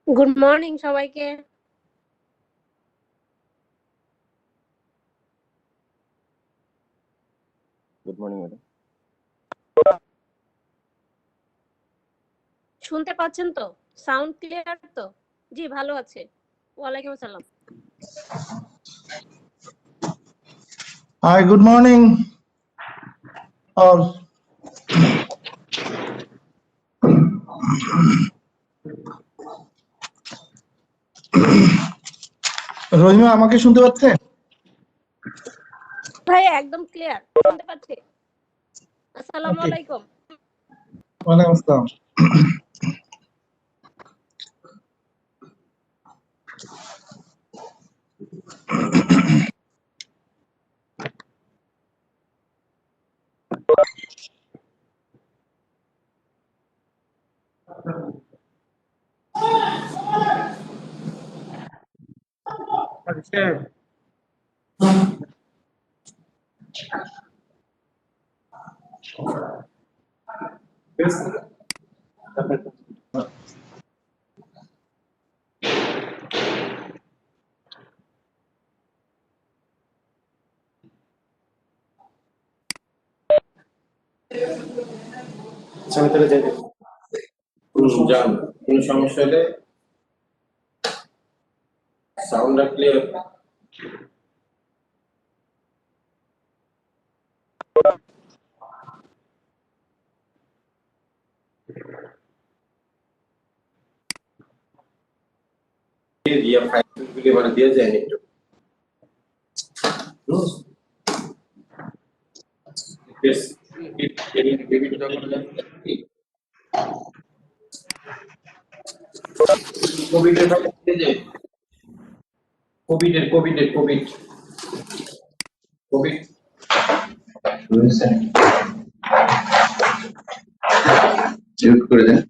Good morning সবাইকে। Good morning madam. শুনতে পাচ্ছেন তো? সাউন্ড ক্লিয়ার তো? জি ভালো আছে। ওয়ালাইকুম আসসালাম। Hi, good morning all. Rahima আমাকে শুনতে পাচ্ছে? ভাই একদম ক্লিয়ার শুনতে পাচ্ছি। আসসালামু Okay. আলাইকুম। ওয়ালাইকুম আসসালাম। আমি তাহলে যাই যান, কোনো সমস্যা হলে সাউন্ড ক্লিয়ার। ইয়া ফাইলগুলি মানে দিয়ে যায় একটু। বেশ ভিডিওটা করে দেন। কোভিডের ভাবে দিয়ে যায়। কোভিড মিউট করে দেন।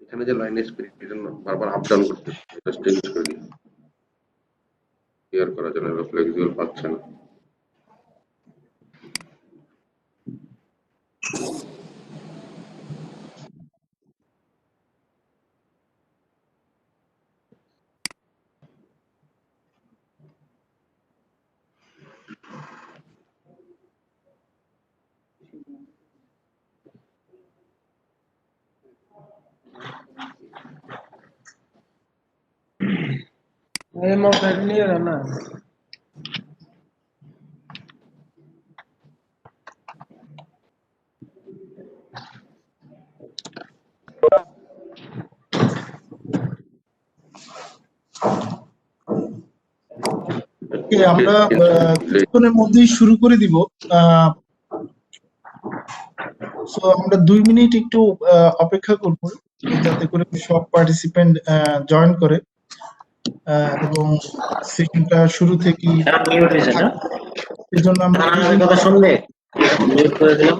এখানে যে লাইন স্পিড এর জন্য বারবার আপ ডাউন করতে এটা চেঞ্জ করে দিই ক্লিয়ার করার জন্য ফ্লেক্সিবল পাচ্ছে না। আমরা কিছুক্ষণের মধ্যেই শুরু করে দিব। সো আমরা 2 মিনিট একটু অপেক্ষা করব যাতে করে সব পার্টিসিপেন্ট জয়েন করে এবং সেশনটা শুরু থেকেই এজন্য আমরা কথা শুনবে মিউট করে দিলাম।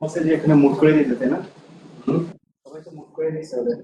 আচ্ছা যে এখানে মুট করে দিতে তাই না? সবাই তো মুট করে দিয়েছে ওদের।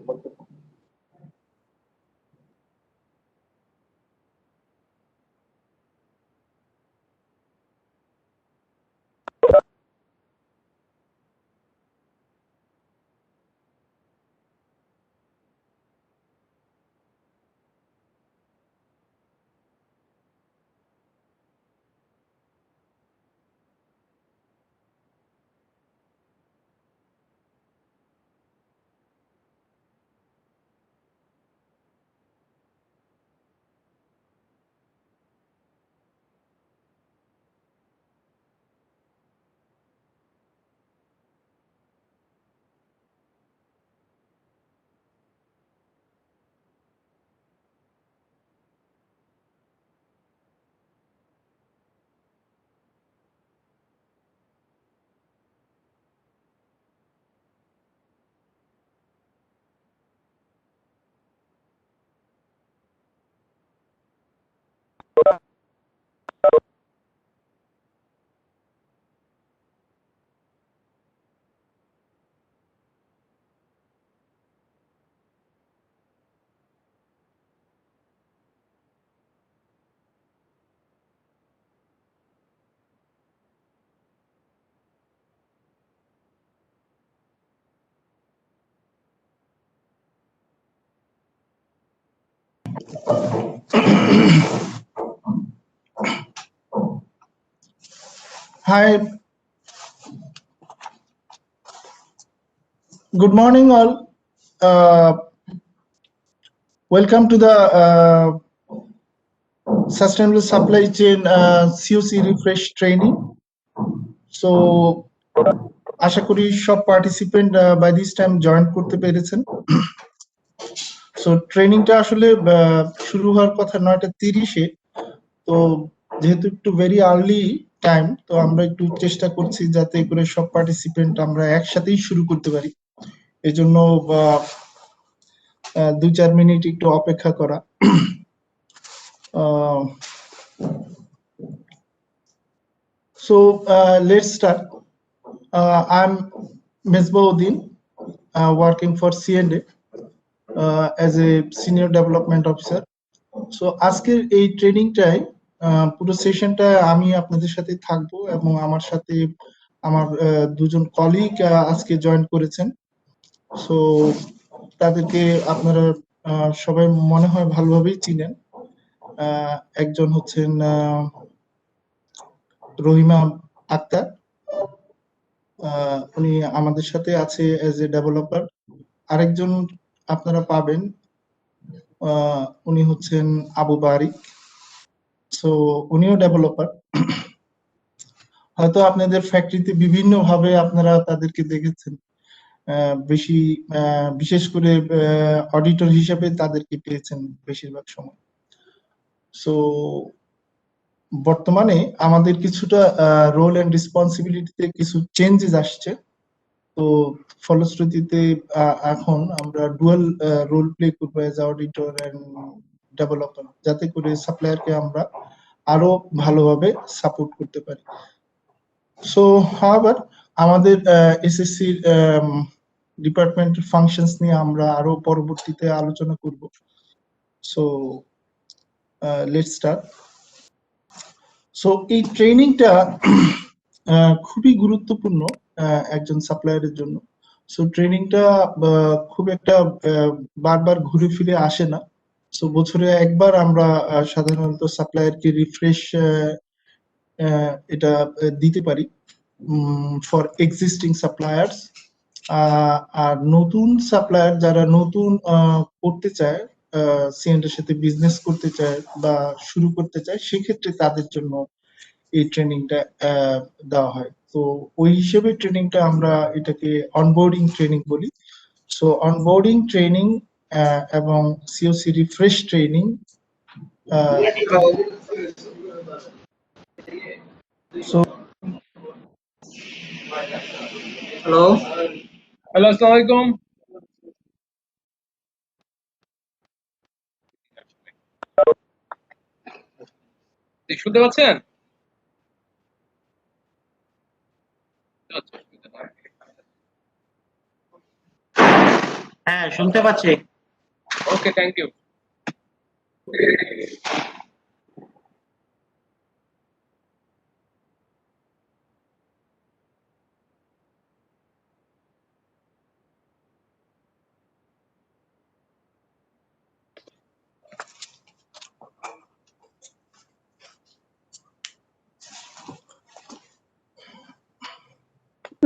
Hi, good morning all. Welcome to the Sustainable Supply Chain CoC Refresh Training. So, আশা করি সব participant by this time join করতে পেরেছেন। সো ট্রেনিংটা আসলে শুরু হওয়ার কথা 9:30-এ, তো যেহেতু একটু ভেরি আর্লি টাইম, তো আমরা একটু চেষ্টা করছি যাতে করে সব পার্টিসিপেন্ট আমরা একসাথেই শুরু করতে পারি। এই জন্য 2-4 মিনিট একটু অপেক্ষা করা। So let's start. I'm Mesbauddin, working for C&A as a senior development officer. So আজকের এই ট্রেনিংটায় পুরো সেশনটা আমি আপনাদের সাথে থাকবো এবং আমার সাথে আমার দুজন কলিগ আজকে জয়েন করেছেন। সো তাদেরকে আপনারা সবাই মনে হয় ভালোভাবেই চিনেন। একজন হচ্ছেন রহিমা আক্তার, উনি আমাদের সাথে আছে এজ এ ডেভেলপার। আরেকজন আপনারা পাবেন, উনি হচ্ছেন আবু বারিক, সো উনিও ডেভেলপার। হয়তো আপনাদের ফ্যাক্টরিতে বিভিন্ন ভাবে আপনারা তাদেরকে দেখেছেন, বিশেষ করে অডিটর হিসেবে তাদেরকে পেয়েছেন বেশিরভাগ সময়। সো বর্তমানে আমাদের কিছুটা রোল এন্ড রেসপন্সিবিলিটিতে কিছু চেঞ্জেস আসছে, তো ফলশ্রুতিতে এখন আমরা ডুয়াল রোল প্লে করবো এজ অডিটর এন্ড ডেভেলপার, যাতে করে সাপ্লায়ারকে আমরা আরো ভালোভাবে সাপোর্ট করতে পারি। সো হাওয়ার আমাদের এসএসসি ডিপার্টমেন্ট ফাংশনস নিয়ে আমরা আরো পরবর্তীতে আলোচনা করব। So let's start. সো এই ট্রেনিংটা খুবই গুরুত্বপূর্ণ একজন সাপ্লায়ারের জন্য। সো ট্রেনিংটা খুব একটা বারবার ঘুরে ফিরে আসে না। সো বছরে একবার আমরা সাধারণত সাপ্লায়ারকে রিফ্রেশ এটা দিতে পারি ফর এক্সিস্টিং সাপ্লায়ার্স। আর নতুন সাপ্লায়ার যারা নতুন করতে চায়, সিএন্ডের সাথে বিজনেস করতে চায় বা শুরু করতে চায়, সেক্ষেত্রে তাদের জন্য এই ট্রেনিংটা দেওয়া হয়। তো ওই হিসেবে ট্রেনিংটা আমরা এটাকে অনবোর্ডিং ট্রেনিং বলি। সো অনবোর্ডিং ট্রেনিং এবং সিওসি রিফ্রেশ ট্রেনিং হ্যালো আসসালামু আলাইকুম। শুনতে পাচ্ছেন? হ্যাঁ, শুনতে পাচ্ছি। ওকে, থ্যাংক ইউ।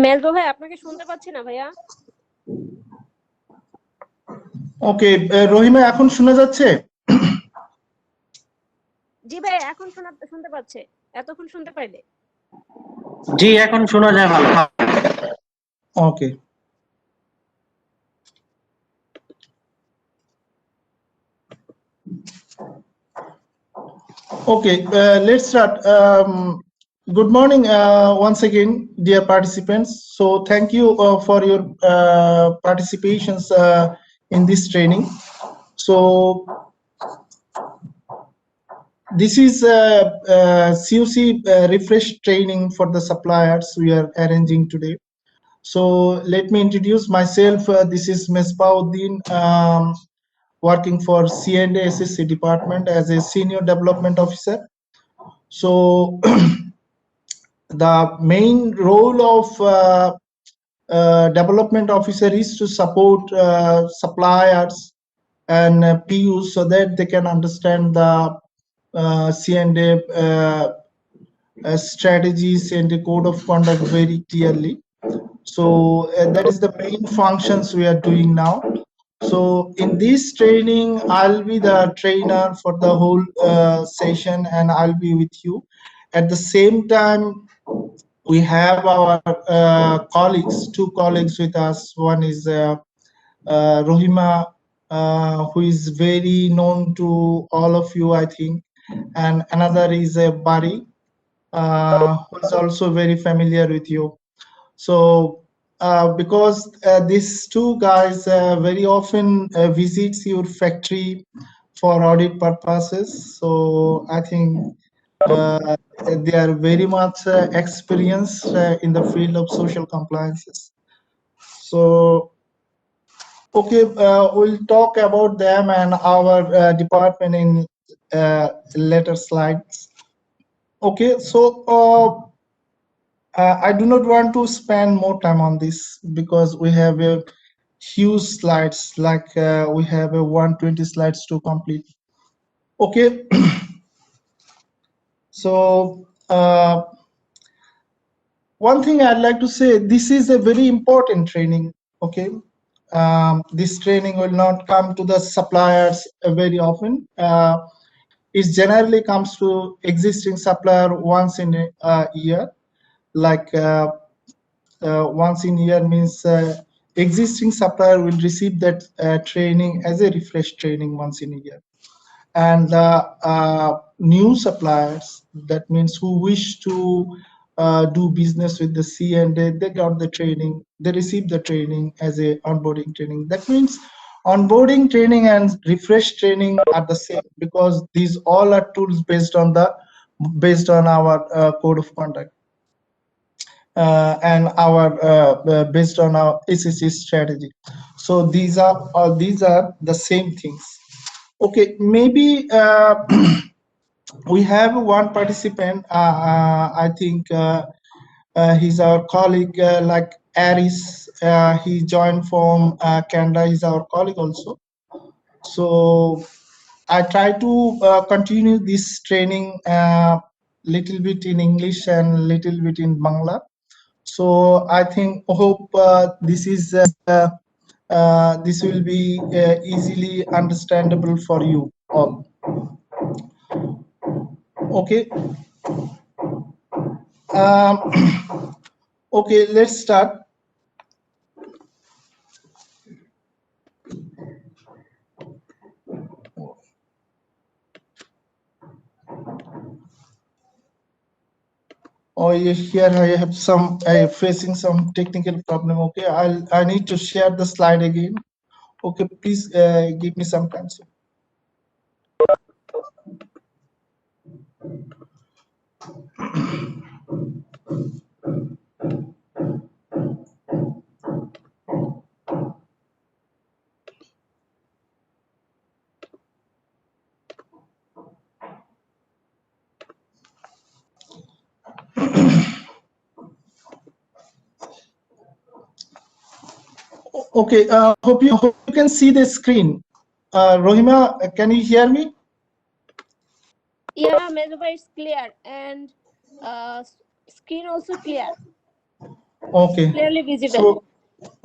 মেজো ভাই, আপনাকে শুনতে পাচ্ছি না ভাইয়া। ওকে, রহিমা এখন শোনা যাচ্ছে? জি ভাই, এখন শুনতে পাচ্ছে। এতক্ষণ শুনতে পাইলে? জি, এখন শোনা যায় ভালো। ওকে, okay, let's start. Good morning once again, dear participants. So thank you for your participations in this training. So this is CoC refresh training for the suppliers we are arranging today. So let me introduce myself. This is Mesbauddin, working for C&A SSC department as a senior development officer. So the main role of development officer is to support suppliers and PUs so that they can understand the C&A strategies and the code of conduct very clearly. So that is the main functions we are doing now. So in this training, I'll be the trainer for the whole session, and I'll be with you. At the same time, we have our colleagues, two colleagues with us. One is Rohima, who is very known to all of you, I think, and another is Bari, who is also very familiar with you. So because these two guys very often visits your factory for audit purposes, so I think they are very much experienced in the field of social compliances. So okay, we'll talk about them and our department in later slides. Okay, so I do not want to spend more time on this because we have a huge slides, like we have a 120 slides to complete. Okay, so one thing I'd like to say, this is a very important training. Okay, this training will not come to the suppliers very often. It generally comes to existing supplier once in a year, like once in a year means existing supplier will receive that training as a refresh training once in a year. And new suppliers, that means who wish to do business with the C&A, they got the training, they receive the training as a onboarding training. That means onboarding training and refresh training are the same, because these all are tools based on our code of conduct. And our based on our SSC strategy. So these are the same things. Okay, maybe we have one participant. I think he's our colleague, like Aris. He joined from Canada. He's our colleague also. So I try to continue this training little bit in English and little bit in Bangla. So I hope this will be easily understandable for you all. Okay. Okay, let's start. Oh, here I have facing some technical problem. Okay, I need to share the slide again. Okay, please give me some time. Okay, hope you can see the screen. Rohima, can you hear me? Yeah, Mezuba, it's clear, and screen also clear. Okay. Clearly visible. So,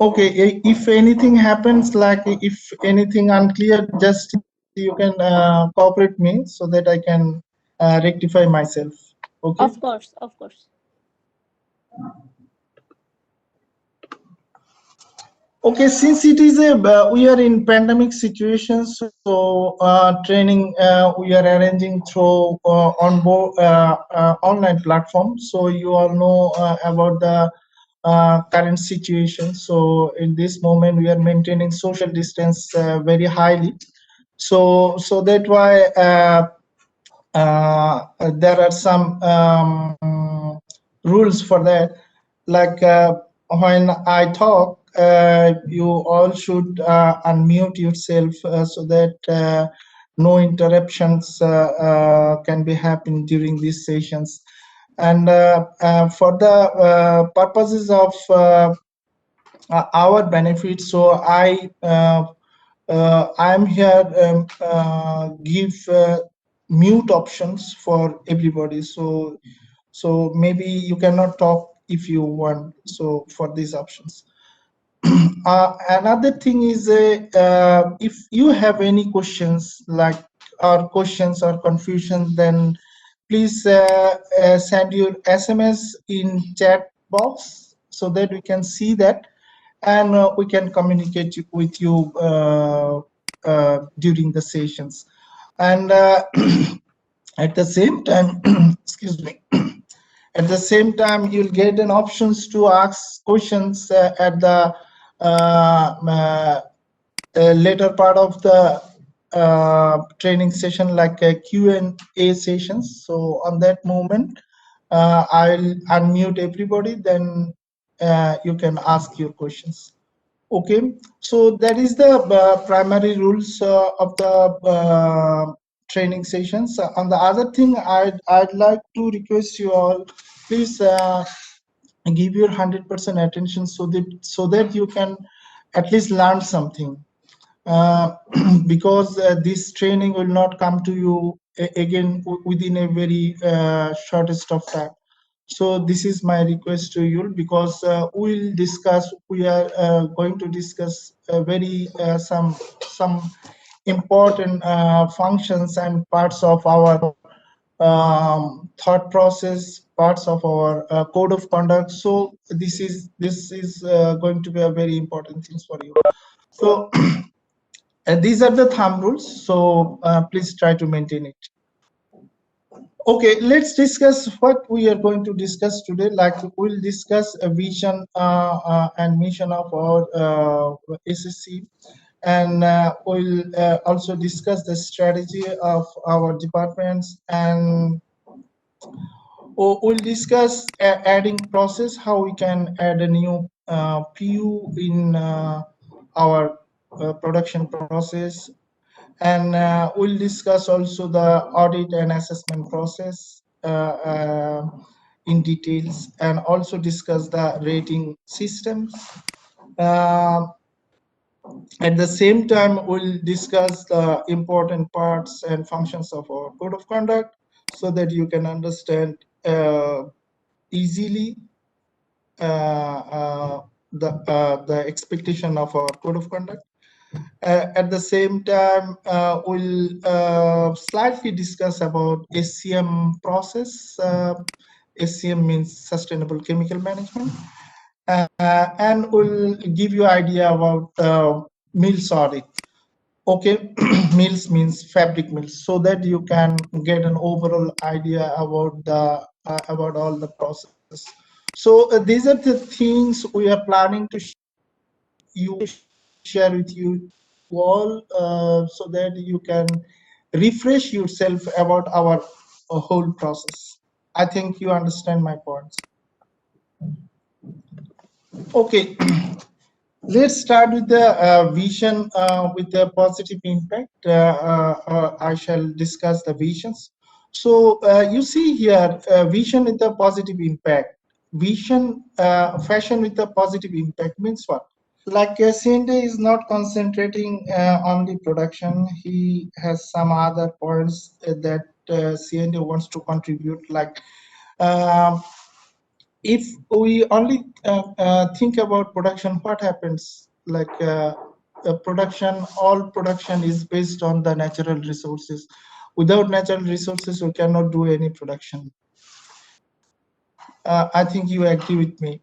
okay, if anything happens, like if anything unclear, just you can cooperate me so that I can rectify myself. Okay. Of course, of course. Okay, since it is we are in pandemic situation, so training we are arranging through online platform. So you all know about the current situation. So in this moment, we are maintaining social distance very highly. So that why there are some rules for that. Like when I talk, you all should unmute yourself so that no interruptions can be happening during these sessions. And for the purposes of our benefit, so I'm here give mute options for everybody. So maybe you cannot talk if you want. So for these options. Another thing is if you have any questions or confusion, then please send your SMS in chat box so that we can see that, and we can communicate with you during the sessions. And at the same time, excuse me, at the same time, you'll get an options to ask questions at the later part of the training session, like Q&A sessions. So on that moment, I'll unmute everybody, then you can ask your questions. Okay, so that is the primary rules of the training sessions. On the other thing, I'd like to request you all, please give your 100% attention so that you can at least learn something. Because this training will not come to you again within a very shortest of time. So this is my request to you, because we are going to discuss very some important functions and parts of our thought process, parts of our code of conduct. So this is going to be a very important thing for you. So and these are the thumb rules, so please try to maintain it. Okay, let's discuss what we are going to discuss today. Like, we'll discuss a vision and mission of our SSC, and we'll also discuss the strategy of our departments, and we'll discuss adding process, how we can add a new PU in our production process. And we'll discuss also the audit and assessment process in details, and also discuss the rating systems. At the same time, we'll discuss the important parts and functions of our code of conduct so that you can understand easily the expectation of our code of conduct. At the same time, we'll slightly discuss about SCM process. SCM means Sustainable Chemical Management. And we'll give you idea about mills audit. Okay, mills means fabric mills, so that you can get an overall idea about the about all the process. So these are the things we are planning to share with you all, so that you can refresh yourself about our whole process. I think you understand my points. Okay, let's start with the vision with the positive impact. I shall discuss the visions. So you see here, vision with a positive impact. Vision, fashion with a positive impact means what? Like CND is not concentrating on the production. He has some other points that CND wants to contribute. Like if we only think about production, what happens? Like production, all production is based on the natural resources. Without natural resources, we cannot do any production. I think you agree with me.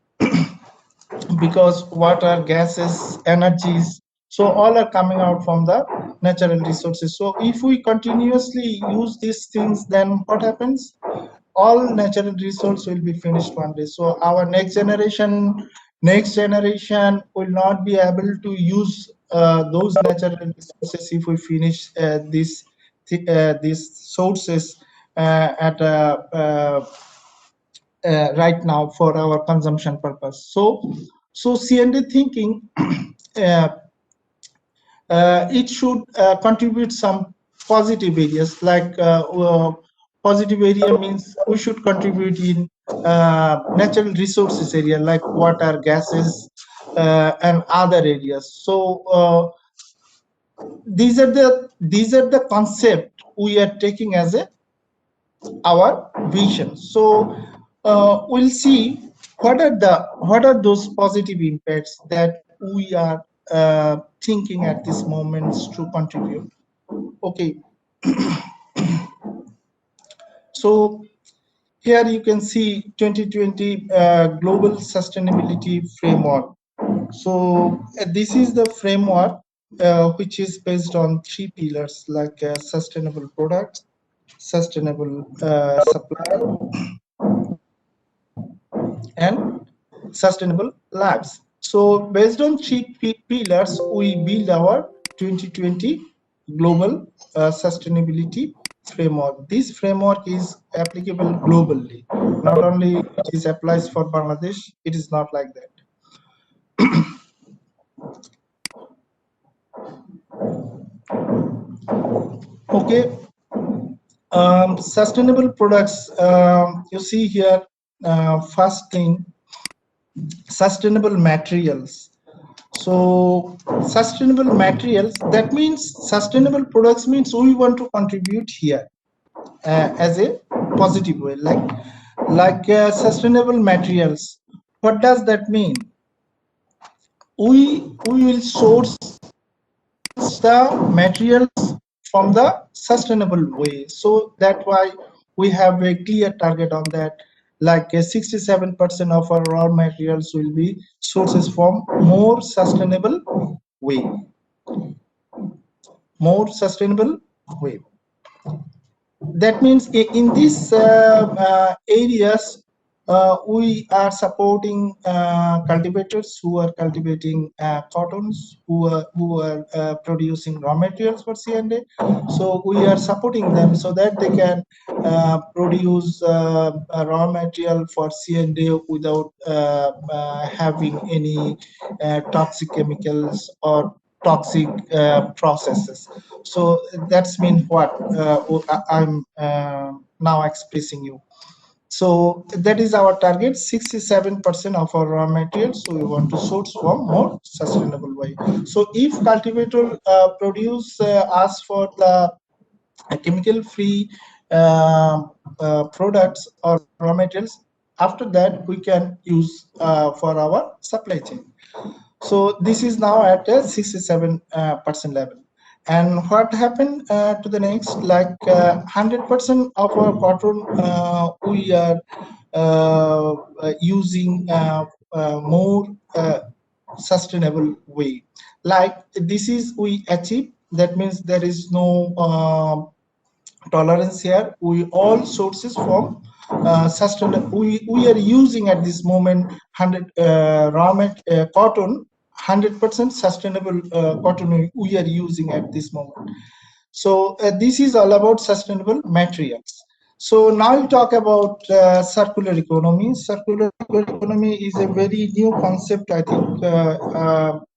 Because water, gases, energies, so all are coming out from the natural resources. So if we continuously use these things, then what happens? All natural resource will be finished one day. So our next generation will not be able to use those natural resources if we finish these sources at right now for our consumption purpose. So C&A thinking, it should contribute some positive areas, like positive area means we should contribute in natural resources area like water, gases, and other areas. So these are the concept we are taking as our vision. So we'll see what are those positive impacts that we are thinking at this moment to contribute. Okay. So here you can see 2020 global sustainability framework. So this is the framework which is based on 3 pillars, like sustainable products, sustainable supply, and sustainable lives. So based on 3 pillars, we build our 2020 global sustainability framework. This framework is applicable globally. Not only it is applies for Bangladesh, it is not like that. Okay. Sustainable products, you see here, first thing, sustainable materials. So sustainable materials, that means sustainable products means we want to contribute here as a positive way, like sustainable materials. What does that mean? We will source the materials from the sustainable way. So that's why we have a clear target on that. Like 67% of our raw materials will be sources from more sustainable way. More sustainable way. That means in these areas, we are supporting cultivators who are cultivating cottons, who are producing raw materials for C&A. So we are supporting them so that they can produce a raw material for C&A without having any toxic chemicals or toxic processes. So that's mean what I'm now expressing you. So that is our target. 67% of our raw materials we want to source from more sustainable way. So if cultivator produce us for the chemical free products or raw materials, after that we can use for our supply chain. So this is now at a 67% level. And what happened to the next, like 100% of our cotton we are using more sustainable way. Like this is we achieve, that means there is no tolerance here. We all sources from sustainable. We are using at this moment 100 raw cotton, 100% sustainable cotton we are using at this moment. So this is all about sustainable materials. So now I'll talk about circular economy. Circular economy is a very new concept, I think,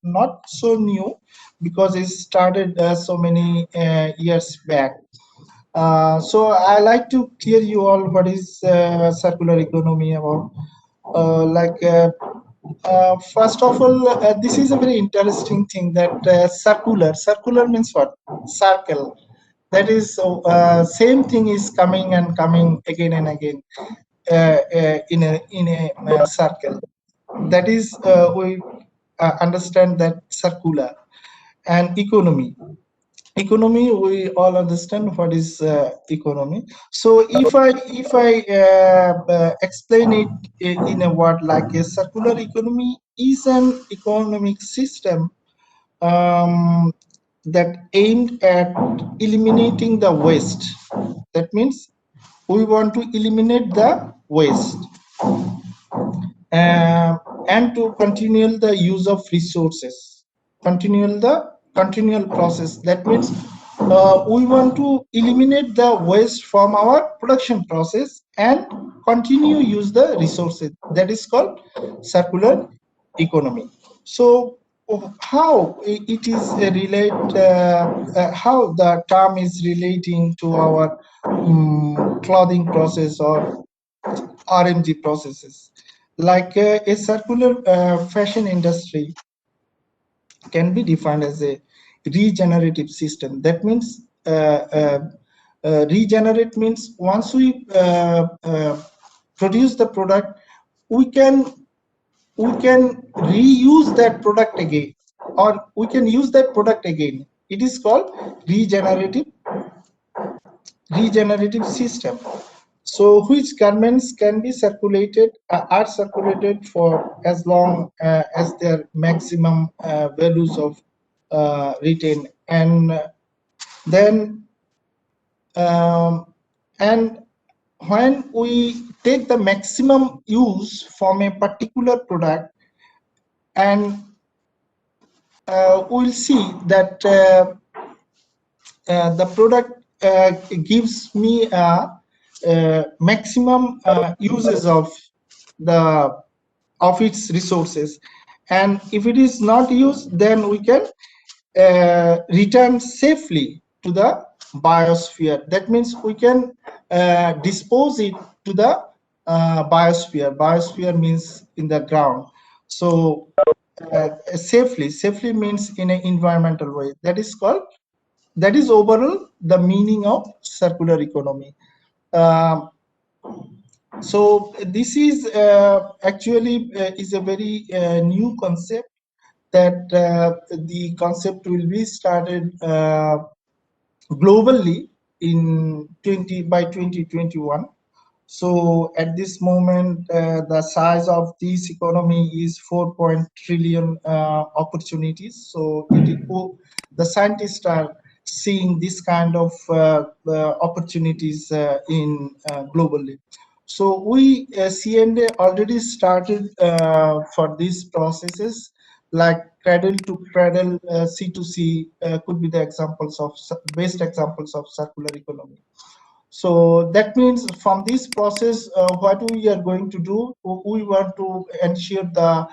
not so new because it started so many years back. So I like to clear you all what is circular economy about. First of all, this is a very interesting thing that circular means what? Circle. That is same thing is coming and coming again and again in a circle. That is we understand that circular. And economy, we all understand what is economy. So if I explain it in a word, like a circular economy is an economic system that aimed at eliminating the waste. That means we want to eliminate the waste and to continue the use of resources, continual process. That means we want to eliminate the waste from our production process and continue use the resources. That is called circular economy. So how it is how the term is relating to our clothing process or RMG processes. Like a circular fashion industry can be defined as a regenerative system. That means regenerate means once we produce the product, we can reuse that product again, or we can use that product again. It is called regenerative system. So which garments can be circulated, are circulated for as long as their maximum values of retain, and then and when we take the maximum use from a particular product, and we'll see that the product gives me a maximum uses of its resources, and if it is not used, then we can return safely to the biosphere. That means we can dispose it to the biosphere. Biosphere means in the ground. So safely means in an environmental way. That is overall the meaning of circular economy. So this is actually is a very new concept, that the concept will be started globally by 2021. So at this moment, the size of this economy is 4 trillion opportunities. So the scientists are seeing this kind of opportunities in globally. So we CNA already started for these processes, like cradle to cradle, C2C could be the best examples of circular economy. So that means from this process, what we are going to do, we want to ensure the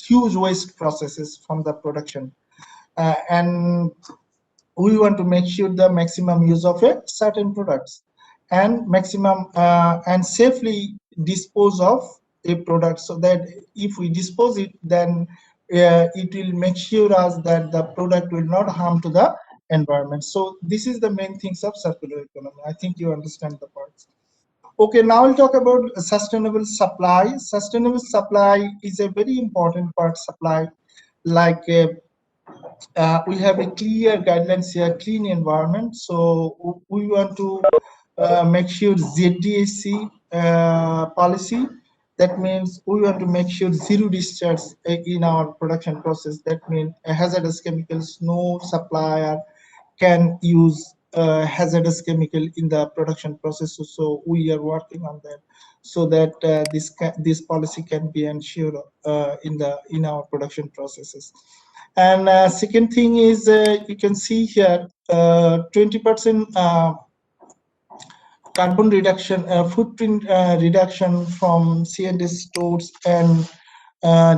huge waste processes from the production, and we want to make sure the maximum use of a certain products, and maximum and safely dispose of a product, so that if we dispose it, then it will make sure us that the product will not harm to the environment. So this is the main things of circular economy. I think you understand the parts. Okay, now I'll talk about sustainable supply. Sustainable supply is a very important part. Supply, like we have a clear guidelines here, clean environment. So we want to make sure ZDHC policy. That means we want to make sure zero discharge in our production process. That means hazardous chemicals, no supplier can use hazardous chemical in the production process. So we are working on that, so that this policy can be ensured in our production processes. And second thing is, you can see here 20% carbon reduction, footprint reduction from C&D stores and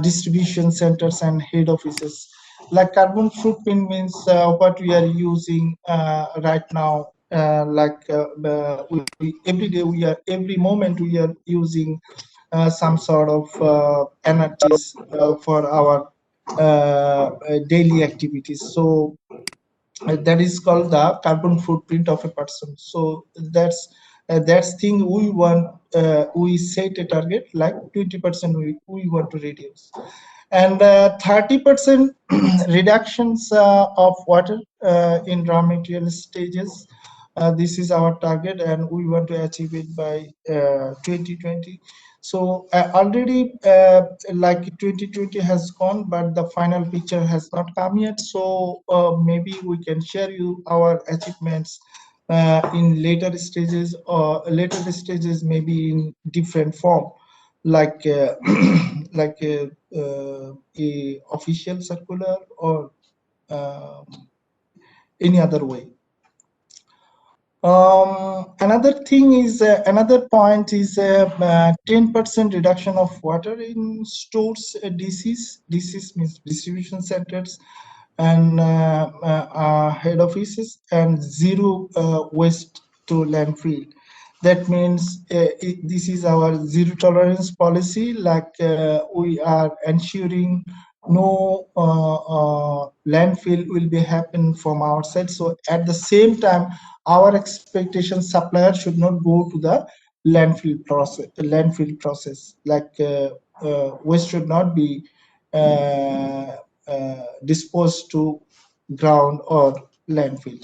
distribution centers and head offices. Like carbon footprint means what we are using right now. Every moment we are using some sort of energies for our daily activities. So that is called the carbon footprint of a person. So that's thing we want. We set a target like 20% we want to reduce, and 30% reductions of water in raw material stages. This is our target, and we want to achieve it by 2020. So already like 2020 has gone, but the final picture has not come yet. So maybe we can share you our achievements in later stages, maybe in different form, like like a official circular or any other way. Another thing is another point is 10% reduction of water in stores, DCs means distribution centers and head offices, and zero waste to landfill. That means this is our zero tolerance policy. Like we are ensuring no landfill will be happen from our side. So at the same time, our expectation supplier should not go to the landfill process. Like waste should not be disposed to ground or landfill.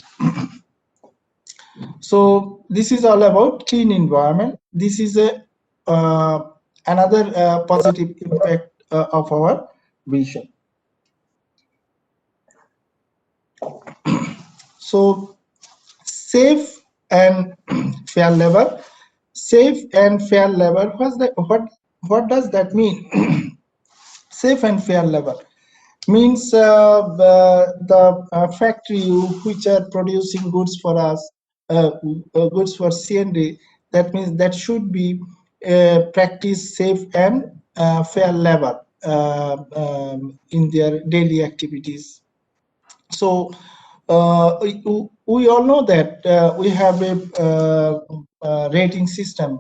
So this is all about clean environment. This is a another positive impact of our vision. So safe and fair labor. Safe and fair labor. What does that mean? Safe and fair labor means the factory which are producing goods for us, goods for C&D. That means that should be practice safe and fair labor in their daily activities. So we all know that we have a rating system,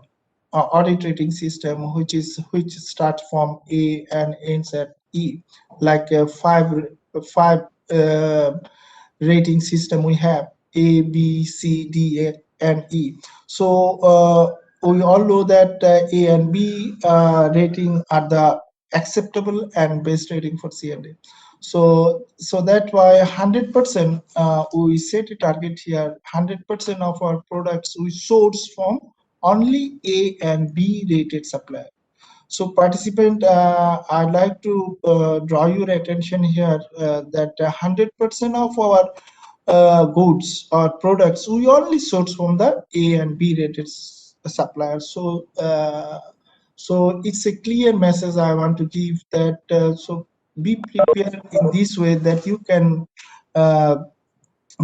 audit rating system, which starts from A and ends at E, like five rating system we have: A, B, C, D, and E. So we all know that A and B rating are the acceptable and best rating for C&D. So that's why 100% we set a target here. 100% of our products we source from only A and B rated supplier. So participant, I'd like to draw your attention here that 100% of our goods or products we only source from the A and B rated suppliers. So so it's a clear message I want to give that so be prepared in this way that you can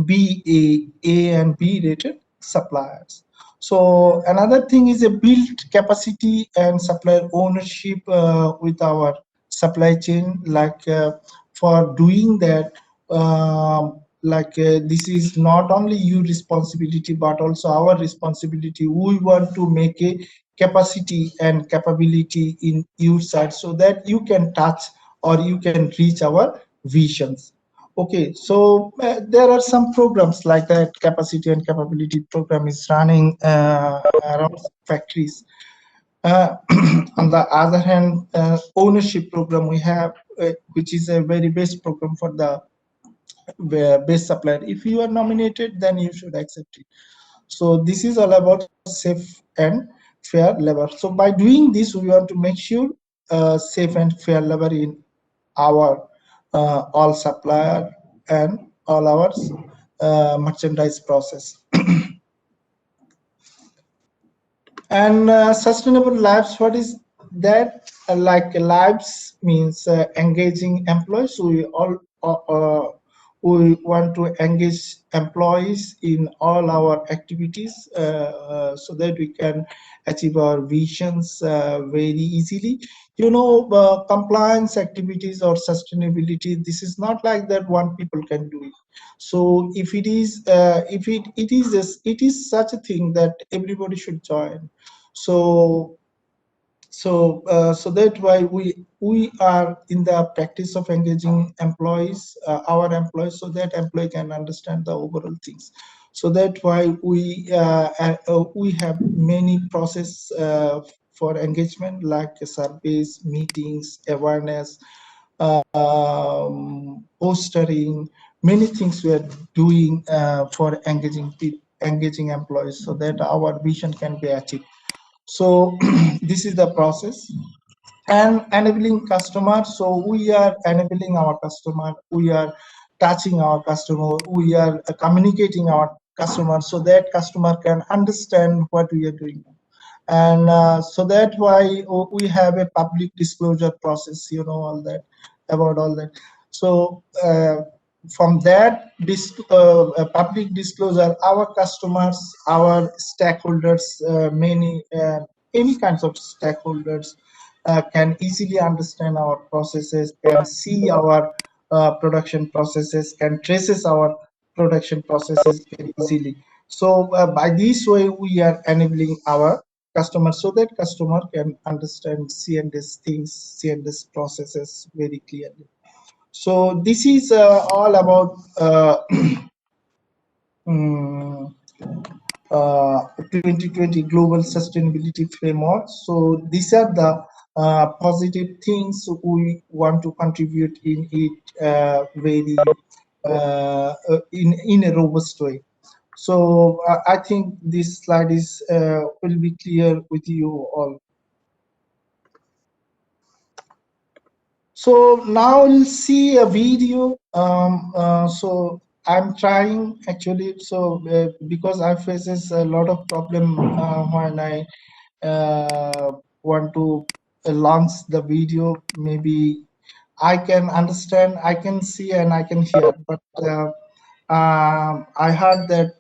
be A and B rated suppliers. So another thing is a build capacity and supplier ownership with our supply chain. Like for doing that, this is not only your responsibility but also our responsibility. We want to make a capacity and capability in your side so that you can touch or you can reach our visions. Okay, so there are some programs like that. Capacity and capability program is running around factories. On the other hand, ownership program we have, which is a very best program for the best supplier. If you are nominated, then you should accept it. So this is all about safe and fair labor. So by doing this, we want to make sure safe and fair labor in our all supplier and all our merchandise process. And sustainable lives, what is that? Like lives means engaging employees. We all we want to engage employees in all our activities so that we can achieve our visions very easily. You know, compliance activities or sustainability, this is not like that one people can do it. So if it is it is such a thing that everybody should join. So that's why we are in the practice of engaging employees, our employees, so that employee can understand the overall things. So that's why we have many process for engagement, like surveys, meetings, awareness, postering, many things we are doing for engaging employees so that our vision can be achieved. So this is the process. And enabling customer, so we are enabling our customer, we are touching our customer, we are communicating our customer so that customer can understand what we are doing. and so that's why we have a public disclosure process, all that, about all that. So from that public disclosure, our customers, our stakeholders, any kinds of stakeholders can easily understand our processes, can see our production processes, can traces our production processes very easily. So by this way, we are enabling our customers so that customer can understand C&S things, C&S processes very clearly. So this is all about 2020 Global Sustainability Framework. So these are the positive things we want to contribute in it very in a robust way. So I think this slide is will be clear with you all. So now we'll see a video. So I'm trying actually. So because I faces a lot of problem when I want to launch the video. Maybe I can understand, I can see, and I can hear. But I heard that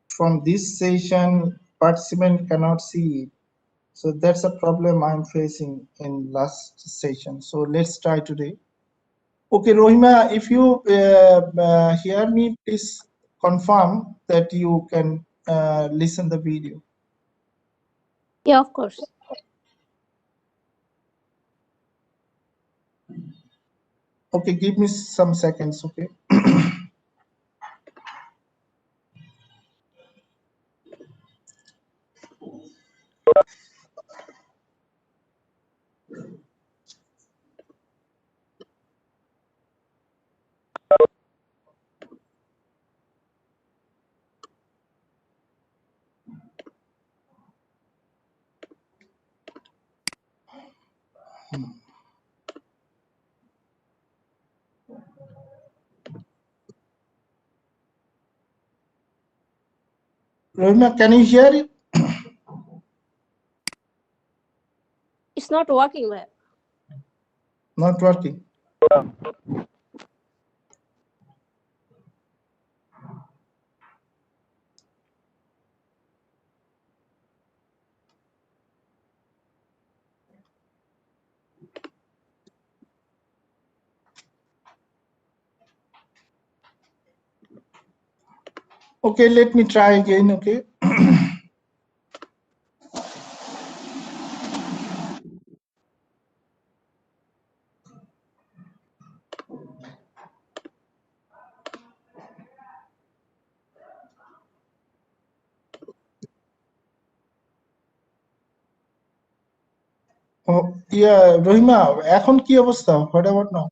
from this session, participant cannot see it. So that's a problem I'm facing in last session. So let's try today. Okay, Rohima, if you hear me, please confirm that you can listen the video. Yeah, of course. Okay, give me some seconds, okay? Rohima, can you hear it? It's not working well. Not working. Okay, let me try again, okay? Oh, yeah, Rohima, এখন কি অবস্থা? What about now?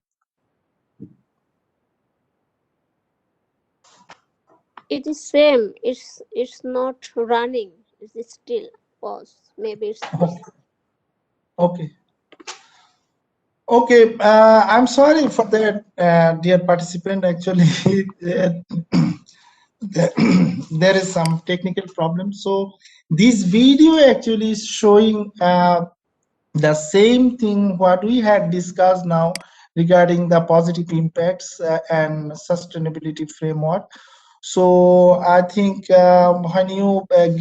It is same. It's not running. It's still pause. Maybe it's this. Okay. Okay, I'm sorry for that, dear participant. Actually, there is some technical problem. So this video actually is showing the same thing what we had discussed now regarding the positive impacts and sustainability framework. So I think when you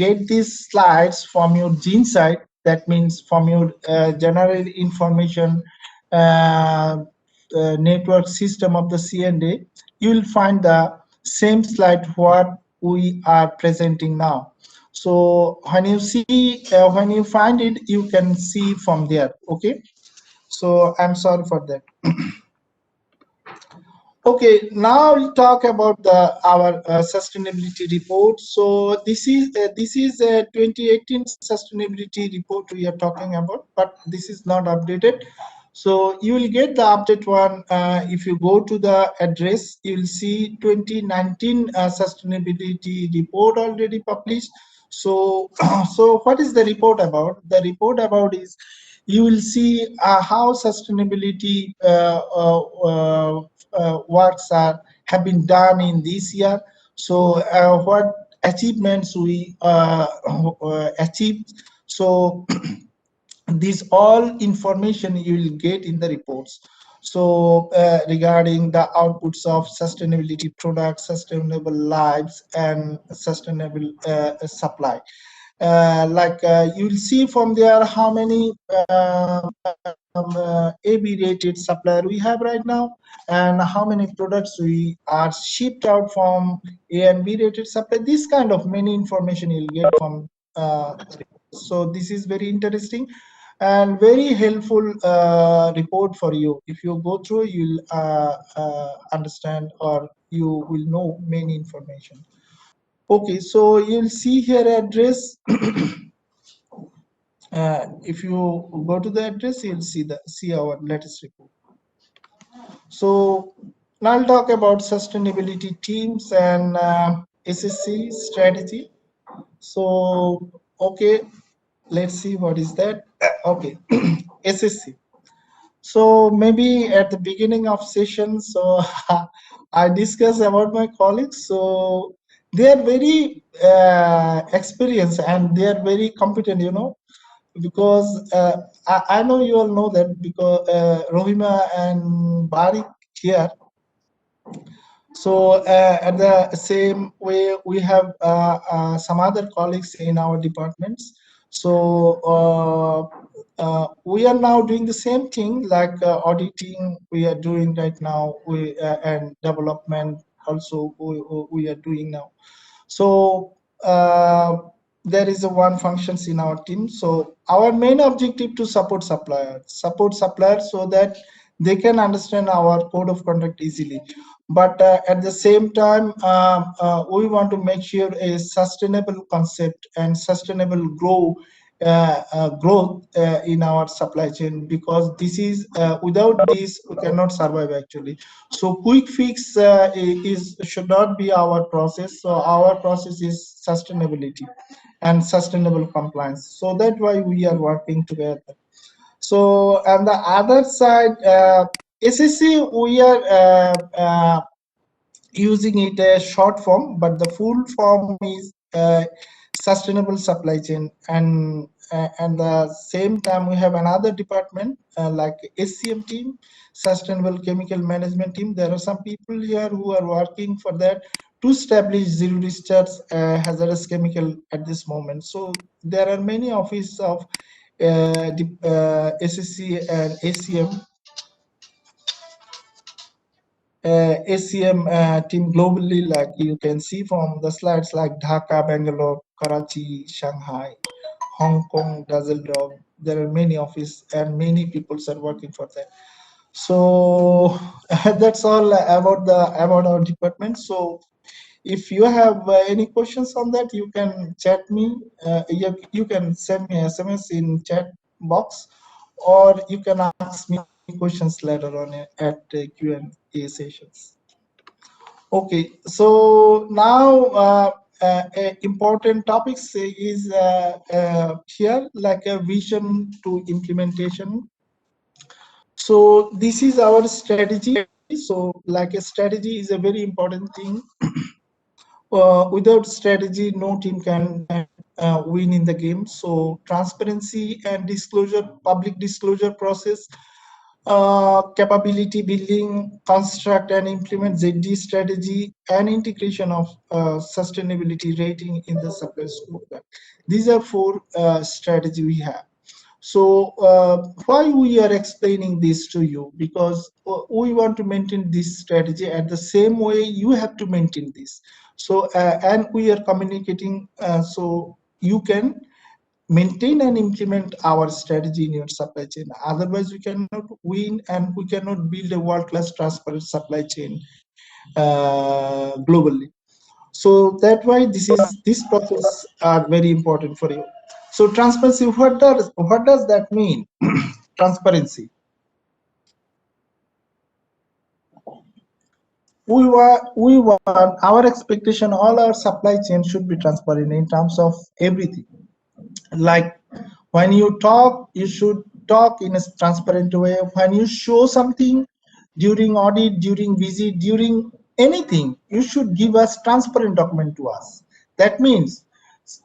get these slides from your gene site, that means from your general information network system of the C&A, you will find the same slide what we are presenting now. So when you see, when you find it, you can see from there, okay? So I'm sorry for that. Okay, now we'll talk about our sustainability report. So this is a 2018 sustainability report we are talking about, but this is not updated. So you will get the update one if you go to the address. You will see 2019 sustainability report already published. So so what is the report about? The report about is you will see how sustainability works have been done in this year. So what achievements we achieved. So these all information you will get in the reports. So regarding the outputs of sustainability products, sustainable lives, and sustainable supply. You'll see from there how many AB rated supplier we have right now, and how many products we are shipped out from A and B rated supplier. This kind of many information you'll get from so this is very interesting and very helpful report for you. If you go through, you'll understand, or you will know many information. Okay, so you'll see here address. If you go to the address, you'll see our latest report. So now I'll talk about sustainability teams and SSC strategy. So okay, let's see what is that. Okay, SSC. So maybe at the beginning of session, so I discuss about my colleagues. So they are very experienced and they are very competent, because I know you all know that, because Rohima and Barik here. So at the same way, we have some other colleagues in our departments. So we are now doing the same thing, like auditing we are doing right now, and development also we are doing now. So there is one functions in our team. So our main objective to support suppliers so that they can understand our code of conduct easily. But at the same time, we want to make sure a sustainable concept and sustainable growth in our supply chain, because this is without this we cannot survive actually. So quick fix should not be our process. So our process is sustainability and sustainable compliance. So that's why we are working together. So on the other side, SSC, we are using it as short form, but the full form is sustainable supply chain. And at the same time, we have another department like SCM team, sustainable chemical management team. There are some people here who are working for that to establish zero discharge hazardous chemical at this moment. So there are many offices of SSC and ACM team globally, like you can see from the slides, like Dhaka, Bangalore, Karachi, Shanghai, Hong Kong, Düsseldorf. There are many offices and many people are working for that. So that's all about our department. So if you have any questions on that, you can chat me. You can send me SMS in chat box, or you can ask me questions later on at Q&A sessions. Okay, so now important topics is here, like a vision to implementation. So this is our strategy. So like a strategy is a very important thing. Without strategy, no team can win in the game. So transparency and disclosure, public disclosure process, capability building, construct and implement ZD strategy, and integration of sustainability rating in the supply scorecard. These are four strategy we have. So why we are explaining this to you? Because we want to maintain this strategy at the same way you have to maintain this. So and we are communicating so you can maintain and implement our strategy in your supply chain. Otherwise, we cannot win and we cannot build a world-class transparent supply chain globally. So that's why this process are very important for you. So transparency, what does that mean? Transparency. We want our expectation, all our supply chain should be transparent in terms of everything. Like when you talk, you should talk in a transparent way. When you show something during audit, during visit, during anything, you should give us transparent document to us. That means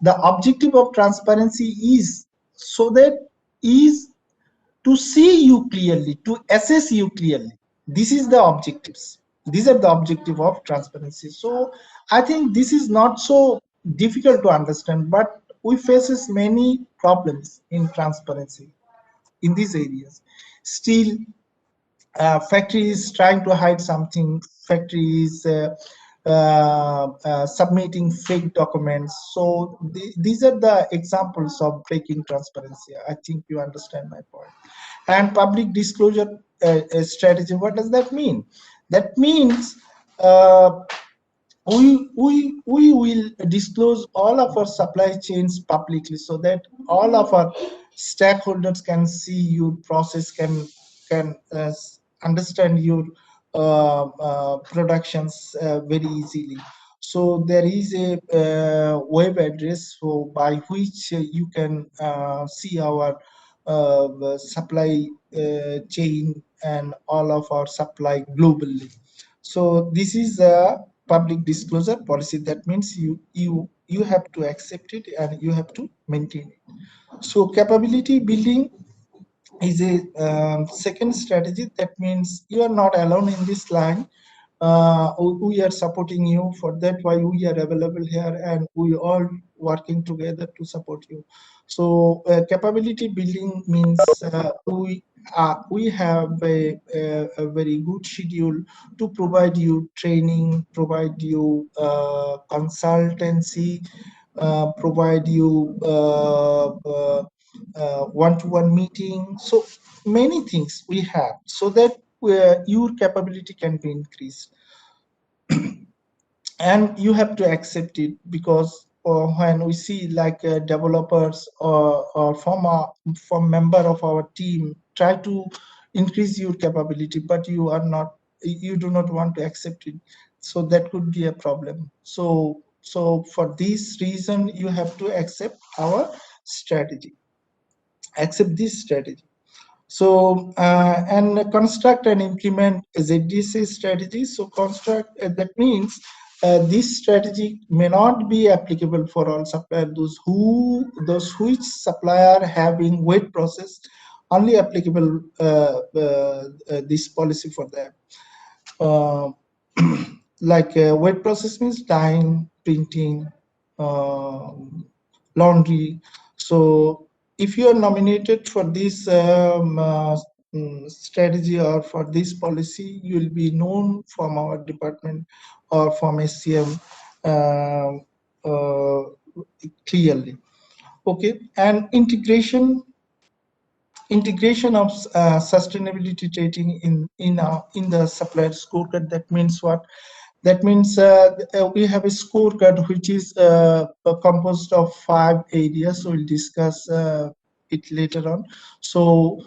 the objective of transparency is so that is to see you clearly, to assess you clearly. This is the objectives. These are the objective of transparency. So I think this is not so difficult to understand, but we faces many problems in transparency in these areas. Still, factories trying to hide something, factories submitting fake documents. So these are the examples of breaking transparency. I think you understand my point. And public disclosure strategy, what does that mean? That means we will disclose all of our supply chains publicly so that all of our stakeholders can see your process, can understand your productions very easily. So there is a web address so by which you can see our supply chain and all of our supply globally. So this is a public disclosure policy. That means you have to accept it and you have to maintain it. So capability building is a second strategy. That means you are not alone in this line. We are supporting you. For that why we are available here and we all working together to support you. So capability building means we have a very good schedule to provide you training, provide you consultancy, provide you one-to-one meeting. So many things we have so that your capability can be increased. And you have to accept it because when we see like developers or from member of our team try to increase your capability, but you do not want to accept it, so that could be a problem. So for this reason you have to accept our strategy, accept this strategy. So and construct and implement ZDC strategy. So construct that means this strategy may not be applicable for all suppliers. Those which supplier having wait process, only applicable this policy for them. Like wait process means dyeing, printing, laundry. So if you are nominated for this strategy or for this policy, you will be known from our department or from SCM clearly. Okay, and integration of sustainability rating in the supplier scorecard. That means what? That means we have a scorecard which is composed of 5 areas. So we'll discuss it later on. So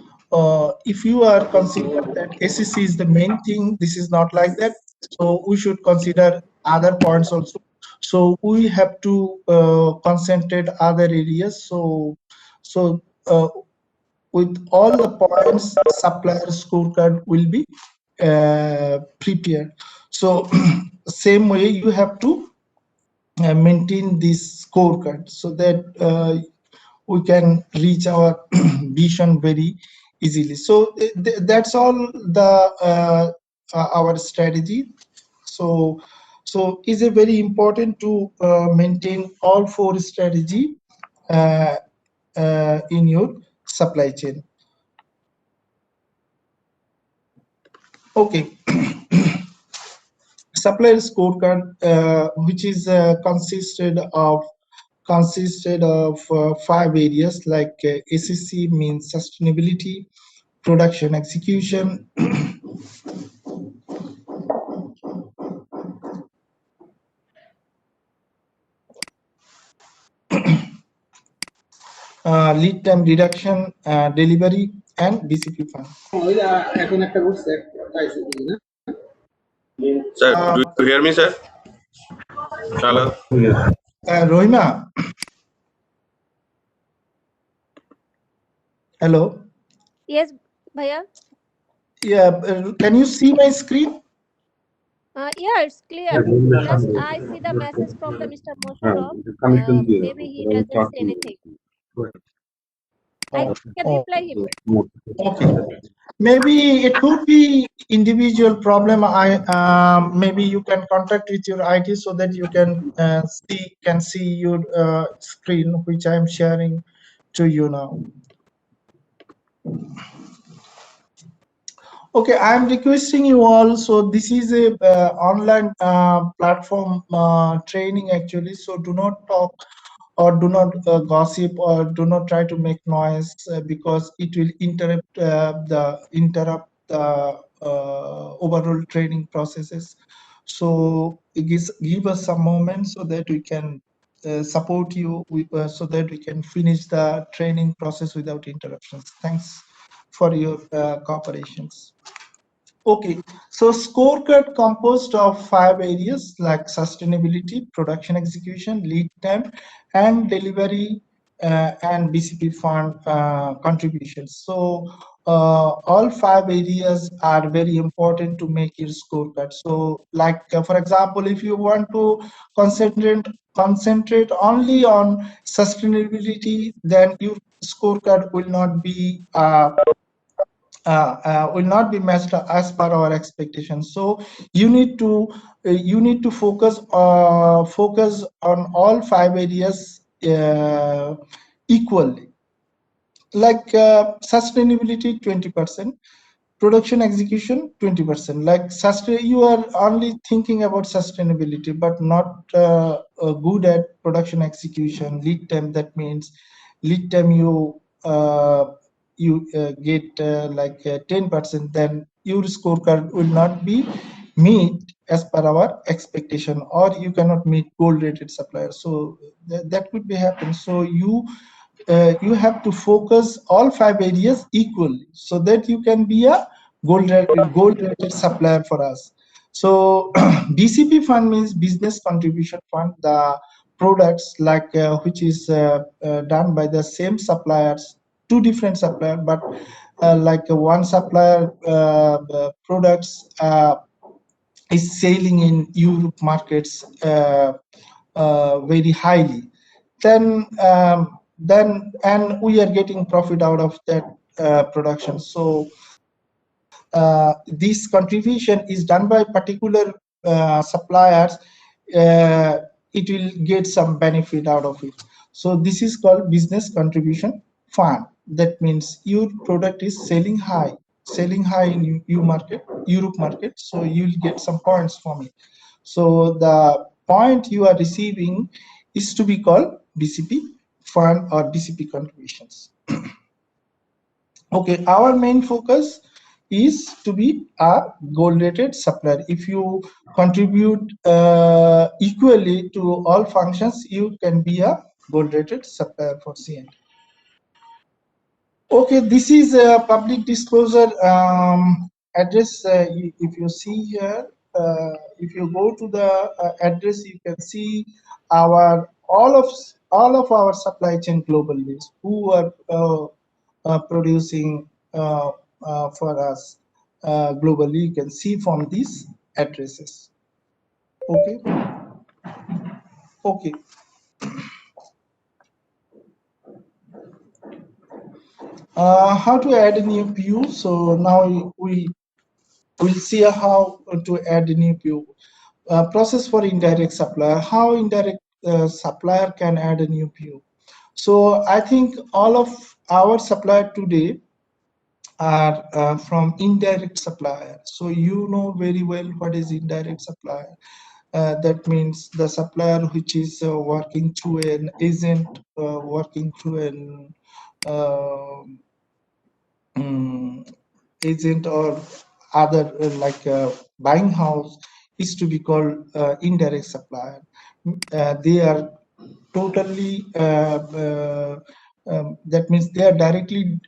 if you are considering that SEC is the main thing, this is not like that. So we should consider other points also. So we have to concentrate other areas. So with all the points, supplier scorecard will be prepared. So same way you have to maintain this scorecard so that we can reach our vision very easily. So that's all the our strategy. So is it very important to maintain all 4 strategy in your supply chain. Okay. Supplier scorecard, which is consisted of 5 areas like SEC means sustainability, production execution, lead time reduction, delivery, and DCP fund. Sir, do you hear me, sir? Hello. Rohima. Hello. Yes, Bhaiya. Yeah, can you see my screen? Yeah, it's clear. Just I see the message from the Mr. Mosharraf. Maybe he doesn't say anything. I can Oh, reply him. okay. Maybe it could be individual problem. Maybe you can contact with your IT so that you can see your screen, which I am sharing to you now. Okay, I am requesting you all. So this is a online platform training actually. So do not talk or do not gossip or do not try to make noise because it will interrupt the overall training processes. So give us some moment so that we can support you so that we can finish the training process without interruptions. Thanks for your cooperations. Okay, so scorecard composed of 5 areas like sustainability, production execution, lead time, and delivery and BCP fund contributions. So all 5 areas are very important to make your scorecard. So like for example, if you want to concentrate only on sustainability, then your scorecard will not be matched as per our expectations. So you need to focus on all 5 areas equally. Like sustainability 20%, production execution 20%. Like you are only thinking about sustainability but not good at production execution. Lead time, that means lead time you get like 10%, then your scorecard will not be meet as per our expectation, or you cannot meet gold rated suppliers. So that could be happen. So you have to focus all 5 areas equally so that you can be a gold rated supplier for us. So BCP fund means business contribution fund. The products like which is done by the same suppliers, 2 different suppliers, but like one supplier products is selling in Europe markets very highly, then and we are getting profit out of that production. So this contribution is done by particular suppliers, it will get some benefit out of it. So this is called business contribution fund. That means your product is selling high in Europe market, so you'll get some points from it. So the point you are receiving is to be called BCP fund or BCP contributions. Okay, our main focus is to be a gold rated supplier. If you contribute equally to all functions, you can be a gold rated supplier for CN. Okay, this is a public disclosure address. If you see here, if you go to the address, you can see all of our supply chain globally who are producing for us globally. You can see from these addresses. Okay. Okay. How to add a new PU? So now we will see how to add a new PU. Process for indirect supplier. How indirect supplier can add a new PU? So I think all of our supplier today are from indirect supplier. So you know very well what is indirect supplier. That means the supplier which is working through an agent, working through an agent or other like buying house is to be called indirect supplier. They are totally that means they are directly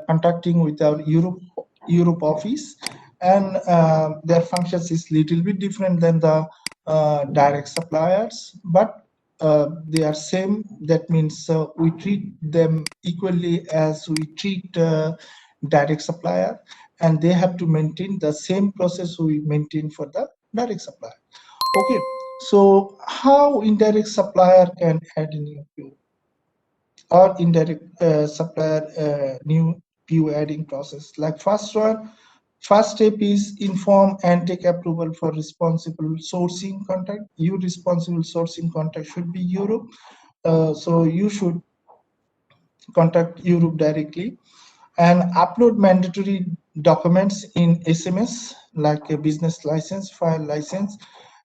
contacting with our Europe office, and their functions is little bit different than the direct suppliers, but they are same. That means we treat them equally as we treat direct supplier, and they have to maintain the same process we maintain for the direct supplier. Okay, so how indirect supplier can add a new PO or indirect supplier new PO adding process? Like first step is inform and take approval for responsible sourcing contact. Your responsible sourcing contact should be Europe. So you should contact Europe directly and upload mandatory documents in SMS like a business license, file license,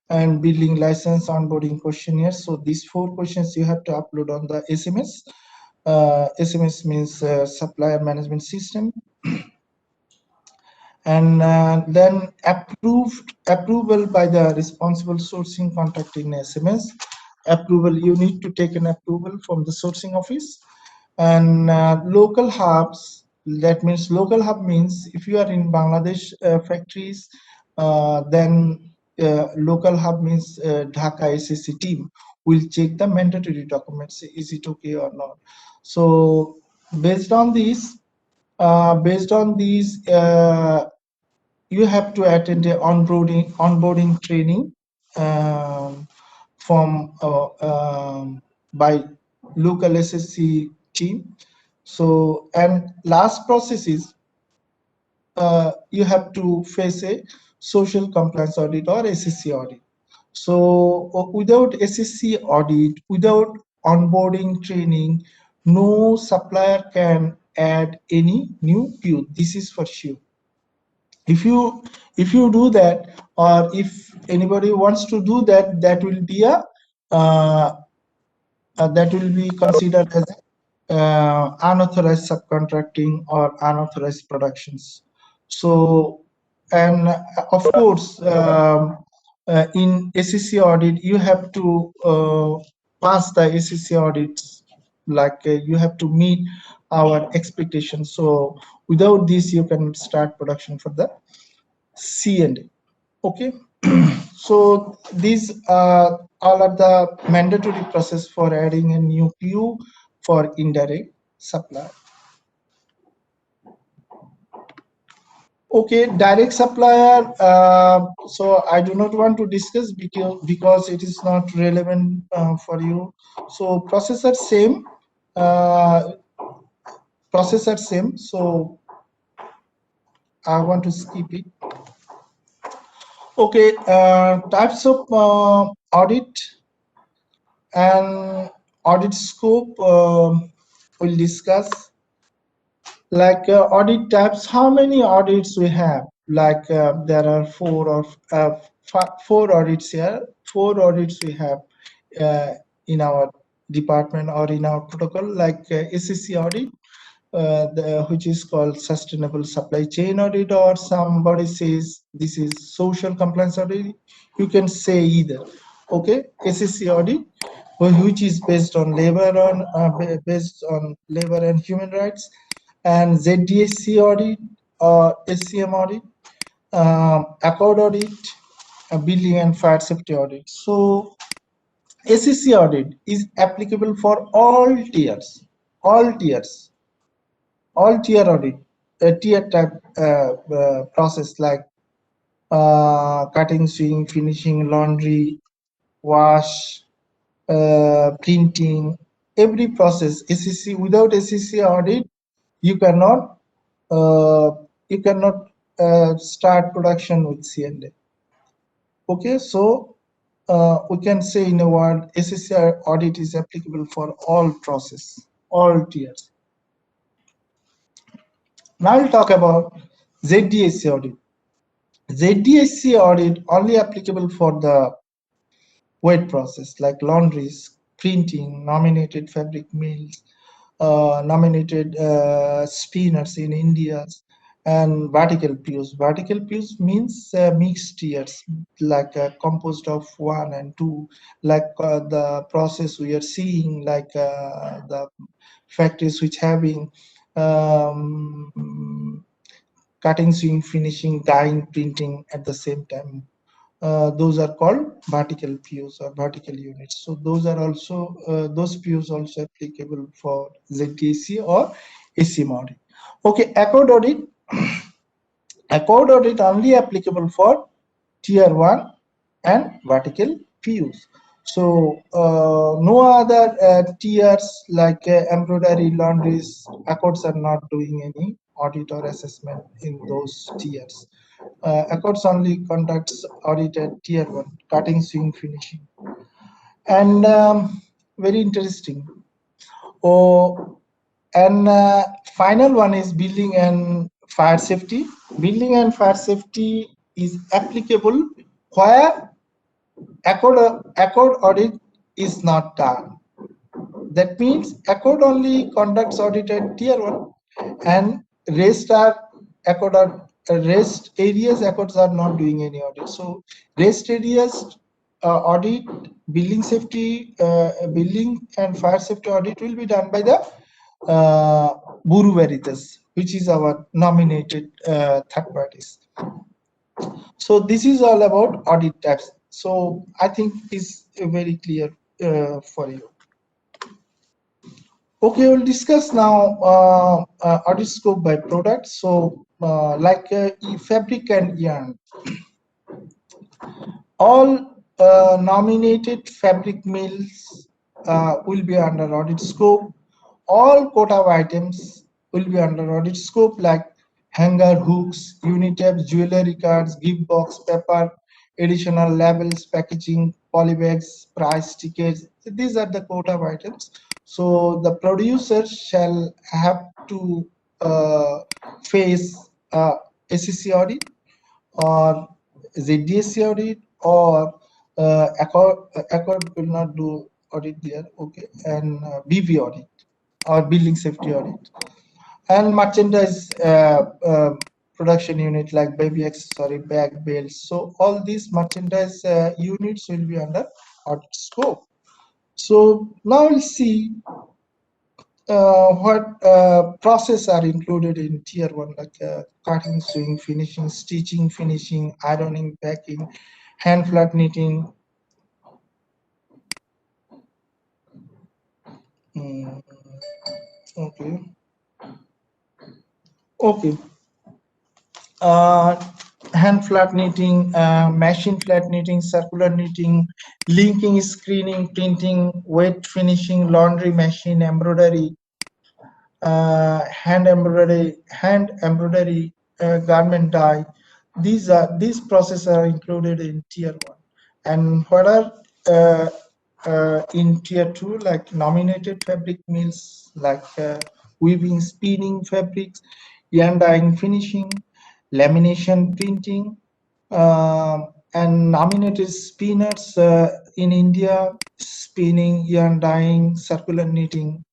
and billing license, onboarding questionnaire. So these 4 questions you have to upload on the SMS. SMS means supplier management system. And then approval by the responsible sourcing contact in SMS. Approval, you need to take an approval from the sourcing office. And local hubs, that means local hub means if you are in Bangladesh factories, then local hub means Dhaka SSC team will check the mandatory documents, is it okay or not. So based on these you have to attend a onboarding training from by local SSC team. So, and last process is you have to face a social compliance audit or SSC audit. So without SSC audit, without onboarding training, no supplier can add any new PO. This is for sure. If you do that, or if anybody wants to do that, that will be a that will be considered as unauthorized subcontracting or unauthorized productions. So, and of course, in SEC audit, you have to pass the SEC audits, like you have to meet our expectations. So without this, you can start production for the C&A. Okay. So these all are the mandatory process for adding a new PO for indirect supply. Okay, direct supplier. So I do not want to discuss because it is not relevant for you. So process are same. Process are same. So I want to skip it. Okay, types of audit and audit scope we'll discuss. Like audit types, how many audits we have? Like there are 4 or 4 audits here. 4 audits we have in our department or in our protocol, like SEC audit, which is called sustainable supply chain audit, or somebody says this is social compliance audit. You can say either. Okay, SEC audit, which is based on labor and human rights, and ZDSC audit or SCM audit, Accord audit, building and fire safety audit. So SEC audit is applicable for all tiers, all tier audit, tier type process, like cutting, sewing, finishing, laundry, wash, printing, every process. SEC, without SEC audit, you cannot start production with C&A. Okay, so we can say in a word, SEC audit is applicable for all process, all tiers. Now we'll talk about ZDSC audit. ZDSC audit only applicable for the wet process, like laundries, printing, nominated fabric mills, nominated spinners in India, and vertical POs. Vertical POs means mixed tiers, like composed of 1 and 2, like the process we are seeing, like the factories which having cutting, sewing, finishing, dyeing, printing at the same time. Those are called vertical POs or vertical units. So those are also those POs also applicable for ZTC or ACM audit. Okay, Accord audit. Accord audit only applicable for tier 1 and vertical views. So no other tiers like embroidery, laundries, accords are not doing any audit or assessment in those tiers. Accords only conducts audit at tier 1, cutting, sewing, finishing. And very interesting. Oh, and final one is building and fire safety. Building and fire safety is applicable where accord audit is not done. That means accord only conducts audit at tier 1, and rest are accord are rest areas accords are not doing any audit. So rest areas audit, building safety, building and fire safety audit will be done by the Buru Veritas, which is our nominated third parties. So this is all about audit types. So I think is very clear for you. Okay, we'll discuss now audit scope by product. So like fabric and yarn, all nominated fabric mills will be under audit scope. All quota items will be under audit scope, like hanger, hooks, unitabs, jewelry cards, gift box, paper, additional labels, packaging, polybags, price tickets. These are the quota items. So the producer shall have to face SEC audit or ZDSC audit, or Accord will not do audit there, okay, and BV audit or building safety audit, and merchandise production unit like baby accessory, bag, belts. So all these merchandise units will be under audit scope. So now we'll see what process are included in tier 1, like cutting, sewing, finishing, stitching, finishing, ironing, packing, hand flat knitting. Okay. Okay. Hand flat knitting, machine flat knitting, circular knitting, linking, screening, printing, wet finishing, laundry machine, embroidery, hand embroidery, garment dye. These processes are included in tier 1. And what are in tier 2, like nominated fabric mills, like weaving, spinning fabrics, yarn dyeing, finishing, lamination, printing, and nominated spinners in India, spinning, yarn dyeing, circular knitting,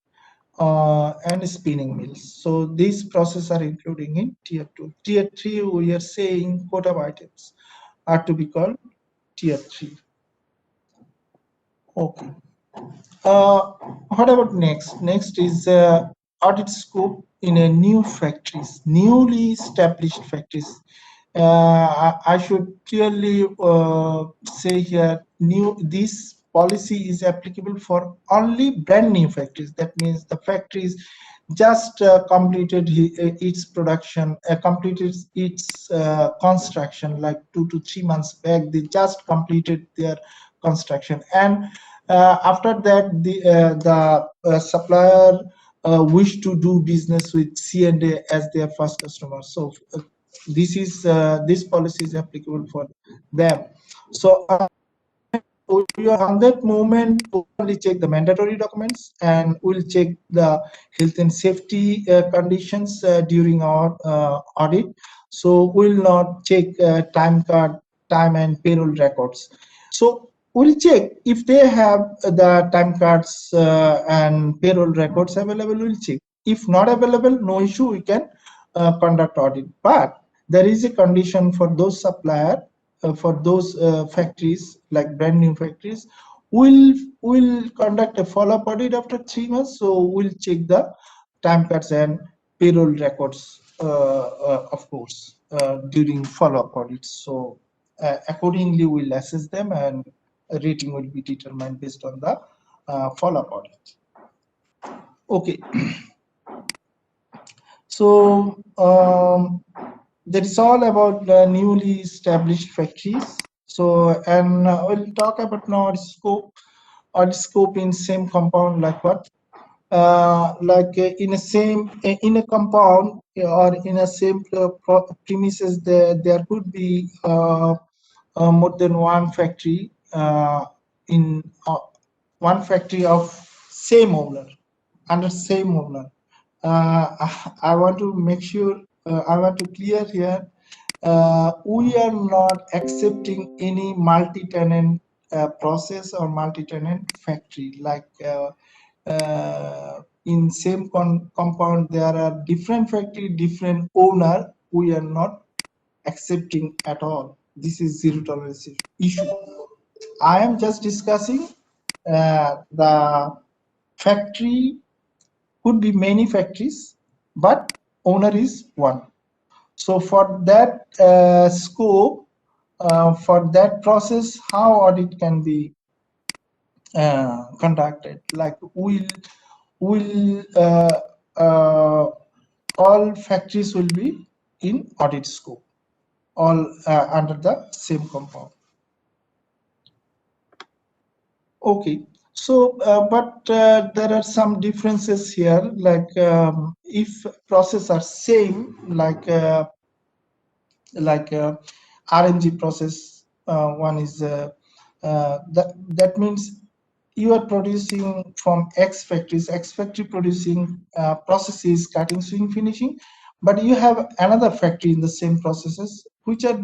and spinning mills. So these processes are including in tier 2. Tier 3, we are saying quota items are to be called tier 3. Okay. What about next? Next is audit scope in a newly established factories. I should clearly say here, this policy is applicable for only brand new factories. That means the factories just completed its production, completed its construction like 2 to 3 months back. They just completed their construction, and after that the supplier wish to do business with C&A as their first customer. So this policy is applicable for them. So on that moment, we'll only check the mandatory documents, and we'll check the health and safety conditions during our audit. So we'll not check time and payroll records. So we'll check if they have the time cards and payroll records available. We'll check. If not available, no issue, we can conduct audit. But there is a condition for those supplier, for those factories, like brand new factories. We'll conduct a follow-up audit after 3 months. So we'll check the time cards and payroll records, of course, during follow-up audits. So accordingly, we'll assess them, and a rating will be determined based on the follow-up audit. Okay. So that is all about the newly established factories. So, and we'll talk about now audit scope in same compound, like what? In a compound or in a same premises, there could be more than one factory in one factory of same owner, under same owner. I want to make sure, I want to clear here, we are not accepting any multi-tenant process or multi-tenant factory. Like in same compound, there are different factory, different owner. We are not accepting at all. This is zero tolerance issue. I am just discussing the factory could be many factories, but owner is one. So for that scope, for that process, how audit can be conducted? Like will all factories will be in audit scope, all under the same compound. Okay, so but there are some differences here. Like if process are same, like RNG process, one is that means you are producing from X factory producing processes, cutting, sewing, finishing, but you have another factory in the same processes which are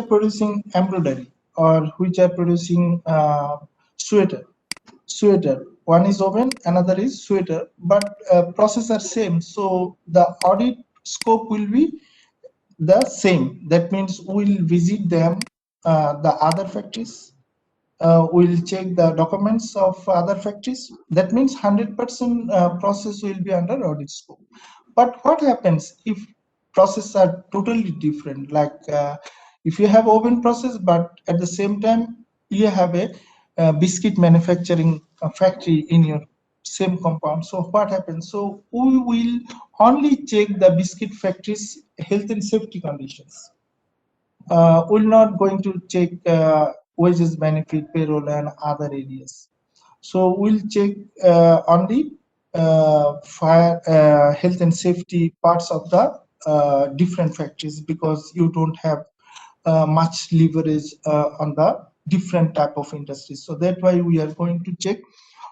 producing embroidery, or which are producing sweater. One is oven, another is sweater, but process are same, so the audit scope will be the same. That means we'll visit them, the other factories, we'll check the documents of other factories. That means 100% process will be under audit scope. But what happens if processes are totally different? Like if you have oven process, but at the same time you have a biscuit manufacturing factory in your same compound. So what happens? So we will only check the biscuit factories health and safety conditions. We're not going to check wages, benefit, payroll, and other areas. So we'll check on the fire, health and safety parts of the different factories, because you don't have much leverage on the different type of industries. So that's why we are going to check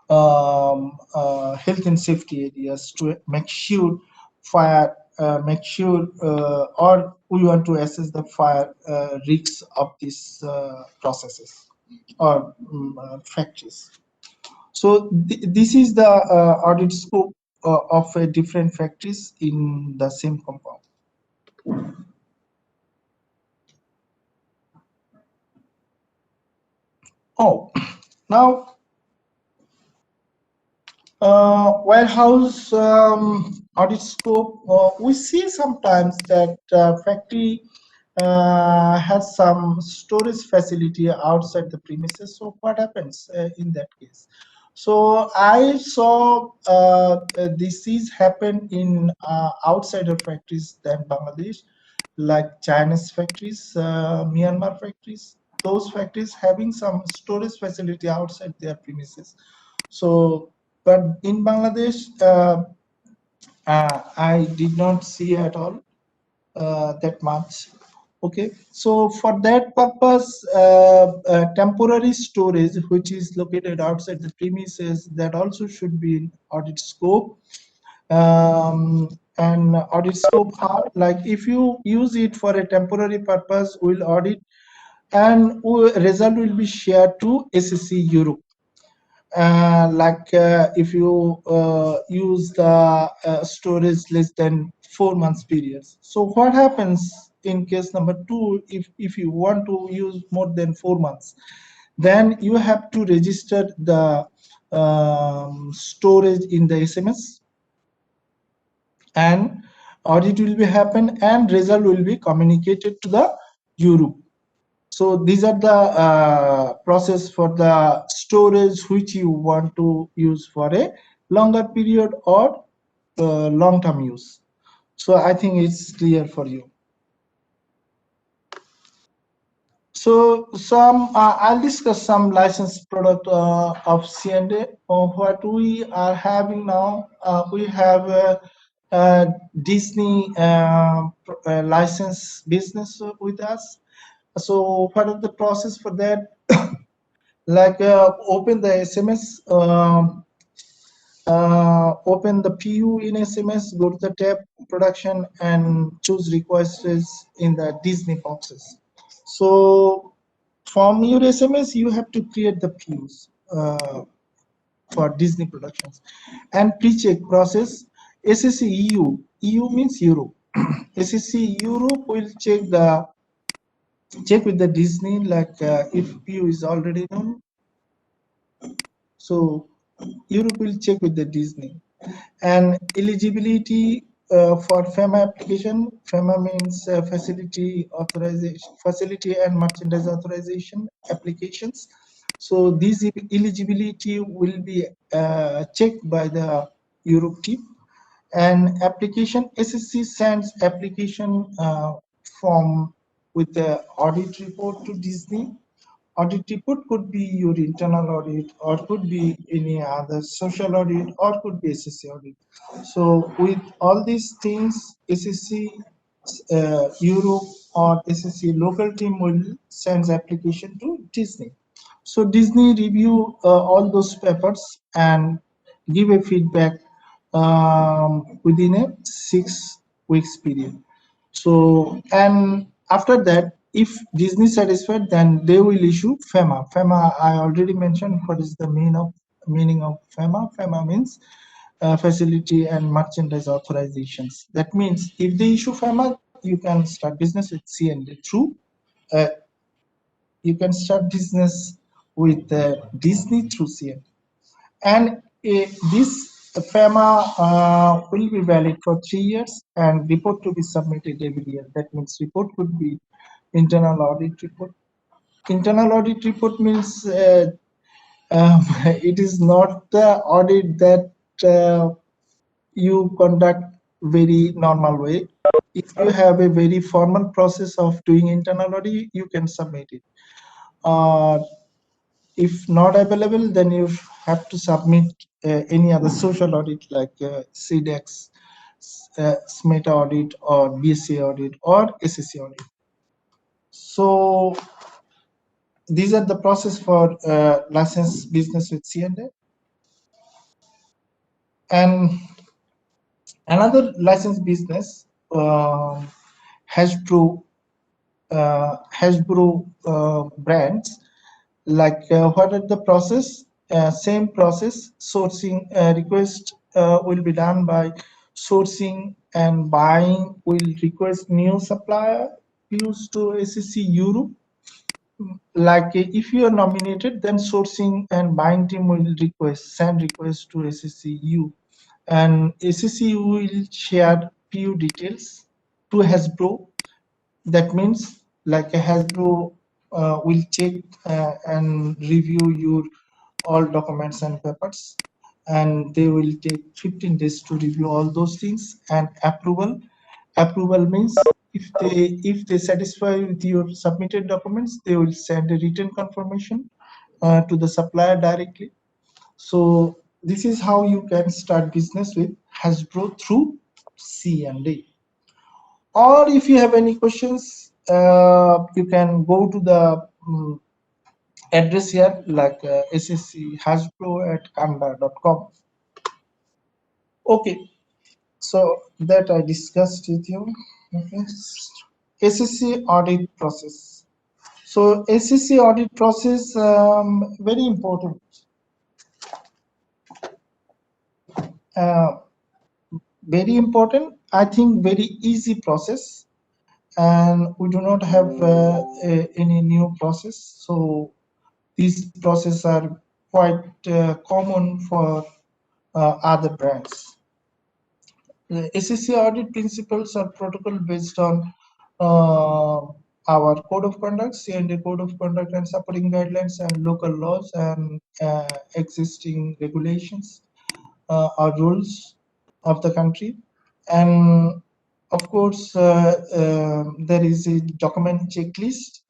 health and safety areas to make sure fire, or we want to assess the fire risks of these processes or factories. So this is the audit scope of different factories in the same compound. Oh, now warehouse audit scope, we see sometimes that factory has some storage facility outside the premises. So what happens in that case? So I saw this is happen in outside of factories than Bangladesh, like Chinese factories, Myanmar factories. Those factories having some storage facility outside their premises. So, but in Bangladesh, I did not see at all that much. Okay, so for that purpose, temporary storage, which is located outside the premises, that also should be in audit scope. And audit scope, how, like if you use it for a temporary purpose, we'll audit, and result will be shared to SSC Europe. If you use the storage less than 4 months periods. So what happens in case number 2, if you want to use more than 4 months, then you have to register the storage in the SMS, and audit will be happen, and result will be communicated to the Europe. So these are the process for the storage which you want to use for a longer period or long-term use. So I think it's clear for you. So I'll discuss some licensed product of C&A. What we are having now, we have Disney license business with us. So what is the process for that? Like open the SMS, open the PU in SMS, go to the tab production and choose requests in the Disney boxes. So from your SMS, you have to create the PUs for Disney productions and pre-check process. SSC EU, EU means Europe. SSC Europe will check with the Disney, like if PU is already known. So Europe will check with the Disney. And eligibility for FEMA application. FEMA means facility authorization, facility and merchandise authorization applications. So this eligibility will be checked by the Europe team. And application, SSC sends application form with the audit report to Disney. Audit report could be your internal audit, or could be any other social audit, or could be SSC audit. So with all these things, SSC Europe or SSC local team will send application to Disney. So Disney review all those papers and give a feedback within a 6 weeks period. So, and after that, if Disney satisfied, then they will issue FEMA. FEMA, I already mentioned what is the meaning of FEMA. FEMA means facility and merchandise authorizations. That means if they issue FEMA, you can start business with C&D through. You can start business with Disney through C&D. And this FEMA will be valid for 3 years, and report to be submitted every year. That means report could be internal audit report. Internal audit report means it is not the audit that you conduct very normal way. If you have a very formal process of doing internal audit, you can submit it. If not available, then you have to submit any other social audit like CDEX, SMETA audit, or BSA audit, or SSC audit. So these are the process for license business with C&A. And another license business, Hasbro brands. Like what are the process? Same process. Sourcing request will be done by sourcing, and buying will request new supplier used to SSC Europe. Like if you are nominated, then sourcing and buying team will send request to SSC EU, and SSC will share PU details to Hasbro. That means like a Hasbro will check and review your all documents and papers, and they will take 15 days to review all those things. And approval means if they satisfy with your submitted documents, they will send a written confirmation to the supplier directly. So this is how you can start business with Hasbro through C&A. Or if you have any questions, you can go to the address here, like sschasbro@canva.com. Okay, so that I discussed with you. Okay. SSC audit process. So SSC audit process, very important. Very important. I think very easy process, and we do not have any new process. So these processes are quite common for other brands. The SSC audit principles are protocol based on our code of conduct, C&A code of conduct and supporting guidelines, and local laws and existing regulations or rules of the country. And of course, there is a document checklist.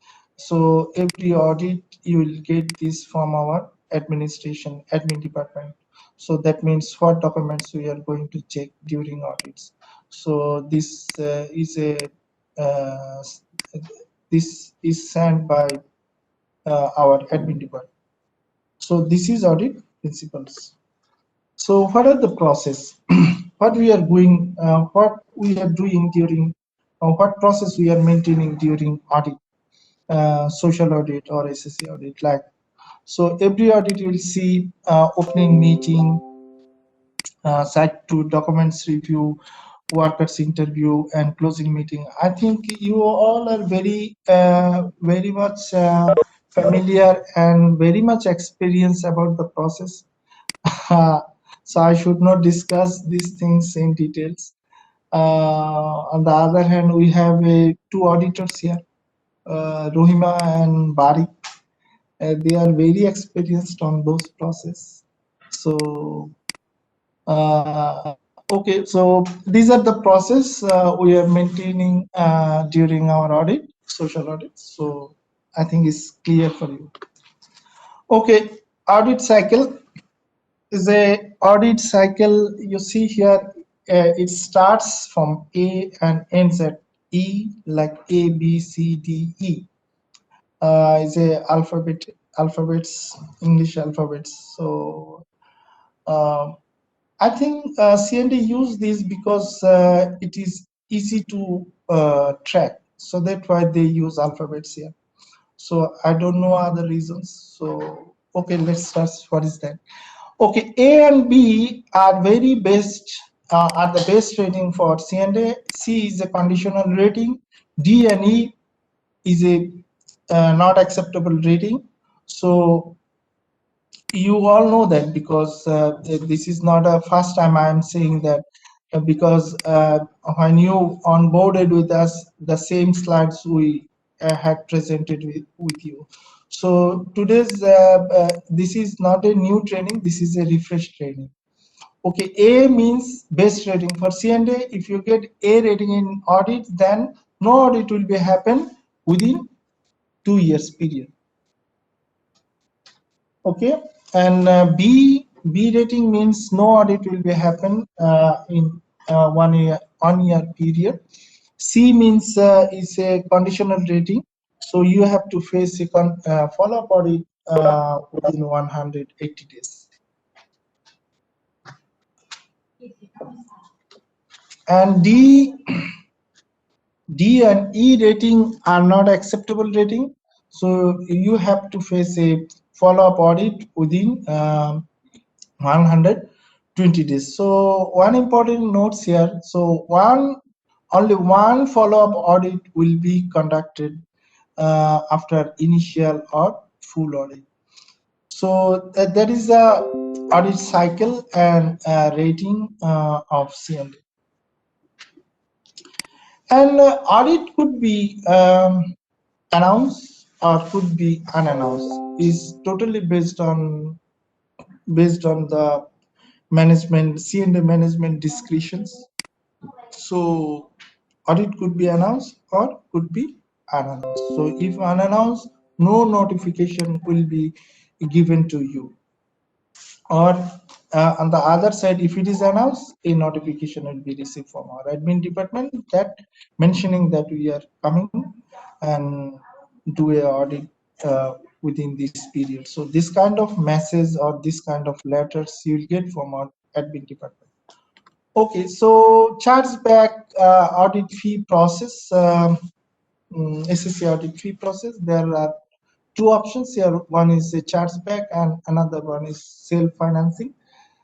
So every audit you will get this from our admin department. So that means what documents we are going to check during audits. So this uh, this is sent by our admin department. So this is audit principles. So what are the process? What we are doing? What we are doing during? What process we are maintaining during audit? Social audit or SSC audit. Like, so every audit you will see opening meeting, site to documents review, workers interview, and closing meeting. I think you all are very much familiar and very much experienced about the process. So I should not discuss these things in details. On the other hand, we have two auditors here, Rohima and Bari. They are very experienced on those process. So okay, so these are the process we are maintaining during our audit, social audits. So I think it's clear for you. Okay, audit cycle is a audit cycle. You see here, it starts from A and ends at E, like A, B, C, D, E. Is a alphabets, English alphabets. So I think CND use this because it is easy to track. So that's why they use alphabets here. So I don't know other reasons. So okay, let's start. What is that? Okay, A and B are very best, are the best rating for CNA. C is a conditional rating. D and E is a not acceptable rating. So you all know that, because this is not a first time I am saying that, because when you onboarded with us, the same slides we had presented with you. So today's this is not a new training, this is a refresh training. Okay, A means best rating for C&A. If you get A rating in audit, then no audit will be happen within 2 years period. Okay, and B rating means no audit will be happen in 1 year period. C means is a conditional rating, so you have to face a follow-up audit within 180 days. And D and E rating are not acceptable rating, so you have to face a follow-up audit within 120 days. So one important notes here. So only one follow-up audit will be conducted after initial or full audit. So that is the audit cycle and rating of CND. And audit could be announced or could be unannounced. Is totally based on the management, CND management discretions. So audit could be announced or could be unannounced. So if unannounced, no notification will be given to you. Or on the other side, if it is announced, a notification will be received from our admin department that mentioning that we are coming and do a audit within this period. So this kind of message or this kind of letters you will get from our admin department. Okay, so chargeback audit fee process, SSC audit fee process. There are two options here. One is a chargeback and another one is self-financing.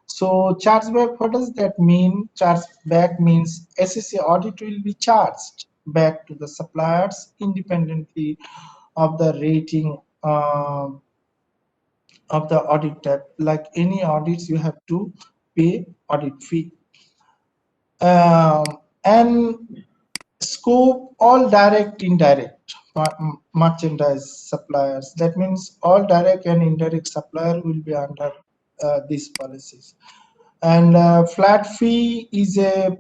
So chargeback, what does that mean? Chargeback means SSC audit will be charged back to the suppliers independently of the rating of the audit type. Like any audits, you have to pay audit fee. And scope, all direct, indirect merchandise suppliers. That means all direct and indirect supplier will be under these policies. And flat fee is a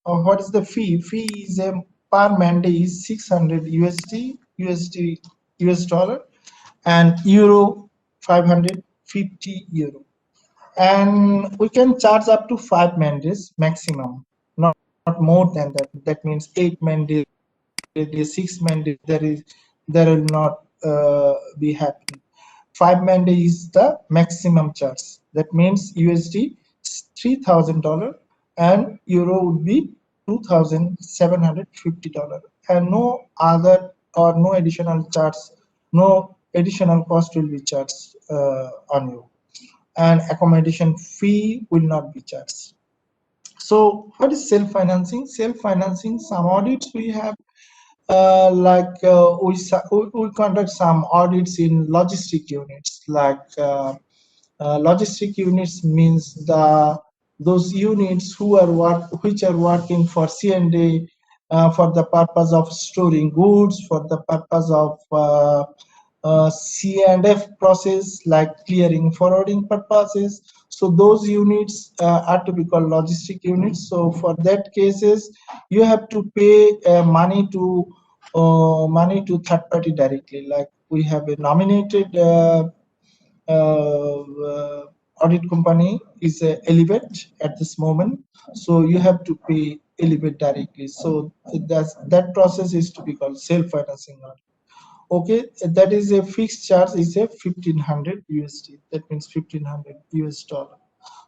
what is the fee? Fee is a per mandate is 600 USD US dollar, and euro 550 euro. And we can charge up to 5 man days maximum, not more than that. That means 8 man days, 6 man days, there will not be happening. 5 man day is the maximum charge. That means USD $3,000 and euro would be $2,750, and no other or no additional charge, no additional cost will be charged on you, and accommodation fee will not be charged. So what is self-financing? Self-financing, some audits we have, we conduct some audits in logistic units, like logistic units means those units which are working for C&A, for the purpose of storing goods, for the purpose of C&F process, like clearing forwarding purposes. So those units are to be called logistic units. So for that cases, you have to pay money to third party directly. Like we have a nominated audit company is Elevate at this moment, so you have to pay Elevate directly. So that process is to be called self-financing audit. Okay, that is a fixed charge, is a 1,500 USD. That means 1,500 US dollar.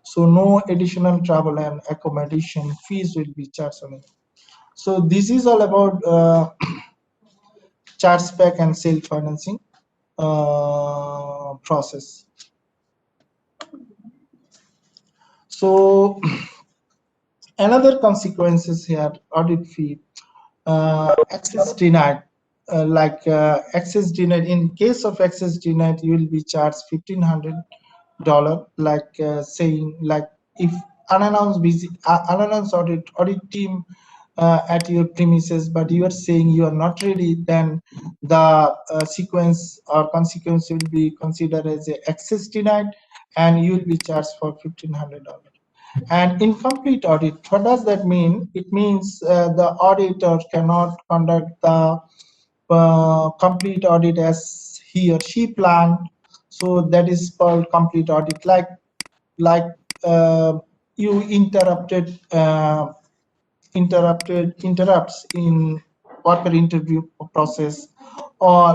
So no additional travel and accommodation fees will be charged on it. So this is all about charge spec and self-financing process. So another consequences here, audit fee, access denied. Access denied. In case of access denied, you will be charged $1,500. Saying, like, if unannounced audit team at your premises, but you are saying you are not ready, then the sequence or consequence will be considered as a access denied, and you will be charged for $1,500. And incomplete audit, what does that mean? It means the auditor cannot conduct the complete audit as he or she planned. So that is called complete audit. You interrupts in worker interview process, or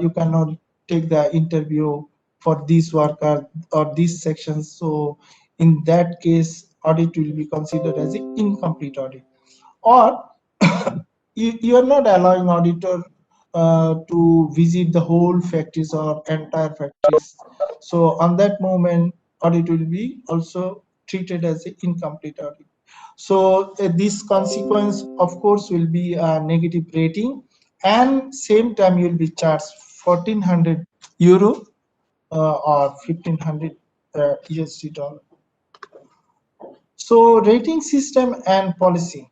you cannot take the interview for this worker or these sections. So in that case, audit will be considered as an incomplete audit. Or you are not allowing auditor to visit the whole factories or entire factories. So on that moment, audit will be also treated as an incomplete audit. So this consequence, of course, will be a negative rating, and same time you will be charged 1,400 euro or 1,500 USD dollar. So rating system and policy.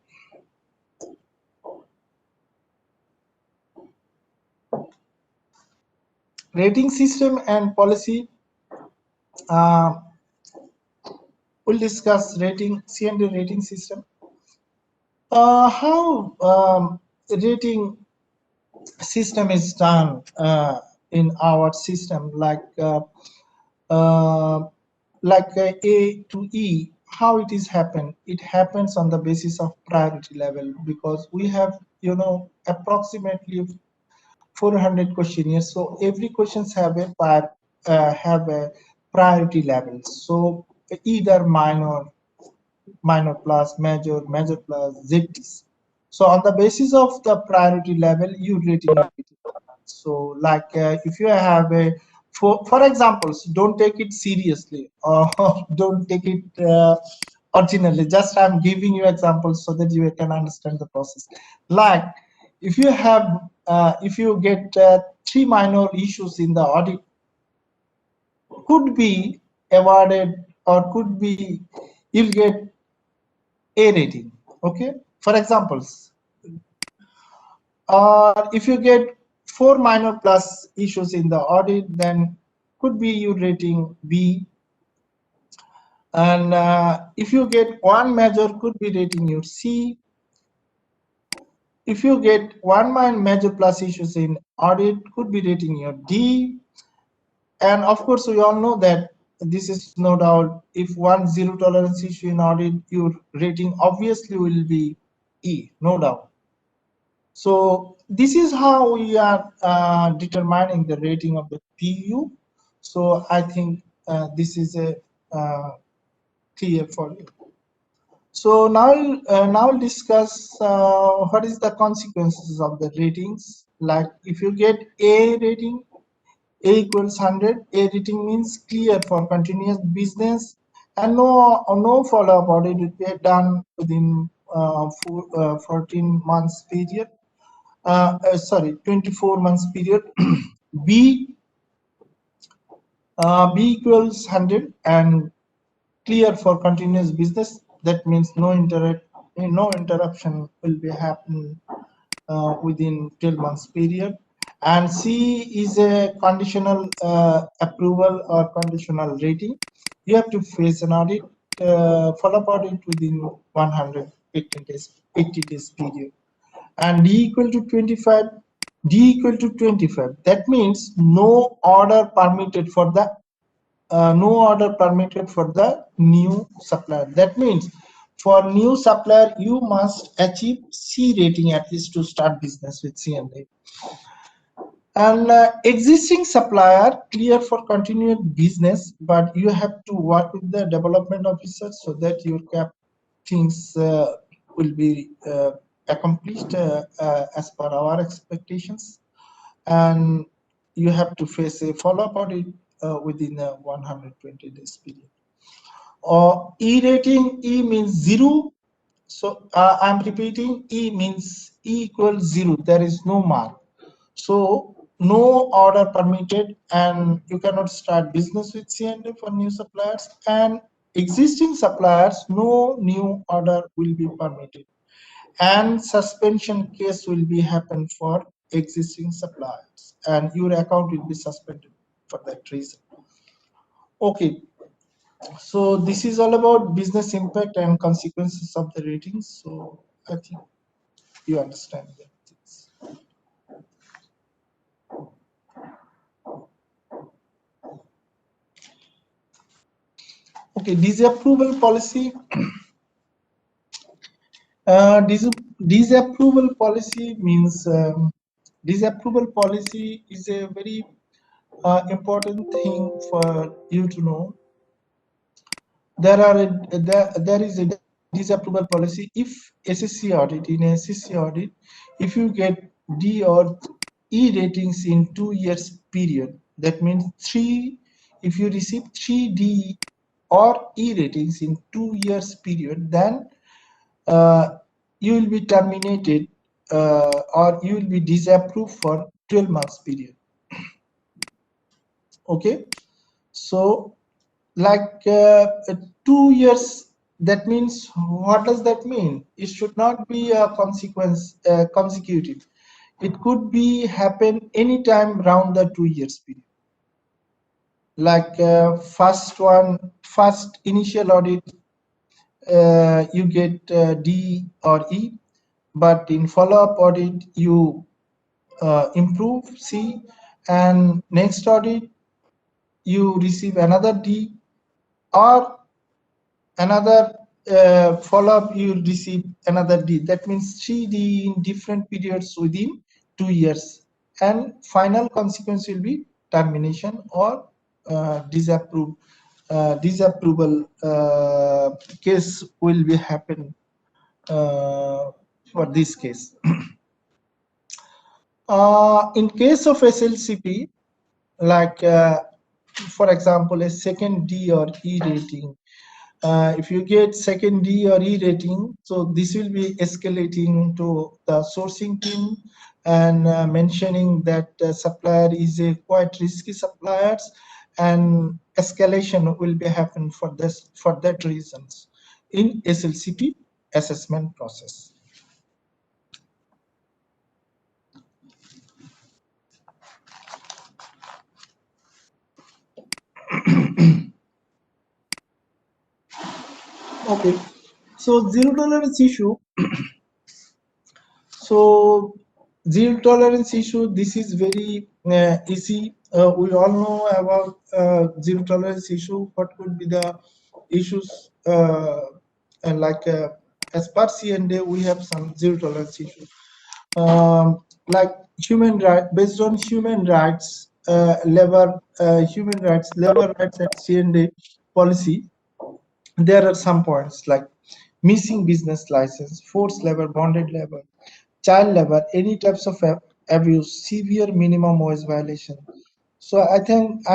Rating system and policy. We'll discuss rating, C&A rating system. How rating system is done in our system, like A to E. How it is happen? It happens on the basis of priority level, because we have, approximately 400 questionnaires. So every questions have a priority level. So either minor plus, major plus, ZTs. So on the basis of the priority level, you rating it. So if you have a, for examples, don't take it seriously, or don't take it originally. Just I'm giving you examples so that you can understand the process. Like if you have, if you get 3 minor issues in the audit, could be awarded, or could be, you'll get A rating. Okay, for examples. Or if you get 4 minor plus issues in the audit, then could be you rating B. And if you get 1 major, could be rating you C. if you get one major plus issues in audit, could be rating your D. And of course, we all know that this is no doubt, if one zero tolerance issue in audit, your rating obviously will be E, no doubt. So this is how we are determining the rating of the PU. So I think this is a clear for you. So now we'll discuss what is the consequences of the ratings. Like if you get A rating, A equals 100. A rating means clear for continuous business, and no follow-up audit will be done within 14 months period. Sorry, 24 months period. B equals 100 and clear for continuous business. That means no interruption will be happening within 12 months period. And C is a conditional approval or conditional rating. You have to face an audit, follow-up audit within 180 days, 80 days period. And D equal to 25. D equal to 25. That means no order permitted for the new supplier. That means for new supplier, you must achieve C rating at least to start business with C&A. And existing supplier, clear for continued business, but you have to work with the development officer so that your cap things will be accomplished as per our expectations. And you have to face a follow-up audit within a 120 days period. E rating, E means 0. So I'm repeating, E means E equals 0. There is no mark. So no order permitted, and you cannot start business with C&A for new suppliers, and existing suppliers, no new order will be permitted, and suspension case will be happen for existing suppliers, and your account will be suspended for that reason. Okay, so this is all about business impact and consequences of the ratings. So I think you understand that. Okay, disapproval policy. Disapproval policy means disapproval policy is a very important thing for you to know. There is a disapproval policy if SSC audit, in SSC audit, if you get D or E ratings in 2 years period, that means if you receive 3 D or E ratings in 2 years period, then you will be terminated or you will be disapproved for 12 months period. Okay, so like 2 years, that means, what does that mean? It should not be a consecutive. It could be happen anytime around the 2 years period. Like first initial audit, you get D or E, but in follow-up audit you improve C, and next audit you receive another D, or another follow-up you receive another D. That means 3 D in different periods within 2 years, and final consequence will be termination or disapproval case will be happen for this case. In case of SLCP, like for example, a second D or E rating, if you get second D or E rating, so this will be escalating to the sourcing team and mentioning that supplier is a quite risky suppliers, and escalation will be happen for that reasons in SLCP assessment process. Okay, so zero tolerance issue. So zero tolerance issue, this is very easy. We all know about zero tolerance issue. What could be the issues? And like as per CNA, we have some zero tolerance issues. Like human right, based on human rights, labor rights at CNA policy. There are some points like missing business license, forced labor, bonded labor, child labor, any types of abuse, severe minimum wage violation. So I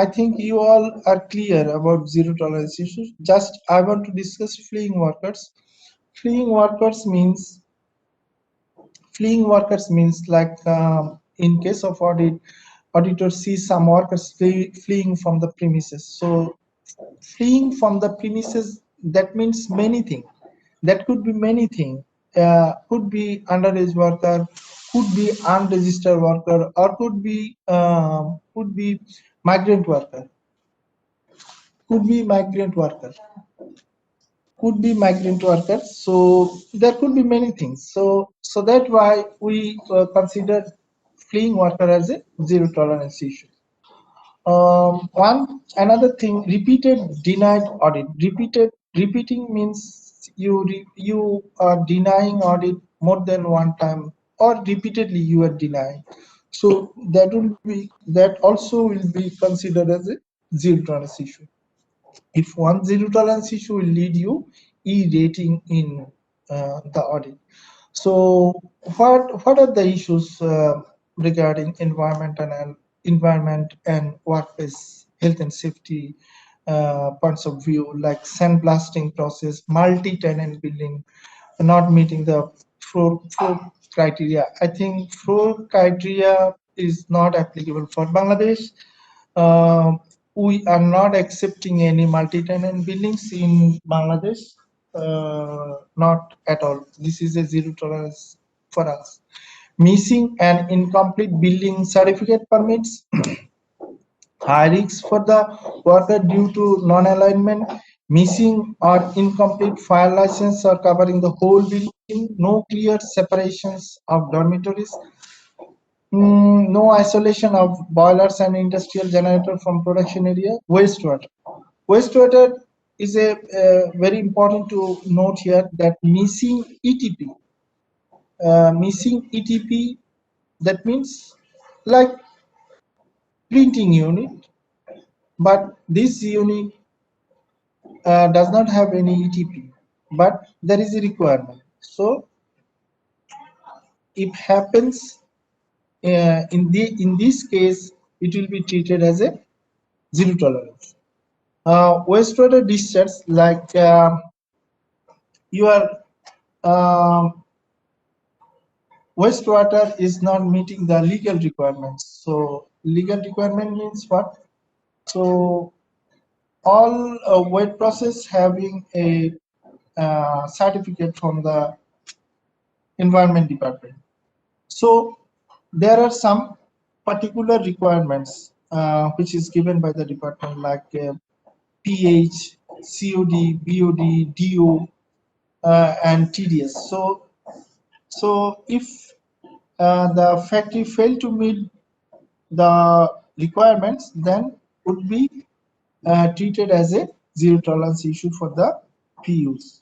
think you all are clear about zero tolerance issues. Just I want to discuss fleeing workers. Fleeing workers means like in case of auditor sees some workers fleeing from the premises. So fleeing from the premises, that means many things. That could be many things. Could be underage worker, could be unregistered worker, or could be migrant worker. Could be migrant worker. Could be migrant workers. So there could be many things. So that's why we consider fleeing worker as a zero tolerance issue. Another thing, repeated denied audit. Repeating means you are denying audit more than one time, or repeatedly you are denying. So that also will be considered as a zero tolerance issue. If one zero tolerance issue will lead you e-rating in the audit. So what are the issues regarding environment and workplace health and safety points of view, like sandblasting process, multi-tenant building, not meeting the floor criteria? I think floor criteria is not applicable for Bangladesh. We are not accepting any multi-tenant buildings in Bangladesh. Not at all. This is a zero tolerance for us. Missing and incomplete building certificate permits, high risks for the worker due to non-alignment, missing or incomplete fire license or covering the whole building, no clear separations of dormitories, no isolation of boilers and industrial generator from production area, wastewater. Wastewater is a very important to note here that missing ETP. Missing ETP, that means like printing unit, but this unit does not have any ETP, but there is a requirement. So if happens in this case, it will be treated as a zero tolerance. Wastewater discharge, like your wastewater is not meeting the legal requirements. So legal requirement means what? So all wet process having a certificate from the environment department. So there are some particular requirements which is given by the department, like pH, COD, BOD, DO, and TDS. So if the factory failed to meet the requirements, then would be treated as a zero tolerance issue for the PUs.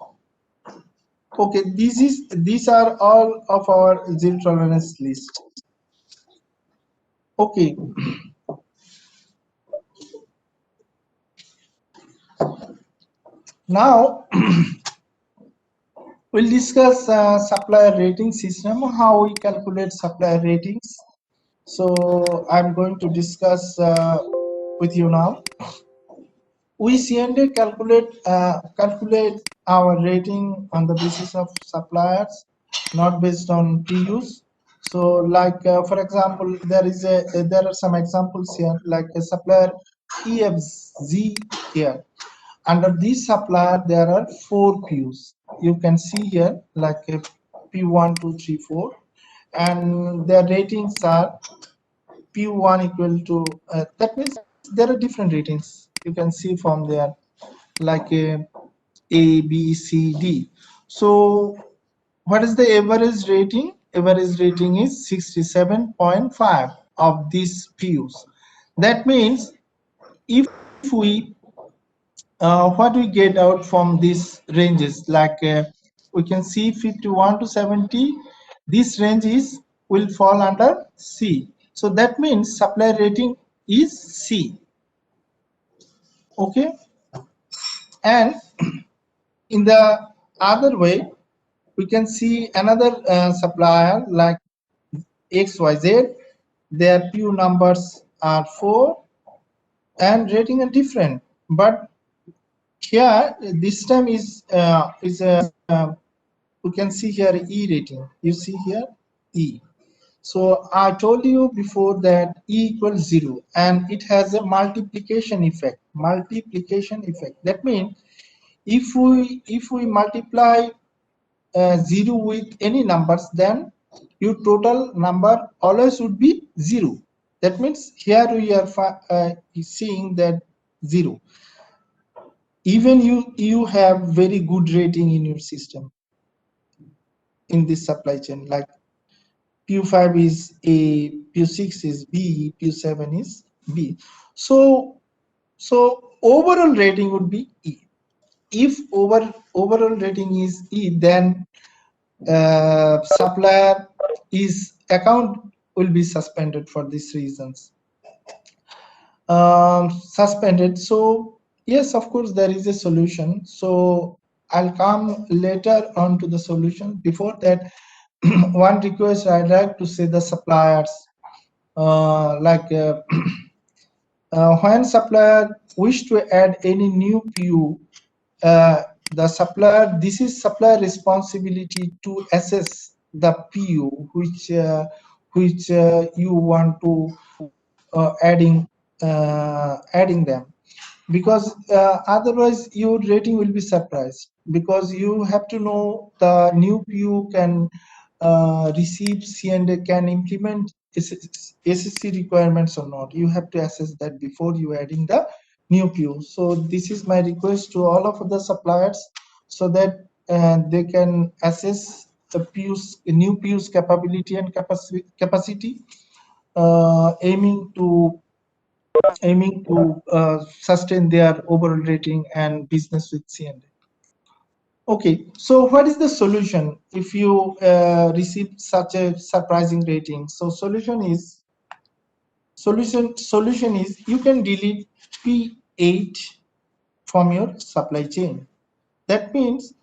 Okay, these are all of our zero tolerance list. Okay. Now we'll discuss supplier rating system, how we calculate supplier ratings. So I'm going to discuss with you now. We CNA calculate our rating on the basis of suppliers, not based on PUs. So, like for example, there are some examples here, like a supplier EFZ here. Under this supplier, there are 4 PUs. You can see here, like a P1, 2, 3, 4, and their ratings are P1 equal to, that means there are different ratings. You can see from there, like a B, C, D. So what is the average rating? average rating is 67.5 of these PUs. That means if we what we get out from these ranges, like we can see 51 to 70, this range will fall under C. So that means supplier rating is C. Okay, and in the other way, we can see another supplier like XYZ. Their PU numbers are 4 and rating are different, but here this time is we can see here E rating. You see here E. So I told you before that E equals 0 and it has a multiplication effect. That means if we multiply 0 with any numbers, then your total number always would be 0. That means here we are seeing that 0. Even you have very good rating in your system in this supply chain, like PU5 is A, PU6 is B, PU7 is B. So overall rating would be E. If overall rating is E, then supplier account will be suspended for these reasons. Suspended. So yes, of course there is a solution. So I'll come later on to the solution. Before that, one request I'd like to say the suppliers, when supplier wish to add any new PU, the supplier, this is supplier responsibility to assess the PU which you want to adding them, because otherwise your rating will be surprised, because you have to know the new PU can receive C and can implement SSC requirements or not. You have to assess that before you adding the new PU. So this is my request to all of the suppliers, so that they can assess the new PU's capability and capacity, aiming to sustain their overall rating and business with C&A. Okay, so what is the solution if you receive such a surprising rating? So solution is you can delete P8 from your supply chain. That means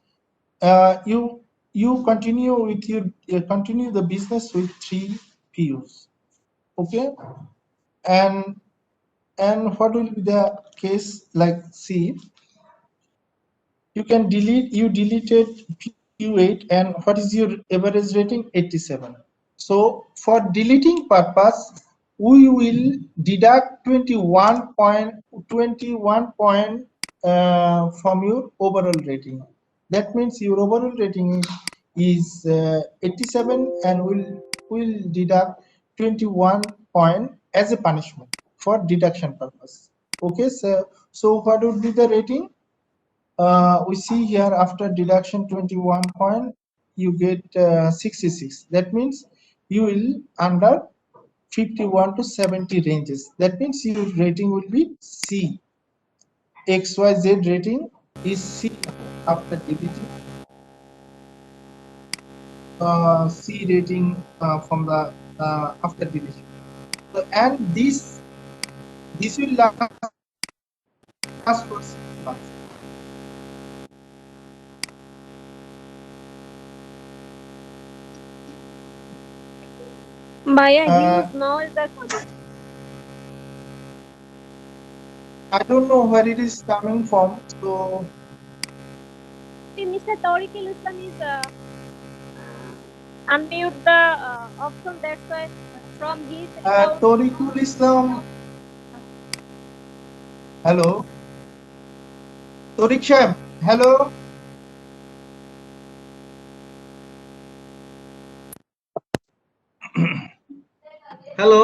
you continue with continue the business with 3 PUs. Okay, and what will be the case? Like, see, you deleted Q8, and what is your average rating? 87. So for deleting purpose, we will deduct 21 point from your overall rating. That means your overall rating is 87, and will deduct 21 point as a punishment for deduction purpose. Okay, so what would be the rating? We see here after deduction 21 point, you get 66. That means you will under 51 to 70 ranges. That means your rating will be C. XYZ rating is C after deleting. C rating from the after deletion. So, and this will last for 6 months. Bhaiya, huge noise are coming. I don't know where it is coming from. So Mr. Tariqul Islam is unmute the option. That's why from his Tariqul Islam. Hello. Tariq Shab, hello. Hello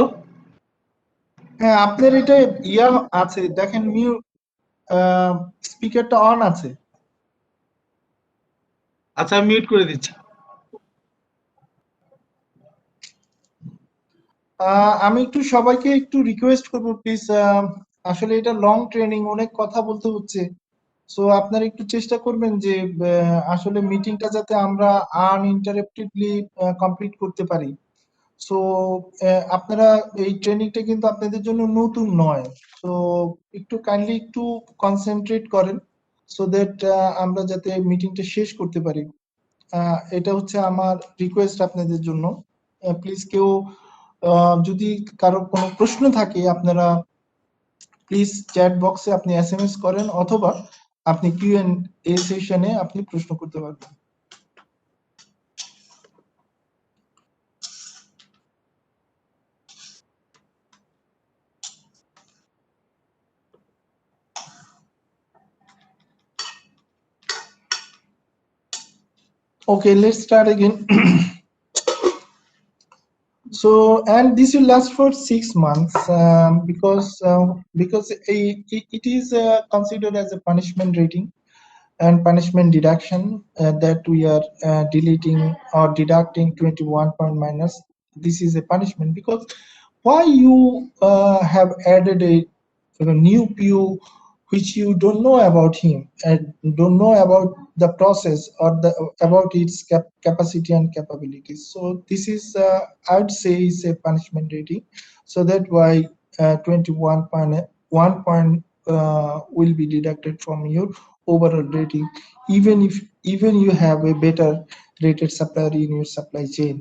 হ্যাঁ, আপনার এটা ইয়া আছে, দেখেন mute স্পিকারটা on আছে। আচ্ছা, mute করে দিচ্ছি। আমি একটু সবাইকে একটু রিকোয়েস্ট করবো প্লিজ, আসলে এটা লং ট্রেনিং, অনেক কথা বলতে হচ্ছে। সো আপনারা একটু চেষ্টা করবেন যে আসলে মিটিংটা যাতে আমরা আনইন্টারাপ্টেডলি কমপ্লিট করতে পারি। সো আপনারা এই ট্রেনিংটা কিন্তু আপনাদের জন্য নতুন নয়, তো একটু কাইন্ডলি একটু কনসেন্ট্রেট করেন সো দ্যাট আমরা যাতে মিটিংটা শেষ করতে পারি। এটা হচ্ছে আমার রিকোয়েস্ট আপনাদের জন্য। প্লিজ কেউ যদি কারো কোনো প্রশ্ন থাকে আপনারা প্লিজ চ্যাট বক্সে আপনি এসএমএস করেন, অথবা আপনি কিউ&এ সেশনে আপনি প্রশ্ন করতে পারবেন। Okay, let's start again. So, and this will last for 6 months because it is considered as a punishment rating and punishment deduction that we are deleting or deducting 21 point minus. This is a punishment because why you have added a new PU which you don't know about him and don't know about the process or about its capacity and capabilities. So this is I would say is a punishment rating, so that why 21.1 point will be deducted from your overall rating, even you have a better rated supplier in your supply chain.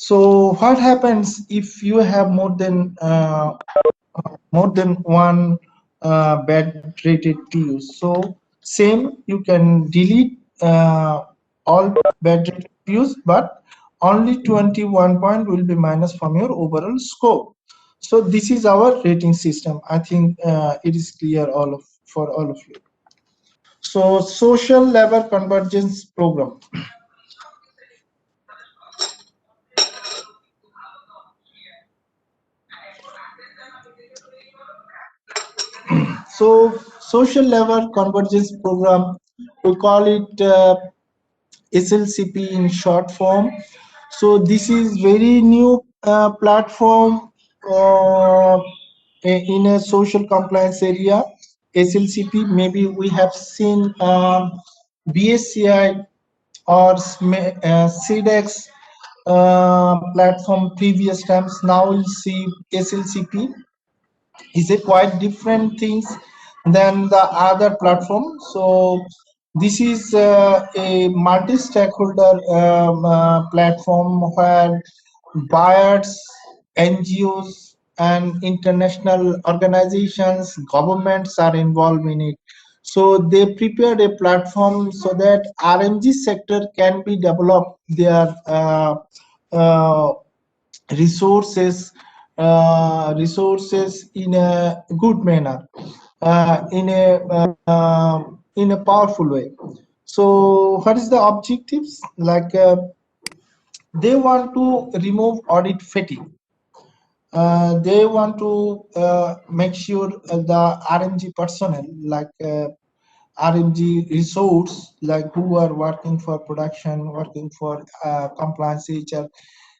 So what happens if you have more than one bad rated PUs? So same, you can delete all bad rated PUs, but only 21 point will be minus from your overall scope. So this is our rating system. I think it is clear for all of you. So social level convergence program. So social level convergence program, we call it SLCP in short form. So this is very new platform in a social compliance area. SLCP, maybe we have seen BSCI or CDEX platform previous times. Now we'll see SLCP is a quite different things than the other platform. So this is a multi-stakeholder platform where buyers, NGOs, and international organizations, governments are involved in it. So they prepared a platform so that RMG sector can be developed their resources in a good manner, in a powerful way. So what is the objectives? Like they want to remove audit fatigue. They want to make sure the RMG personnel, like RMG resource, like who are working for production, working for compliance, HR,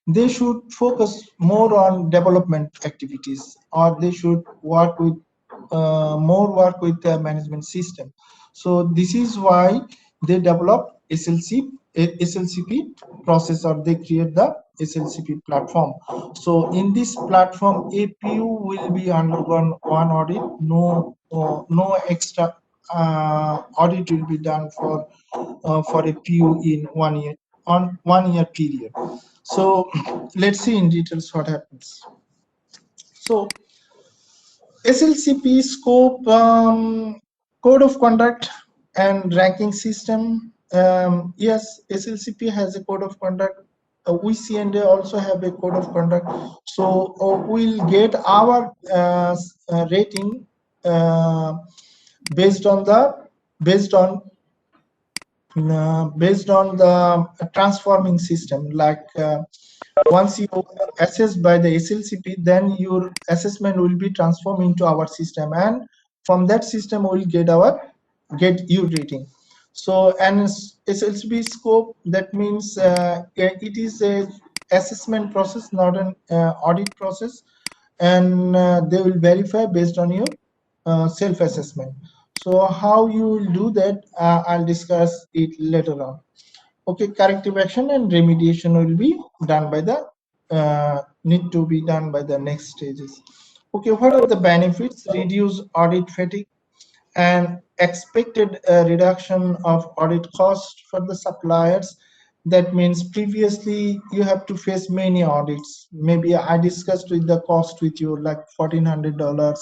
they should focus more on development activities, or they should work with more work with the management system. So this is why they develop SLCP process, or they create the SLCP platform. So in this platform, APU will be undergone one audit. No extra audit will be done for a PU in 1 year, on 1 year period. So let's see in details what happens. So SLCP scope, code of conduct and ranking system. Yes, SLCP has a code of conduct. We CNA also have a code of conduct. So we'll get our rating based on the transforming system. Like once you assessed by the SLCP, then your assessment will be transformed into our system, and from that system we will get your rating. So an SLCP scope, that means it is a assessment process, not an audit process, and they will verify based on your self-assessment. So how you will do that, I'll discuss it later on. Okay, corrective action and remediation will be done by the need to be done by the next stages. Okay, what are the benefits? Reduce audit fatigue and expected reduction of audit cost for the suppliers. That means previously you have to face many audits. Maybe I discussed with the cost with you like $1,400,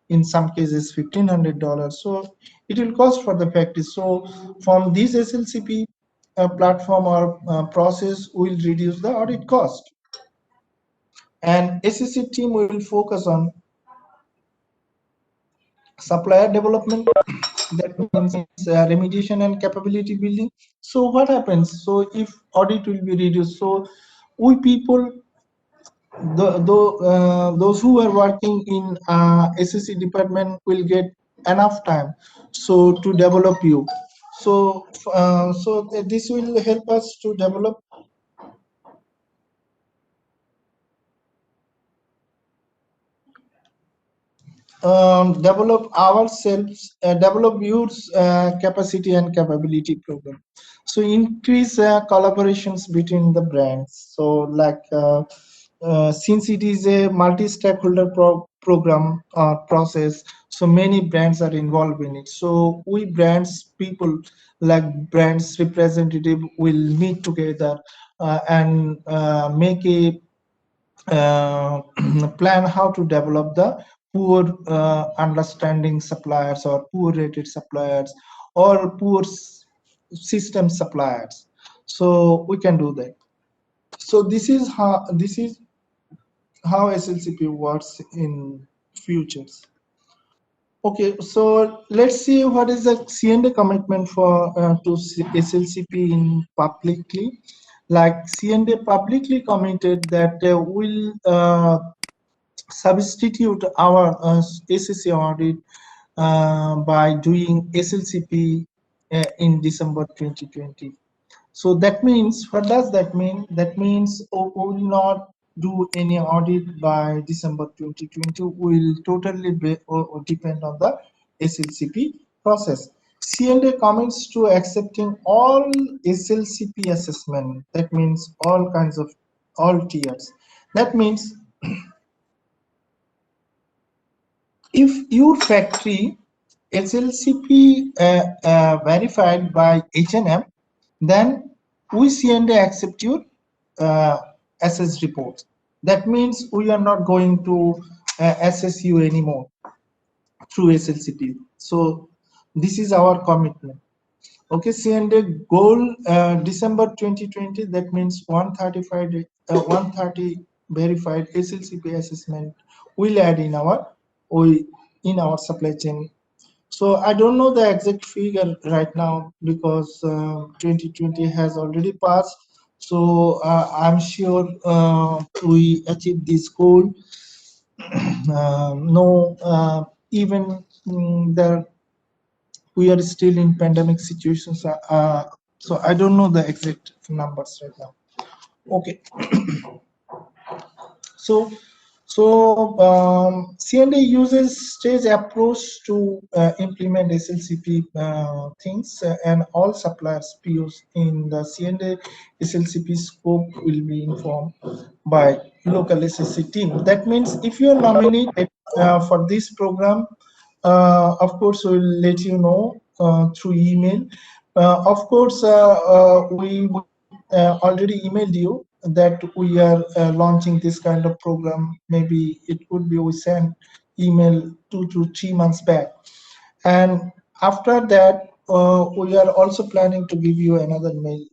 in some cases $1,500. So it will cost for the practice. So from this SLCP platform or process will reduce the audit cost. And SEC team will focus on supplier development, that means remediation and capability building. So what happens? So if audit will be reduced, so we people, those who are working in SEC department will get enough time so to develop you. So this will help us to develop develop ourselves, develop your capacity and capability program. So increase collaborations between the brands. So like since it is a multi-stakeholder program or process, so many brands are involved in it. So we brands people like brands representative will meet together and make a plan how to develop the poor understanding suppliers or poor rated suppliers or poor system suppliers. So we can do that. So this is how SLCP works in futures. Okay, so let's see what is the C&A commitment for to SLCP in publicly. Like C&A publicly committed that will substitute our SEC audit by doing SLCP in December 2020. So that means, what does that mean? That means we will not do any audit by December 2020. We will totally depend on the SLCP process. C&A commits to accepting all SLCP assessment. That means all kinds of, all tiers. That means if your factory SLCP verified by H&M, then we C&A accept your assess report. That means we are not going to assess you anymore through SLCP. So this is our commitment. Okay, C&A goal December 2020. That means 130 verified SLCP assessment will add in our supply chain. So I don't know the exact figure right now because 2020 has already passed. So I'm sure we achieve this goal. Even there we are still in pandemic situations. So I don't know the exact numbers right now. Okay. So C&A uses stage approach to implement SLCP things, and all suppliers POs in the C&A SLCP scope will be informed by local SSC team. That means if you are nominated for this program, of course we will let you know through email. Of course, we already emailed you that we are launching this kind of program. Maybe it could be we sent email 2 to 3 months back, and after that we are also planning to give you another mail,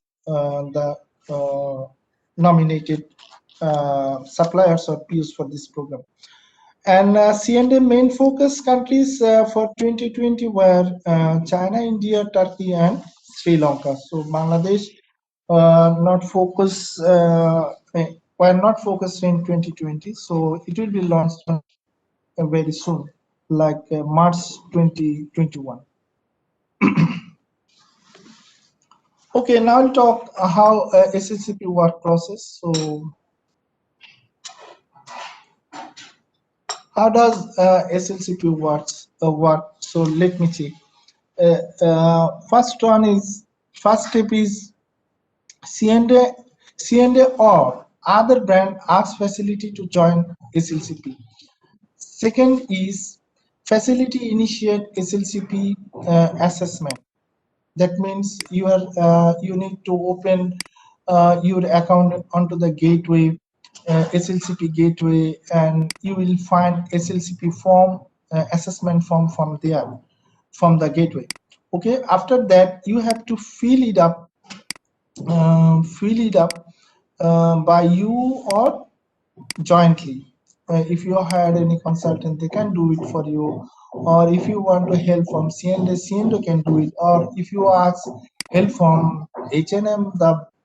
the nominated suppliers or POs for this program. And C&A main focus countries for 2020 were China, India, Turkey, and Sri Lanka. So Bangladesh not focus were not focused in 2020. So it will be launched very soon, like March 2021. Okay, now I'll talk how SLCP work process. So how does SLCP work? So let me check. First step is C&A, or other brand asks facility to join SLCP. Second is facility initiate SLCP assessment. That means you need to open your account onto the gateway, SLCP gateway, and you will find SLCP form, assessment form from there, from the gateway. Okay, after that you have to fill it up by you or jointly. If you hired any consultant, they can do it for you. Or if you want to help from C&A can do it. Or if you ask help from H&M,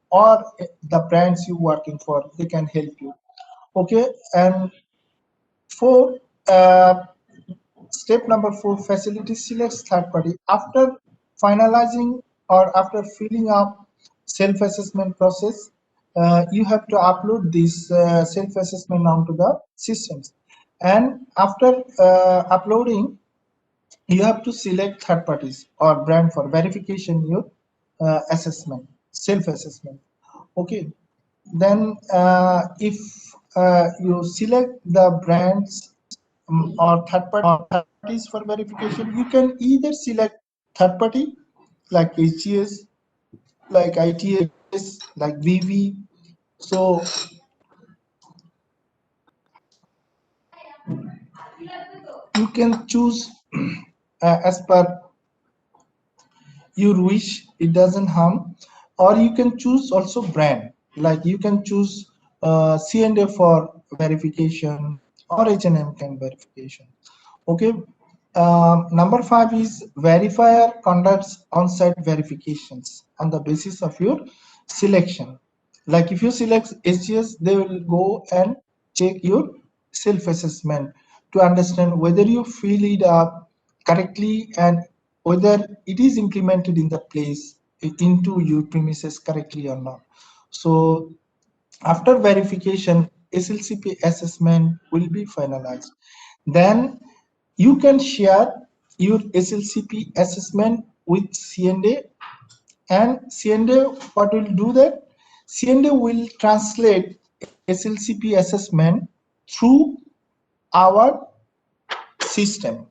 or the brands you working for, they can help you. Okay, and four, step number 4, facility selects third party. After finalizing or after filling up self-assessment process, you have to upload this self-assessment onto the systems. And after uploading, you have to select third parties or brand for verification your assessment, self-assessment. Okay, then if you select the brands or third parties for verification, you can either select third party like HGS, like ITS, like VV. So you can choose as per your wish, it doesn't harm. Or you can choose also brand, like you can choose C&A for verification or H&M can verification. Okay, number 5 is verifier conducts on-site verifications on the basis of your selection. Like if you select HGS, they will go and check your self-assessment to understand whether you fill it up correctly and whether it is implemented in the place into your premises correctly or not. So after verification, SLCP assessment will be finalized. Then you can share your SLCP assessment with C&A, and C&A what will do that? C&A will translate SLCP assessment through our system.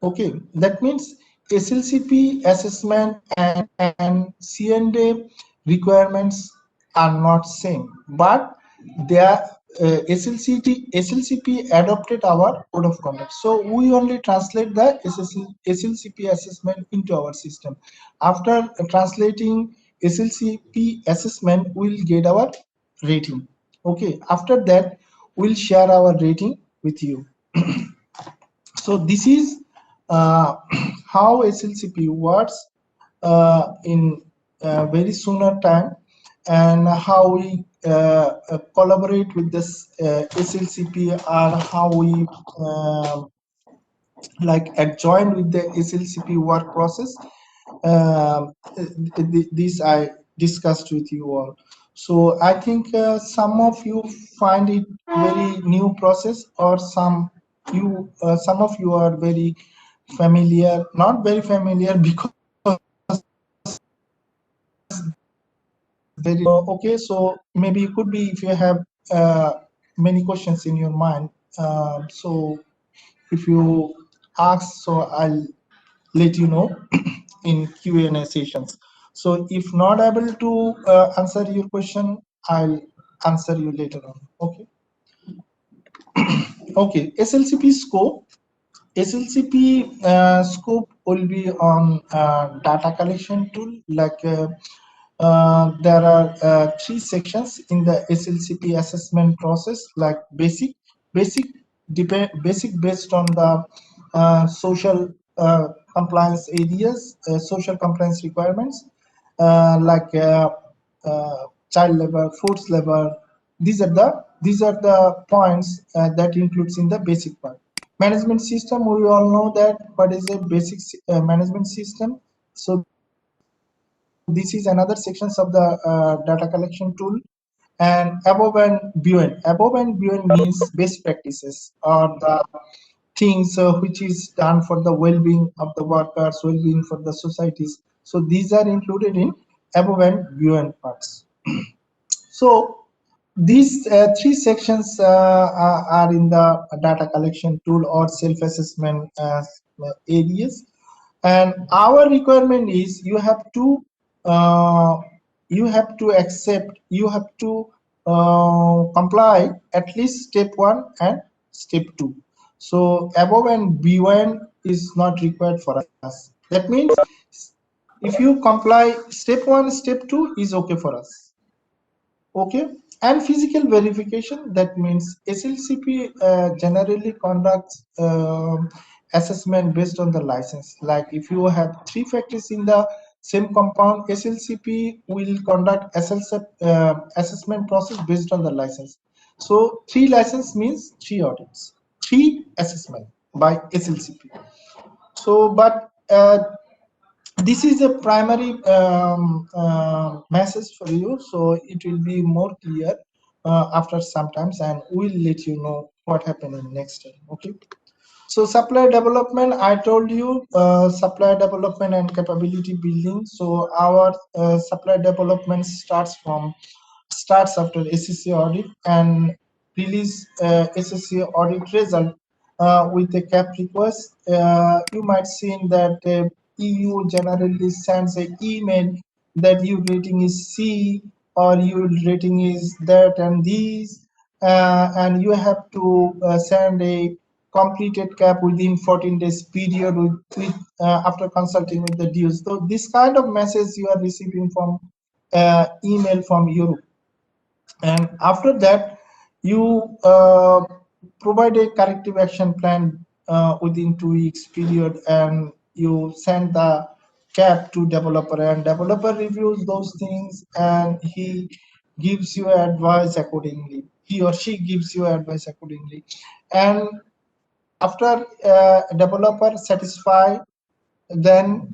Okay, that means SLCP assessment and C&A requirements are not same, but they are SLCP adopted our code of conduct. So we only translate the SLCP assessment into our system. After translating SLCP assessment, we'll get our rating. Okay, after that, we'll share our rating with you. So this is how SLCP works in very sooner time, and how we collaborate with this SLCP, or how we like adjoin with the SLCP work process. This I discussed with you all. So I think some of you find it very new process, or some of you are very familiar, not very familiar, because very okay. So maybe it could be, if you have many questions in your mind, so if you ask, so I'll let you know in Q&A sessions. So if not able to answer your question, I'll answer you later on. Okay. Okay, SLCP scope. SLCP scope will be on data collection tool. Like there are 3 sections in the SLCP assessment process, like basic based on the social compliance areas, social compliance requirements, like child labor, forced labor. These are the points that includes in the basic part. Management system, we all know that what is a basic management system. So this is another sections of the data collection tool. And above and beyond. Above and beyond means best practices or the things which is done for the well-being of the workers, well-being for the societies. So these are included in above and beyond parts. So these three sections are in the data collection tool or self-assessment areas. And our requirement is you have to accept, you have to comply at least step 1 and step 2. So above and beyond is not required for us. That means if you comply step 1, step 2 is okay for us. Okay. And physical verification, that means SLCP generally conducts assessment based on the license. Like if you have 3 factories in the same compound, SLCP will conduct assessment process based on the license. So 3 license means 3 audits, 3 assessment by SLCP. So but this is a primary message for you, so it will be more clear after some times, and we'll let you know what happened in next time. Okay. So supplier development, I told you, supplier development and capability building. So our supplier development starts after SSC audit and release SSC audit result with a CAP request. You might see that EU generally sends an email that your rating is C or your rating is that and these, and you have to send a completed CAP within 14 days period with after consulting with the dues. So this kind of message you are receiving from email from Europe. And after that, you provide a corrective action plan within 2 weeks period, and you send the CAP to developer, and developer reviews those things, and he gives you advice accordingly. He or she gives you advice accordingly. And after developer satisfied, then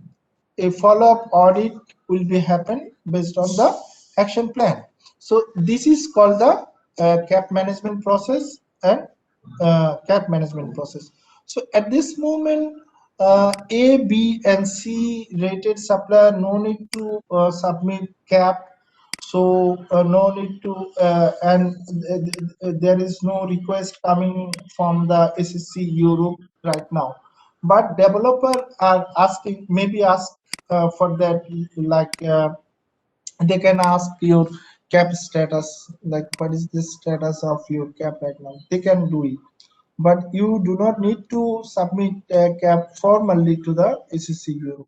a follow-up audit will be happen based on the action plan. So this is called the CAP management process and CAP management process. So at this moment, A, B, and C rated supplier no need to submit CAP. So no need to, and there is no request coming from the SSC Europe right now. But developer are asking, maybe ask for that, like they can ask your CAP status, like what is the status of your CAP right now. They can do it, but you do not need to submit CAP formally to the SSC Europe.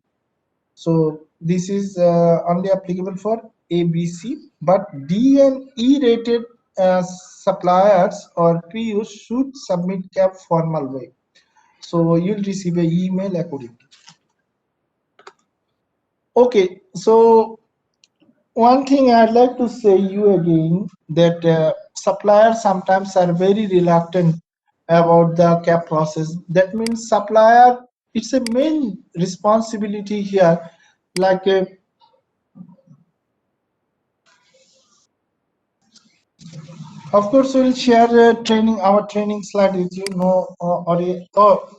So this is only applicable for A, B, C, but D and E rated suppliers or PUs should submit CAP formal way. So you'll receive an email accordingly. Okay, so one thing I'd like to say you again, that suppliers sometimes are very reluctant about the CAP process. That means supplier, it's a main responsibility here. Like of course, we'll share our training slide with you. No,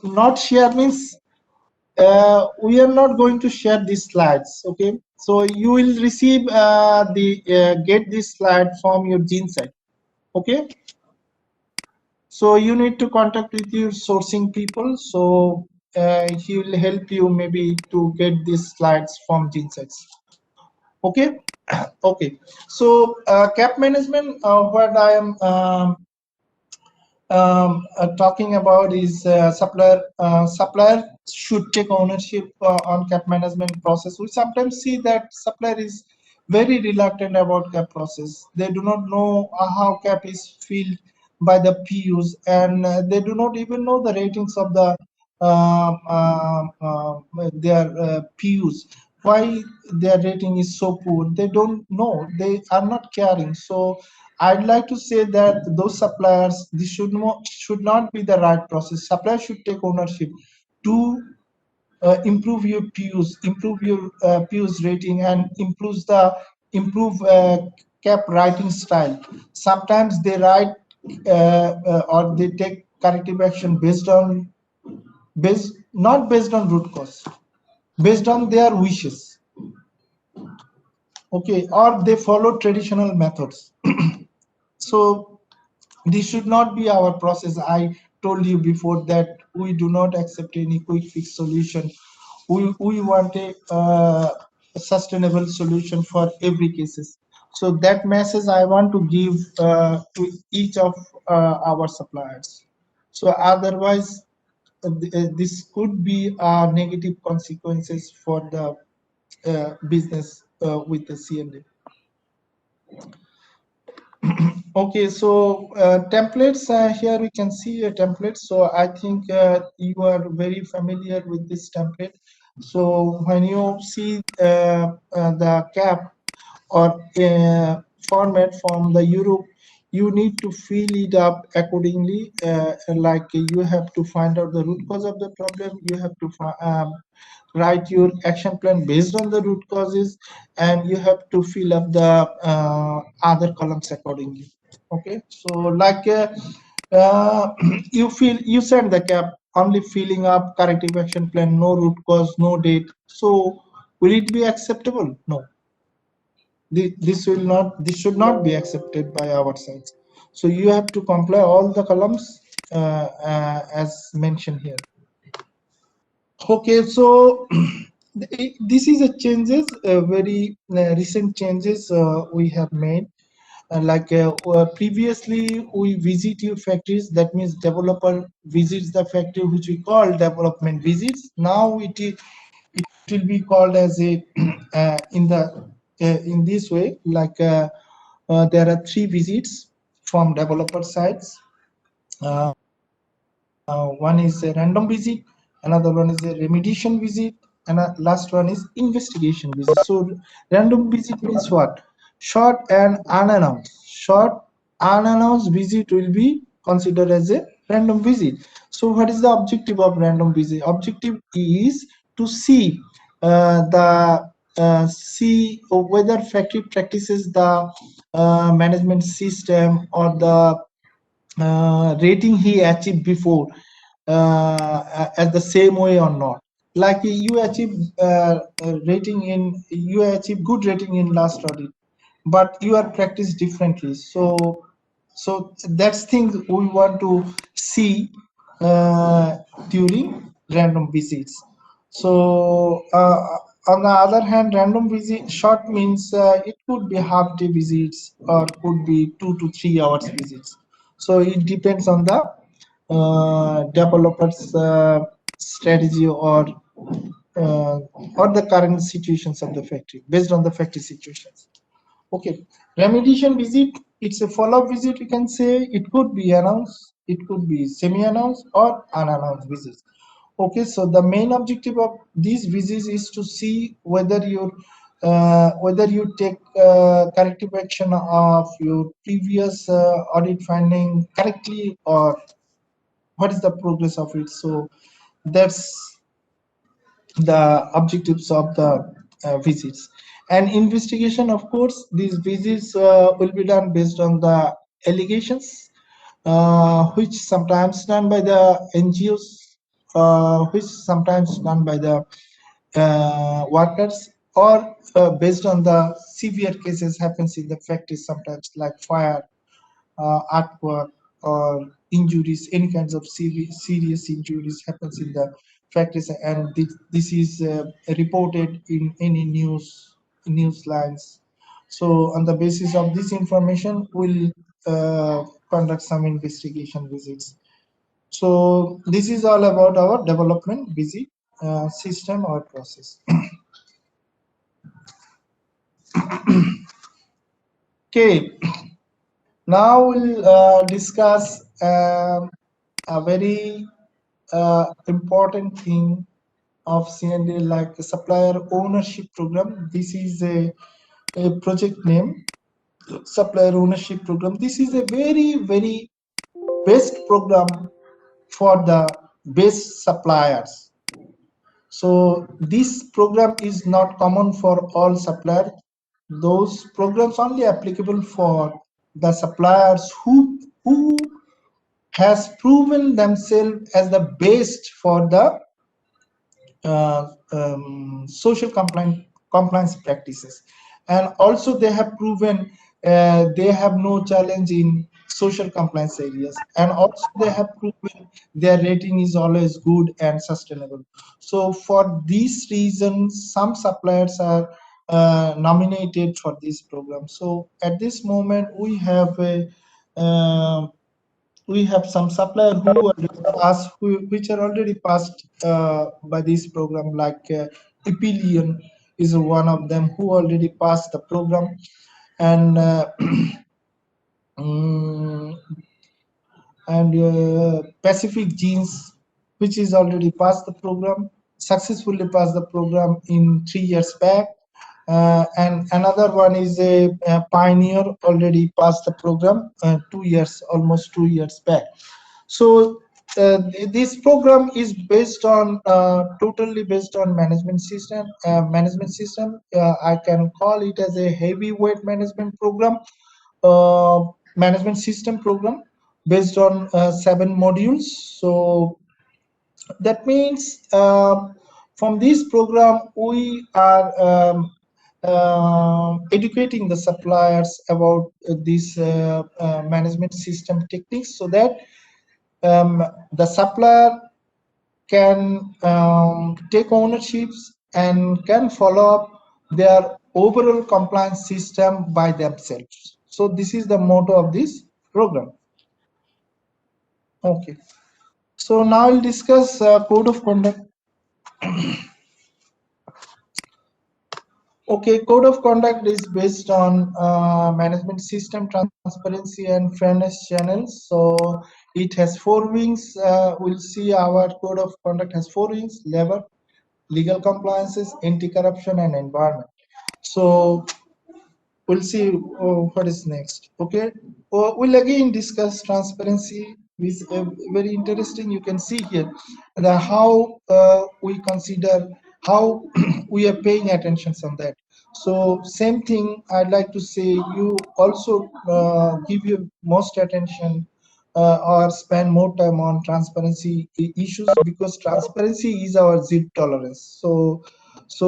not share means we are not going to share these slides. Okay, so you will receive get this slide from your gene site. Okay, so you need to contact with your sourcing people. So he will help you maybe to get these slides from gene sites. Okay. Okay, so CAP management, what I am talking about is supplier should take ownership on CAP management process. We sometimes see that supplier is very reluctant about CAP process. They do not know how CAP is filled by the PUs, and they do not even know the ratings of the their PUs. Why their rating is so poor? They don't know. They are not caring. So I'd like to say that those suppliers, this should not be the right process. Suppliers should take ownership to improve your PUs, improve your PUs rating, and improve cap writing style. Sometimes they write or they take corrective action not based on root cause, based on their wishes. Okay, or they follow traditional methods. So this should not be our process. I told you before that we do not accept any quick fix solution. We want a sustainable solution for every cases. So that message I want to give to each of our suppliers. So otherwise, this could be negative consequences for the business with the CND. Okay, so templates, here we can see a template. So I think you are very familiar with this template. So when you see the cap or format from the Europe, you need to fill it up accordingly. Like you have to find out the root cause of the problem. You have to write your action plan based on the root causes, and you have to fill up the other columns accordingly. Okay, so like you send the cap only filling up corrective action plan, no root cause, no date. So will it be acceptable? No, this should not be accepted by our side. So you have to comply all the columns as mentioned here. Okay, so this is a changes, very recent changes we have made. Previously we visit your factories, that means developer visits the factory, which we call development visits. Now it will be called as a in this way, like there are 3 visits from developer sides. One is a random visit, another one is a remediation visit, and last one is investigation visit. So random visit means what? Short and unannounced. Short unannounced visit will be considered as a random visit. So what is the objective of random visit? Objective is to see see whether factory practices the management system or the rating he achieved before at the same way or not. Like you achieve you achieve good rating in last audit, but you are practiced differently. So that's things we want to see during random visits. So on the other hand, random visit short means it could be half day visits or could be 2 to 3 hours visits. So it depends on the developers strategy or the current situations of the factory, based on the factory situations. Okay, remediation visit, it's a follow-up visit, you can say. It could be announced, it could be semi-announced or unannounced visits. Okay, so the main objective of these visits is to see whether you take corrective action of your previous audit finding correctly, or what is the progress of it. So that's the objectives of the visits. And investigation, of course, these visits will be done based on the allegations, which sometimes done by the NGOs, which sometimes done by the workers, or based on the severe cases happens in the factories, sometimes like fire, artwork, or injuries, any kinds of serious injuries happens in the factories, and this is reported in any news lines. So on the basis of this information, we'll conduct some investigation visits. So this is all about our development visit system or process. Okay, now we'll discuss a very important thing of CND, like a supplier ownership program. This is a project name, supplier ownership program. This is a very best program for the best suppliers. So this program is not common for all suppliers. Those programs only applicable for the suppliers who has proven themselves as the best for the social compliance practices, and also they have proven they have no challenge in social compliance areas, and also they have proven their rating is always good and sustainable. So for these reasons, some suppliers are nominated for this program. So at this moment we have some supplier who already passed, which are already passed by this program, like Epilion is one of them who already passed the program, and mm, Pacific Jeans, which is already passed the program, successfully passed the program in 3 years back. And another one is a Pioneer, already passed the program 2 years, almost 2 years back. So this program is based on totally based on management system. I can call it as a heavyweight management program, management system program based on 7 modules. So that means from this program we are educating the suppliers about this management system techniques, so that the supplier can take ownerships and can follow up their overall compliance system by themselves. So this is the motto of this program. Okay, so now I'll discuss code of conduct. Okay, code of conduct is based on management system transparency and fairness channels. So it has 4 wings. We'll see our code of conduct has 4 wings: labor, legal compliances, anti-corruption, and environment. So we'll see what is next. Okay, we'll again discuss transparency, which is very interesting. You can see here the how we consider, how we are paying attention on that. So same thing I'd like to say, you also give your most attention or spend more time on transparency issues, because transparency is our zero tolerance. So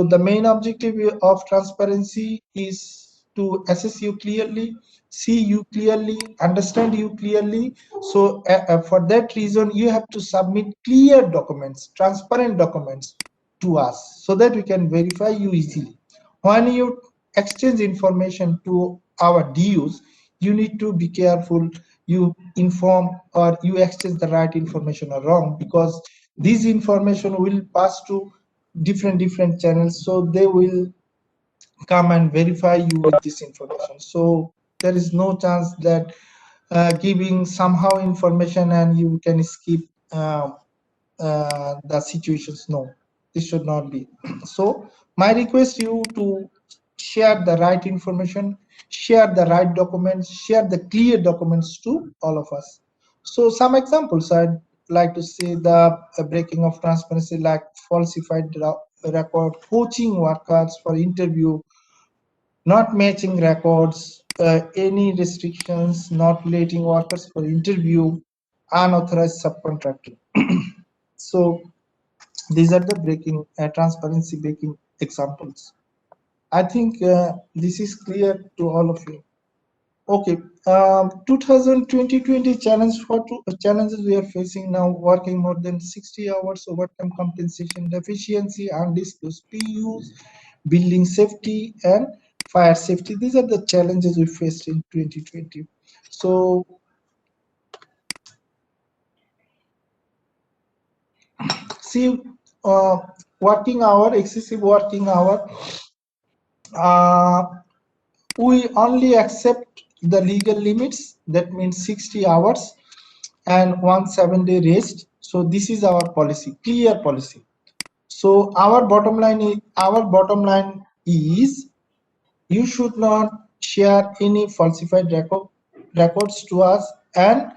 the main objective of transparency is to assess you clearly, see you clearly, understand you clearly. So for that reason, you have to submit clear documents, transparent documents to us, so that we can verify you easily. When you exchange information to our DUs, you need to be careful you inform or you exchange the right information or wrong, because this information will pass to different channels, so they will come and verify you with this information. So there is no chance that giving somehow information and you can skip the situations. No, this should not be. So my request you to share the right information, share the right documents, share the clear documents to all of us. So some examples I'd like to say: the breaking of transparency, like falsified record, poaching workers for interview, not matching records, any restrictions, not letting workers for interview, unauthorized subcontracting. So these are the breaking transparency breaking examples. I think this is clear to all of you. Okay, 2020 challenge, what challenges we are facing now: working more than 60 hours, overtime compensation deficiency, undisclosed PUs, building safety, and fire safety. These are the challenges we faced in 2020. So see, working hour, excessive working hour, we only accept the legal limits, that means 60 hours and 1 7-day rest. So this is our policy, clear policy. So our bottom line is you should not share any falsified records to us, and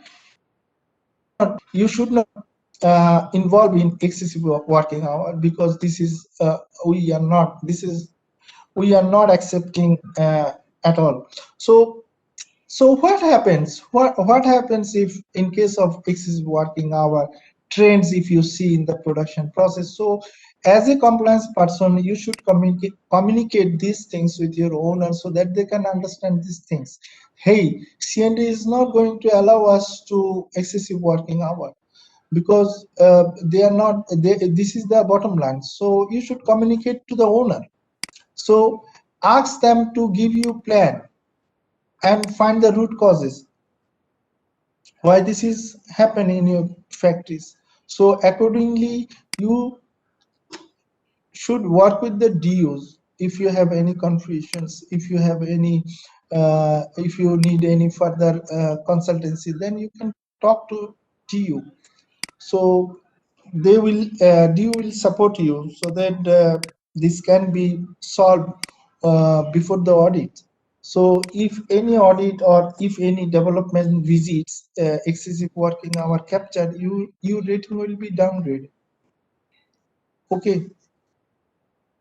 you should not involved in excessive working hour, because this is we are not accepting at all. So what happens? What happens if, in case of excessive working hour trends, if you see in the production process? So as a compliance person, you should communicate these things with your owner so that they can understand these things. Hey, CND is not going to allow us to excessive working hour, because they are not. This is the bottom line. So you should communicate to the owner. So ask them to give you plan and find the root causes why this is happening in your factories. So accordingly, you should work with the DOs. If you have any confusions, if you have any if you need any further consultancy, then you can talk to DO. So they will DO will support you so that this can be solved before the audit. So if any audit or if any development visits excessive working hour captured, your rating will be downgraded. Okay.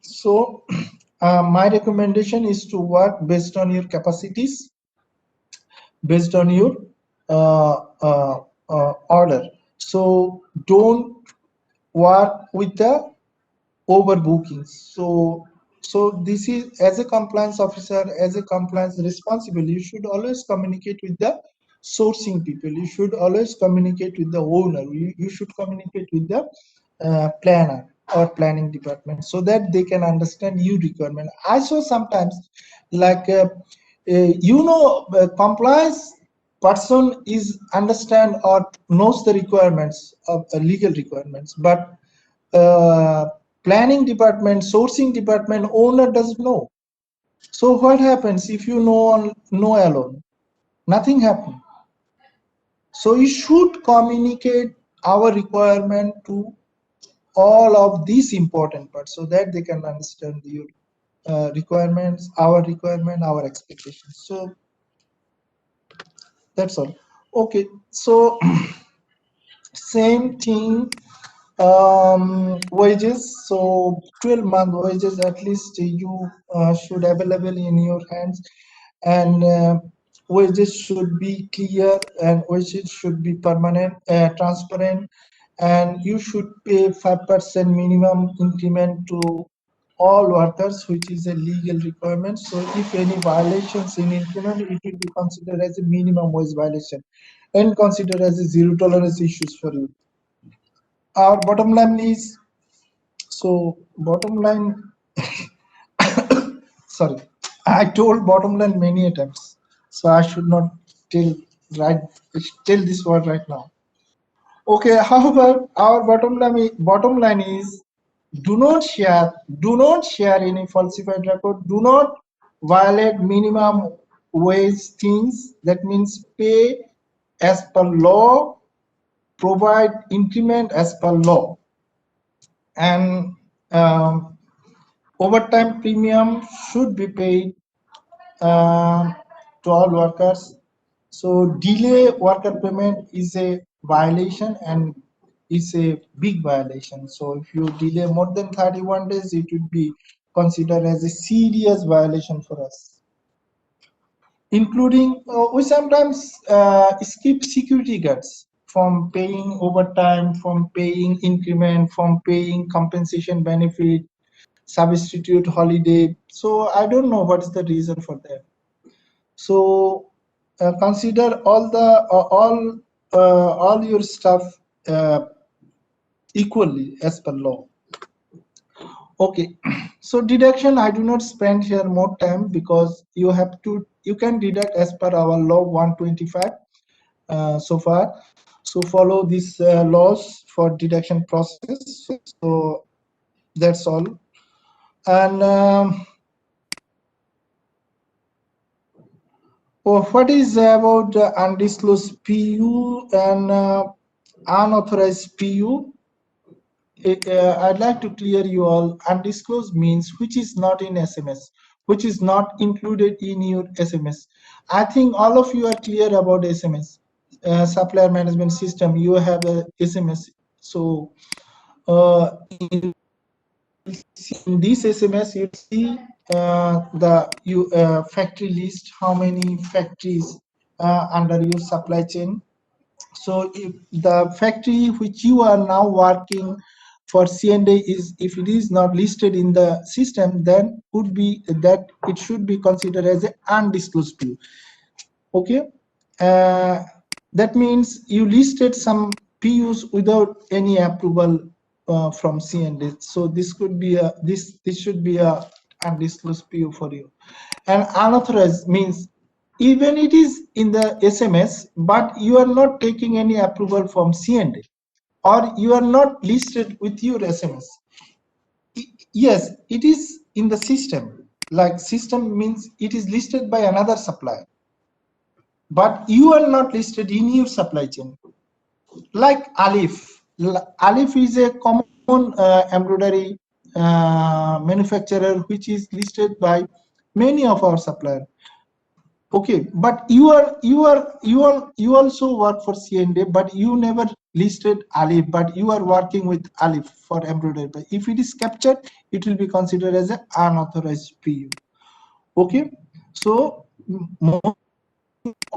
So my recommendation is to work based on your capacities, based on your order. So don't work with the overbookings. So this is, as a compliance officer, as a compliance responsible, you should always communicate with the sourcing people. You should always communicate with the owner. You should communicate with the planner or planning department so that they can understand your requirement. I saw sometimes like compliance person is understand or knows the requirements of legal requirements, but uh, planning department, sourcing department, owner doesn't know. So what happens if you know alone? Nothing happens. So you should communicate our requirement to all of these important parts so that they can understand your requirements, our expectations. So that's all. Okay, so same thing, wages. So 12-month wages at least you should available in your hands, and wages should be clear, and wages should be permanent, transparent, and you should pay 5% minimum increment to all workers, which is a legal requirement. So if any violations in increment, it will be considered as a minimum wage violation and considered as a zero tolerance issues for you. Our bottom line is, so bottom line, sorry, I told bottom line many times, so I should not tell right tell this word right now. Okay, however, our bottom line is, do not share any falsified record, do not violate minimum wage things. That means pay as per law, provide increment as per law, and overtime premium should be paid to all workers. So delay worker payment is a violation, and it's a big violation. So if you delay more than 31 days, it would be considered as a serious violation for us. Including, we sometimes skip security guards from paying overtime, from paying increment, from paying compensation benefit, substitute holiday. So I don't know what is the reason for that. So consider all your stuff equally as per law. Okay, so deduction, I do not spend here more time, because you can deduct as per our law 125 so far. So follow these laws for deduction process. So that's all. And what is about undisclosed PU and unauthorized PU? I'd like to clear you all. Undisclosed means which is not in SMS, which is not included in your SMS. I think all of you are clear about SMS. Supplier management system, you have a SMS. So in this SMS, you see the factory list, how many factories under your supply chain. So if the factory which you are now working for C&A is, if it is not listed in the system, then could be that it should be considered as an undisclosed PU. Okay, that means you listed some PUs without any approval from C&A. So this could be a this should be a undisclosed PU for you. And unauthorized means even it is in the SMS, but you are not taking any approval from C&A, or you are not listed with your SMS. Yes, it is in the system. Like system means it is listed by another supplier, but you are not listed in your supply chain. Like Alif. Alif is a common embroidery manufacturer which is listed by many of our suppliers. Okay, but you also work for C&A, but you never listed Alif, but you are working with Alif for embroidery. But if it is captured, it will be considered as an unauthorized PU. Okay, so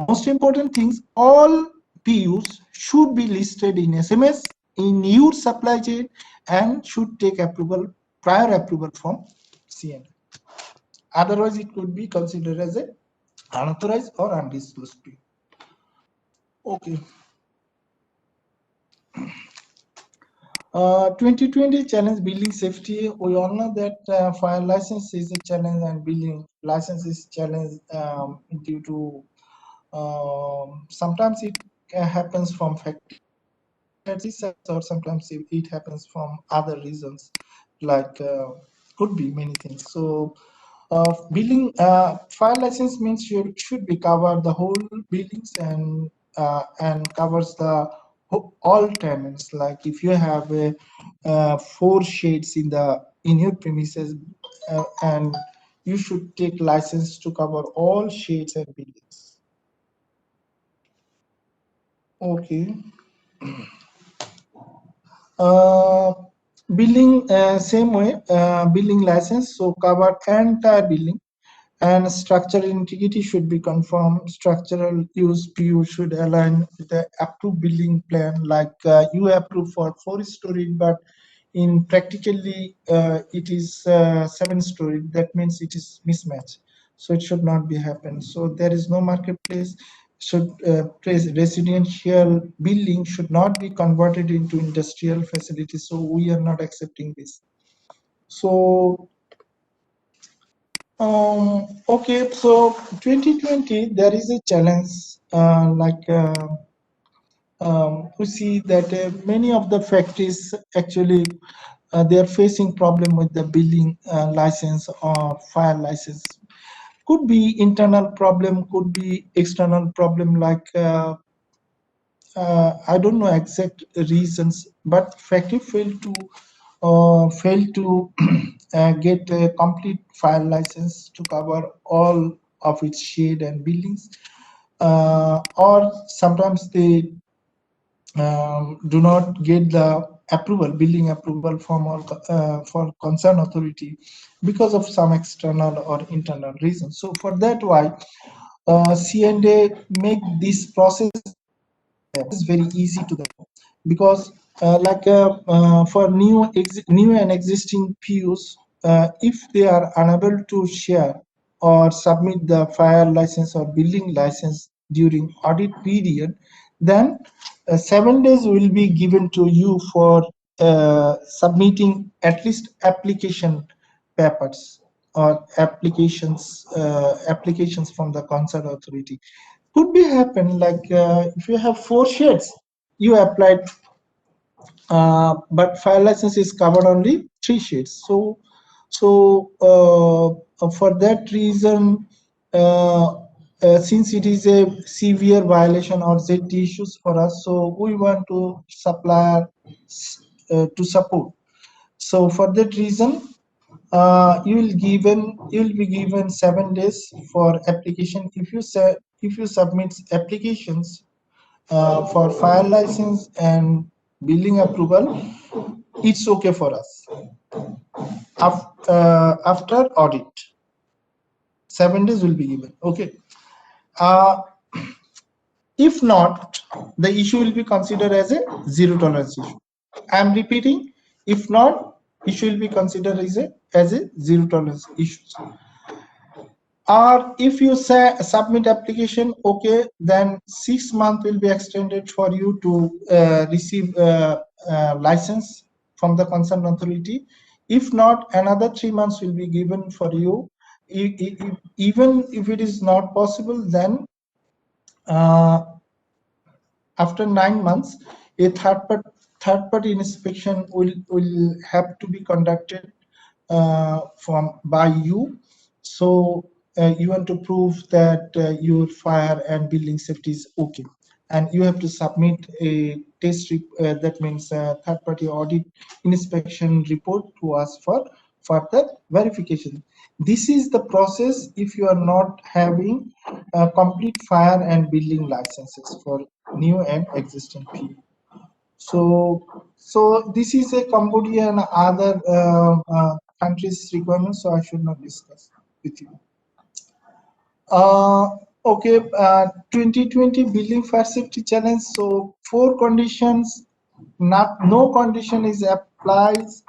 most important things, all PUs should be listed in SMS in your supply chain and should take approval, prior approval from C&A. Otherwise, it could be considered as a unauthorized or undisclosed PU. Okay. 2020 challenge building safety. We all know that fire license is a challenge and building license is challenge due to sometimes it happens from factory or sometimes it happens from other reasons, like could be many things. So building fire license means you should be cover the whole buildings and covers the all tenants. Like if you have a 4 shades in your premises, and you should take license to cover all shades and buildings. Okay. Billing same way, billing license, so cover entire billing, and structural integrity should be confirmed. Structural use PU should align with the approved building plan. Like you approve for 4-story, but in practically it is 7-story. That means it is mismatch. So it should not be happen. So there is no marketplace. Should residential building should not be converted into industrial facilities. So we are not accepting this. So okay, so 2020 there is a challenge we see that many of the factories actually they are facing problem with the building license or fire license. Could be internal problem, could be external problem, like I don't know exact reasons, but factory failed to get a complete fire license to cover all of its shade and buildings, or sometimes they do not get the approval, building approval from all for concerned authority because of some external or internal reasons. So for that, why C&A make this process is very easy to them, because for new and existing PUs, if they are unable to share or submit the fire license or building license during audit period, then 7 days will be given to you for submitting at least application papers or applications from the concerned authority. Could be happen like if you have 4 sheds, you applied, but fire license is covered only 3 shades. So for that reason, since it is a severe violation or ZT issues for us, so we want to Supplier to support. So for that reason, you will be given 7 days for application. If you submit applications for fire license and building approval, it's okay for us. After audit, 7 days will be given. Okay. If not, the issue will be considered as a zero tolerance issue. I am repeating, if not, issue will be considered as a zero tolerance issue. Or if you say submit application, okay, then 6 months will be extended for you to receive license from the concerned authority. If not, another 3 months will be given for you. Even if it is not possible, then after 9 months, a third party inspection will have to be conducted by you. So you want to prove that your fire and building safety is okay, and you have to submit a that means a third party audit inspection report to us for further verification. This is the process if you are not having complete fire and building licenses for new and existing PU. So this is a Cambodia and other countries' requirements, so I should not discuss with you. Okay, 2020 building fire safety challenge. So 4 conditions, no condition is applies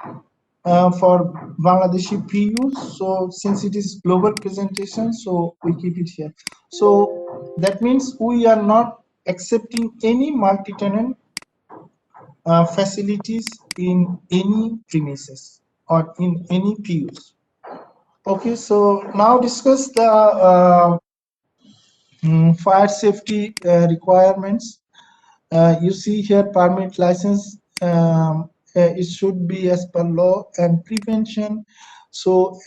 for Bangladeshi PUs. So since it is global presentation, so we keep it here. So that means we are not accepting any multi-tenant facilities in any premises or in any PUs. Okay, so now discuss the fire safety requirements. You see here permit license, it should be as per law, and prevention. So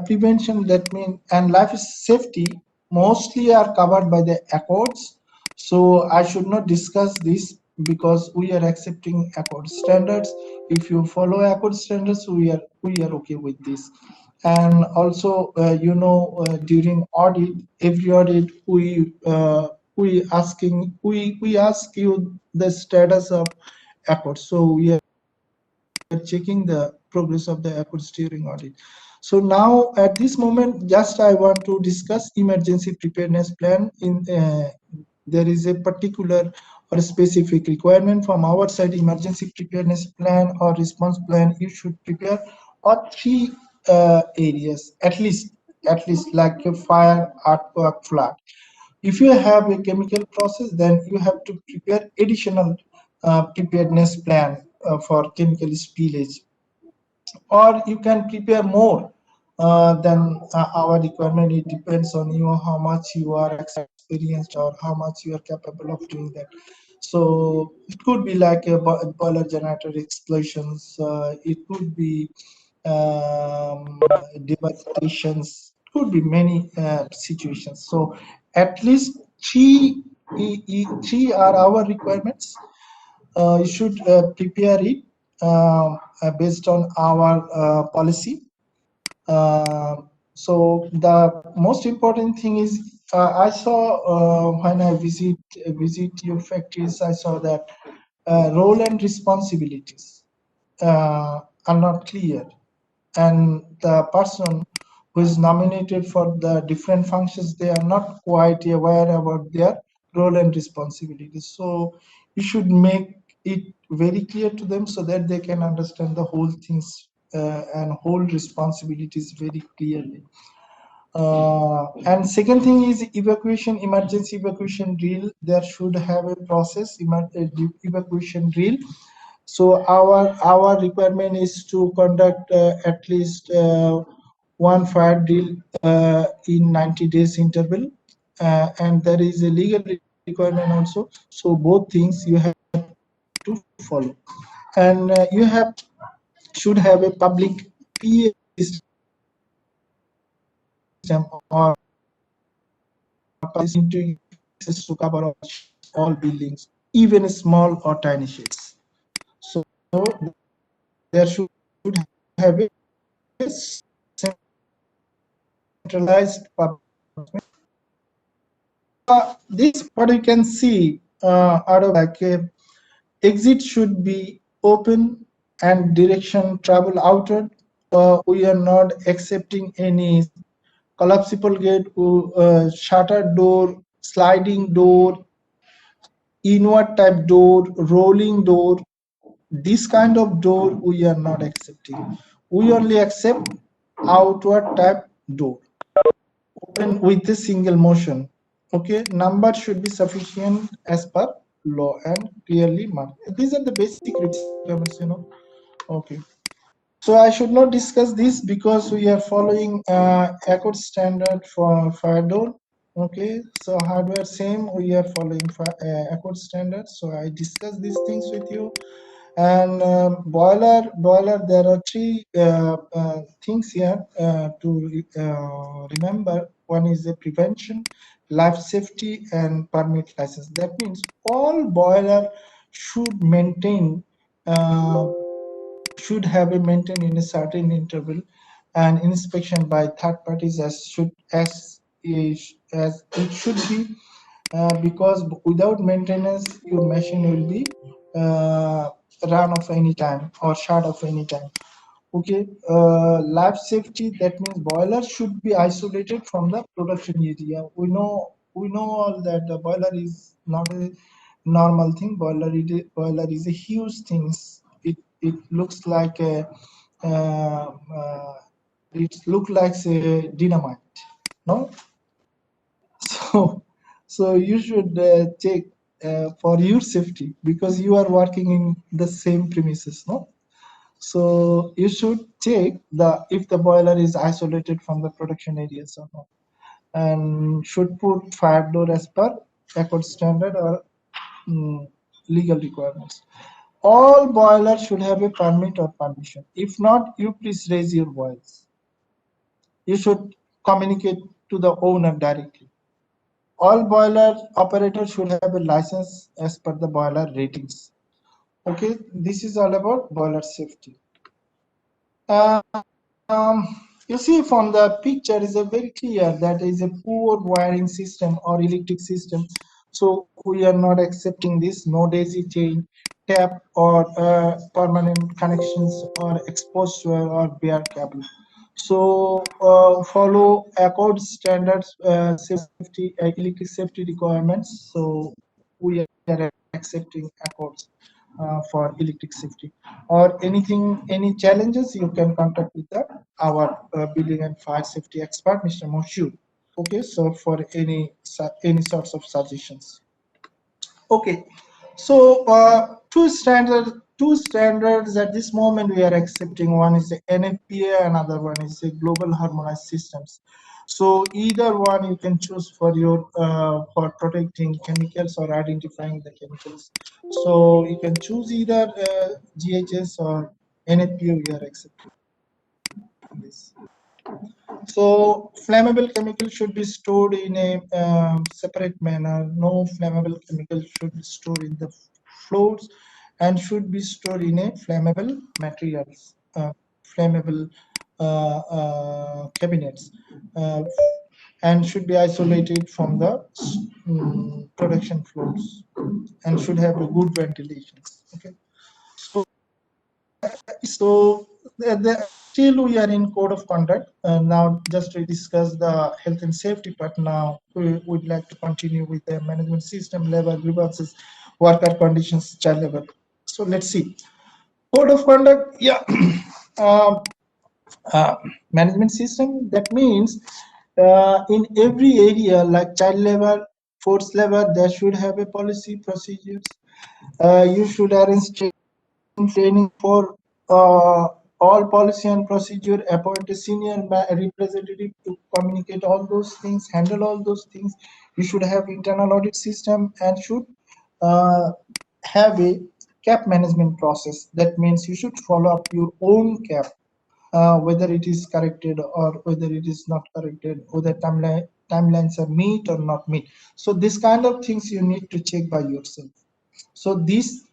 prevention, that means, and life safety mostly are covered by the accords. So I should not discuss this because we are accepting accord standards. If you follow accord standards, we are okay with this. And also during audit, every audit we ask you the status of accords. So we are checking the progress of the accords during audit. So now at this moment, just I want to discuss emergency preparedness plan. There is a particular or specific requirement from our side. Emergency preparedness plan or response plan you should prepare or 3 areas at least, like a fire, earthquake, flood. If you have a chemical process, then you have to prepare additional preparedness plan for chemical spillage, or you can prepare more than our requirement. It depends on you how much you are experienced or how much you are capable of doing that. So it could be like a boiler generator explosions, it could be devastations, could be many situations. So at least three are our requirements. You should prepare it based on our policy. So the most important thing is I saw when I visit your factories, I saw that role and responsibilities are not clear, and the person who is nominated for the different functions, they are not quite aware about their role and responsibilities. So you should make it very clear to them so that they can understand the whole things and whole responsibilities very clearly. And second thing is evacuation, emergency evacuation drill. There should have a process, evacuation drill. So our requirement is to conduct at least one fire drill in 90 days interval, and there is a legal requirement also. So both things you have to follow, and you should have a public PA system or into to cover all buildings, even small or tiny sheds. So there should have a centralized public. This what you can see out of like exit should be open and direction travel outward. We are not accepting any collapsible gate, shutter door, sliding door, inward type door, rolling door. This kind of door we are not accepting. We only accept outward type door, open with a single motion. Okay, number should be sufficient as per law and clearly marked. These are the basic requirements, Okay. So I should not discuss this because we are following accord standard for fire door. Okay, so hardware same, we are following accord standard. So I discuss these things with you. And boiler, there are three things here to remember. One is the prevention, life safety, and permit license. That means all boiler should maintain should have a maintained in a certain interval, and inspection by third parties as it should be, because without maintenance your machine will be run off any time or shut off any time. Okay, life safety, that means boiler should be isolated from the production area. We know all that the boiler is not a normal thing. Boiler is a huge thing. It looks like a it look like a dynamite, no? So you should check for your safety, because you are working in the same premises, no? So you should check if the boiler is isolated from the production areas or not, and should put fire door as per accord standard or legal requirements. All boilers should have a permit or permission. If not, you please raise your voice. You should communicate to the owner directly. All boiler operators should have a license as per the boiler ratings. Okay, this is all about boiler safety. You see from the picture is a very clear that is a poor wiring system or electric system. So we are not accepting this. No daisy chain, tap, or permanent connections, or exposed wire or bare cable. So follow accord standards, safety, electric safety requirements. So we are accepting accords for electric safety. Or any challenges, you can contact with our building and fire safety expert, Mr. Moshood. Okay, so for any sorts of suggestions. Okay, so two standards at this moment we are accepting. One is the NFPA, another one is the Global Harmonized Systems. So either one you can choose for your for protecting chemicals or identifying the chemicals. So you can choose either GHS or NFPA. We are accepting this. So flammable chemical should be stored in a separate manner. No flammable chemical should be stored in the floors, and should be stored in a flammable materials, flammable cabinets, and should be isolated from the production floors, and should have a good ventilations. Okay, so still we are in code of conduct. Now just to discuss the health and safety part. Now we would like to continue with the management system, labor grievances, worker conditions, child labor. So let's see code of conduct. Yeah. Management system, that means in every area like child labor, forced labor, there should have a policy procedures. You should arrange training for all policy and procedure, appoint a senior representative to communicate all those things, handle all those things. You should have internal audit system, and should have a cap management process. That means you should follow up your own cap, whether it is corrected or whether it is not corrected, whether timelines are meet or not meet. So this kind of things you need to check by yourself. So these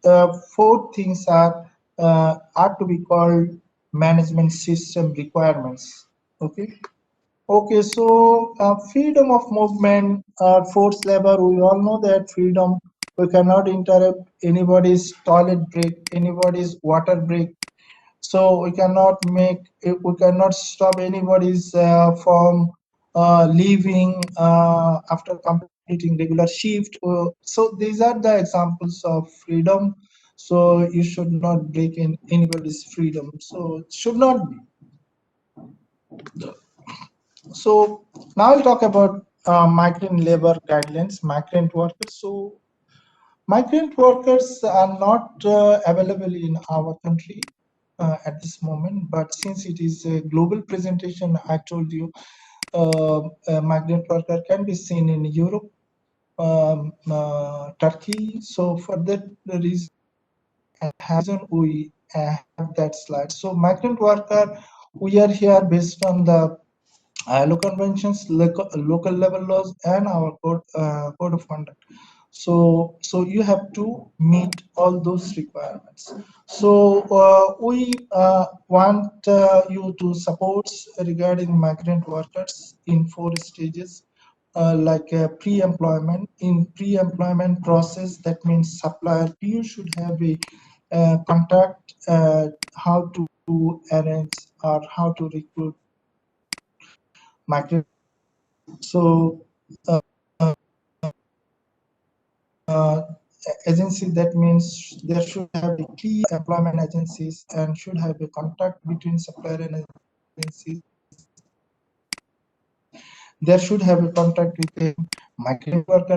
four things are to be called management system requirements. Okay. Okay. So freedom of movement or forced labor. We all know that freedom We cannot interrupt anybody's toilet break, anybody's water break. So we cannot stop anybody's from leaving after completing regular shift. So these are the examples of freedom. So you should not break in anybody's freedom. So it should not be. So now I'll talk about migrant labor guidelines, migrant workers. So migrant workers are not available in our country at this moment, but since it is a global presentation, I told you a migrant worker can be seen in Europe, Turkey. So for that reason, we have that slide. So migrant worker, we are here based on the ILO conventions, local level laws, and our code of conduct. So you have to meet all those requirements. So we want you to support regarding migrant workers in 4 stages. Like pre-employment. In pre-employment process, that means supplier you should have a contact how to arrange or how to recruit migrant. So agency, that means there should have a key employment agencies and should have a contact between supplier and agencies. There should have a contact with a migrant worker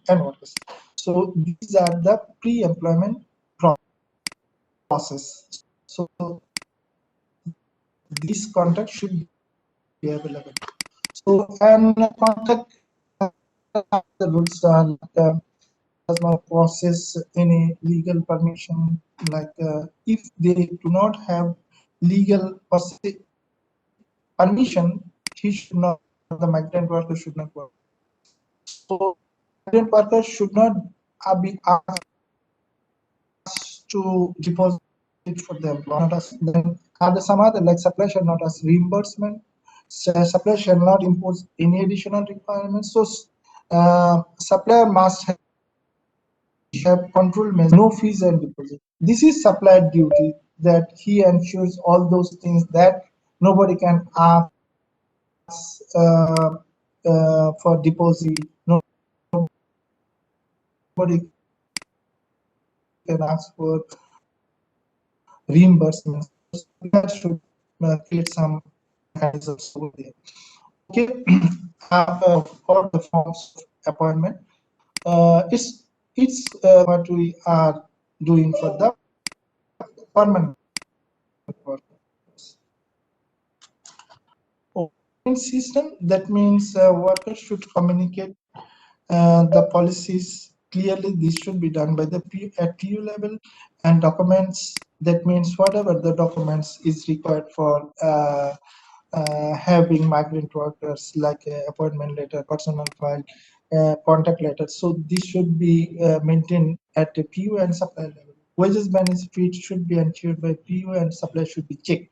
and workers. So these are the pre-employment process. So this contact should be available. So and contact the rules are like does not process any legal permission, like if they do not have legal permission, he should not, the migrant worker should not work. So migrant workers should not be asked to deposit for the employer. Then some other, like supplier shall not ask reimbursement, supplier shall not impose any additional requirements. So supplier must have control measures, no fees and deposit. This is supplier duty, that he ensures all those things, that nobody can ask for deposit, nobody can ask for reimbursement. That should create some mechanisms over there. Okay, for the forms of appointment, it's what we are doing for the permanent workers. Open system, that means workers should communicate the policies clearly. This should be done by the at PU level, and documents, that means whatever the documents is required for having migrant workers, like appointment letter, personal file, contact letter. So this should be maintained at the PU and supply level. Wages benefits should be ensured by PU and supply should be checked.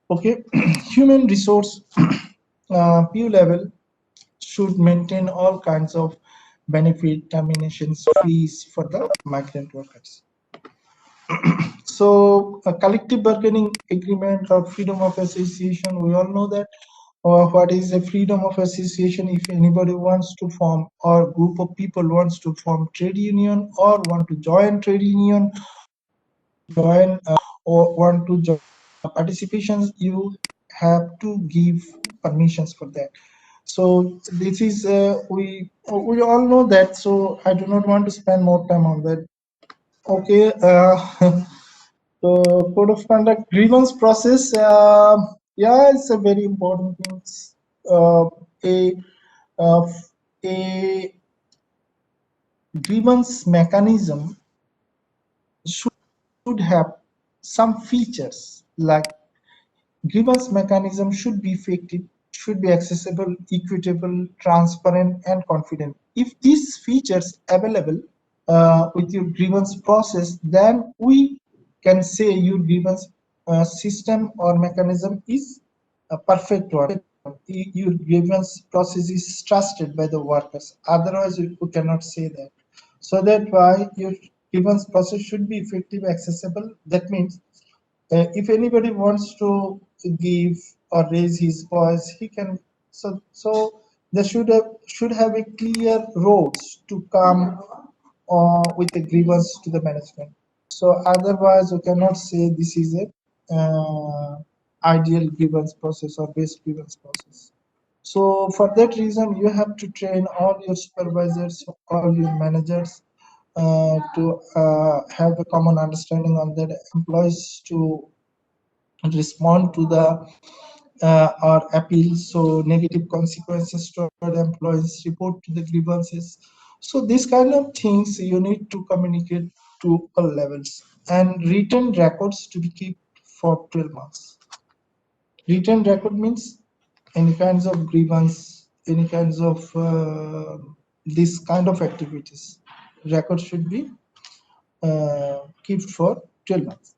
Okay, human resource PU level should maintain all kinds of benefit terminations fees for the migrant workers. So a collective bargaining agreement or freedom of association, we all know that what is a freedom of association. If anybody wants to form, or group of people wants to form trade union, or want to join trade union, or want to join participations, you have to give permissions for that. So this is we all know that, so I do not want to spend more time on that. Okay, so code of conduct, grievance process, yeah, it's a very important thing. uh, a uh, a grievance mechanism should have some features, like grievance mechanism should be effective, should be accessible, equitable, transparent, and confident. If these features available with your grievance process, then we can say your grievance system or mechanism is a perfect one. Your grievance process is trusted by the workers. Otherwise, we cannot say that. So that why your grievance process should be effective, accessible. That means if anybody wants to give or raise his voice, he can. So there should have a clear roads to come with a grievance to the management. So otherwise, we cannot say this is a ideal grievance process or best grievance process. So for that reason, you have to train all your supervisors, all your managers to have a common understanding on that, employees to respond to the or appeal, so negative consequences to our employees, report to the grievances. So these kind of things you need to communicate to all levels, and written records to be kept for 12 months. Written record means any kinds of grievance, any kinds of this kind of activities. Record should be kept for 12 months.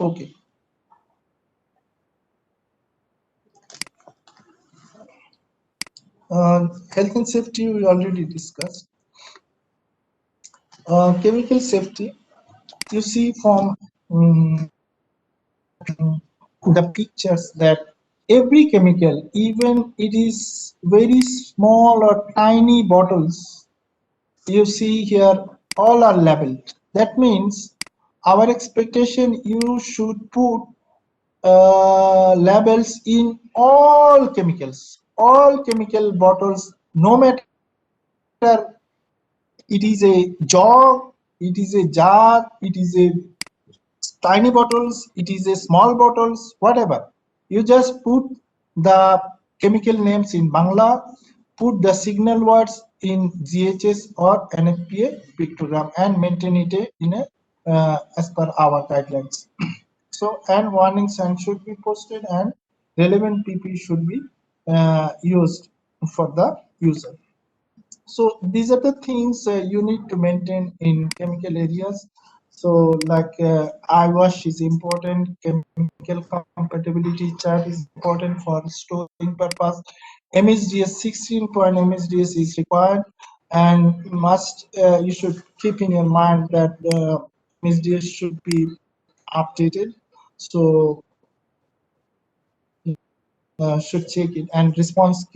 Okay. Health and safety we already discussed. Chemical safety, you see from the pictures that every chemical, even it is very small or tiny bottles, you see here all are labeled. That means our expectation, you should put labels in all chemicals, all chemical bottles, no matter it is a jug, it is a jar, it is a tiny bottles, it is a small bottles, whatever. You just put the chemical names in Bangla, put the signal words in GHS or NFPA pictogram, and maintain it in a as per our guidelines. So, and warning signs should be posted, and relevant PP should be used for the user. So these are the things you need to maintain in chemical areas. So like eye wash is important, chemical compatibility chart is important for storing purpose. MSDS 16 point MSDS is required, and must you should keep in your mind that the MSDS should be updated. So should check it, and response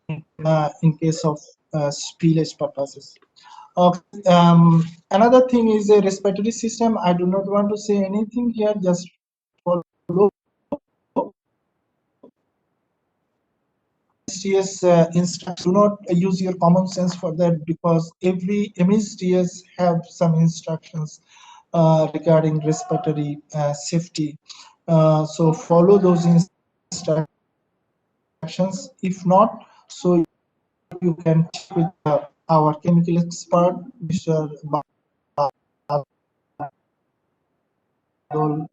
in case of spillage purposes. Another thing is a respiratory system. I do not want to say anything here, just follow. MSDS instructions. Do not use your common sense for that, because every MSDS have some instructions regarding respiratory safety. So follow those instructions. If not, so you can check with our chemical expert, Mr. Badol.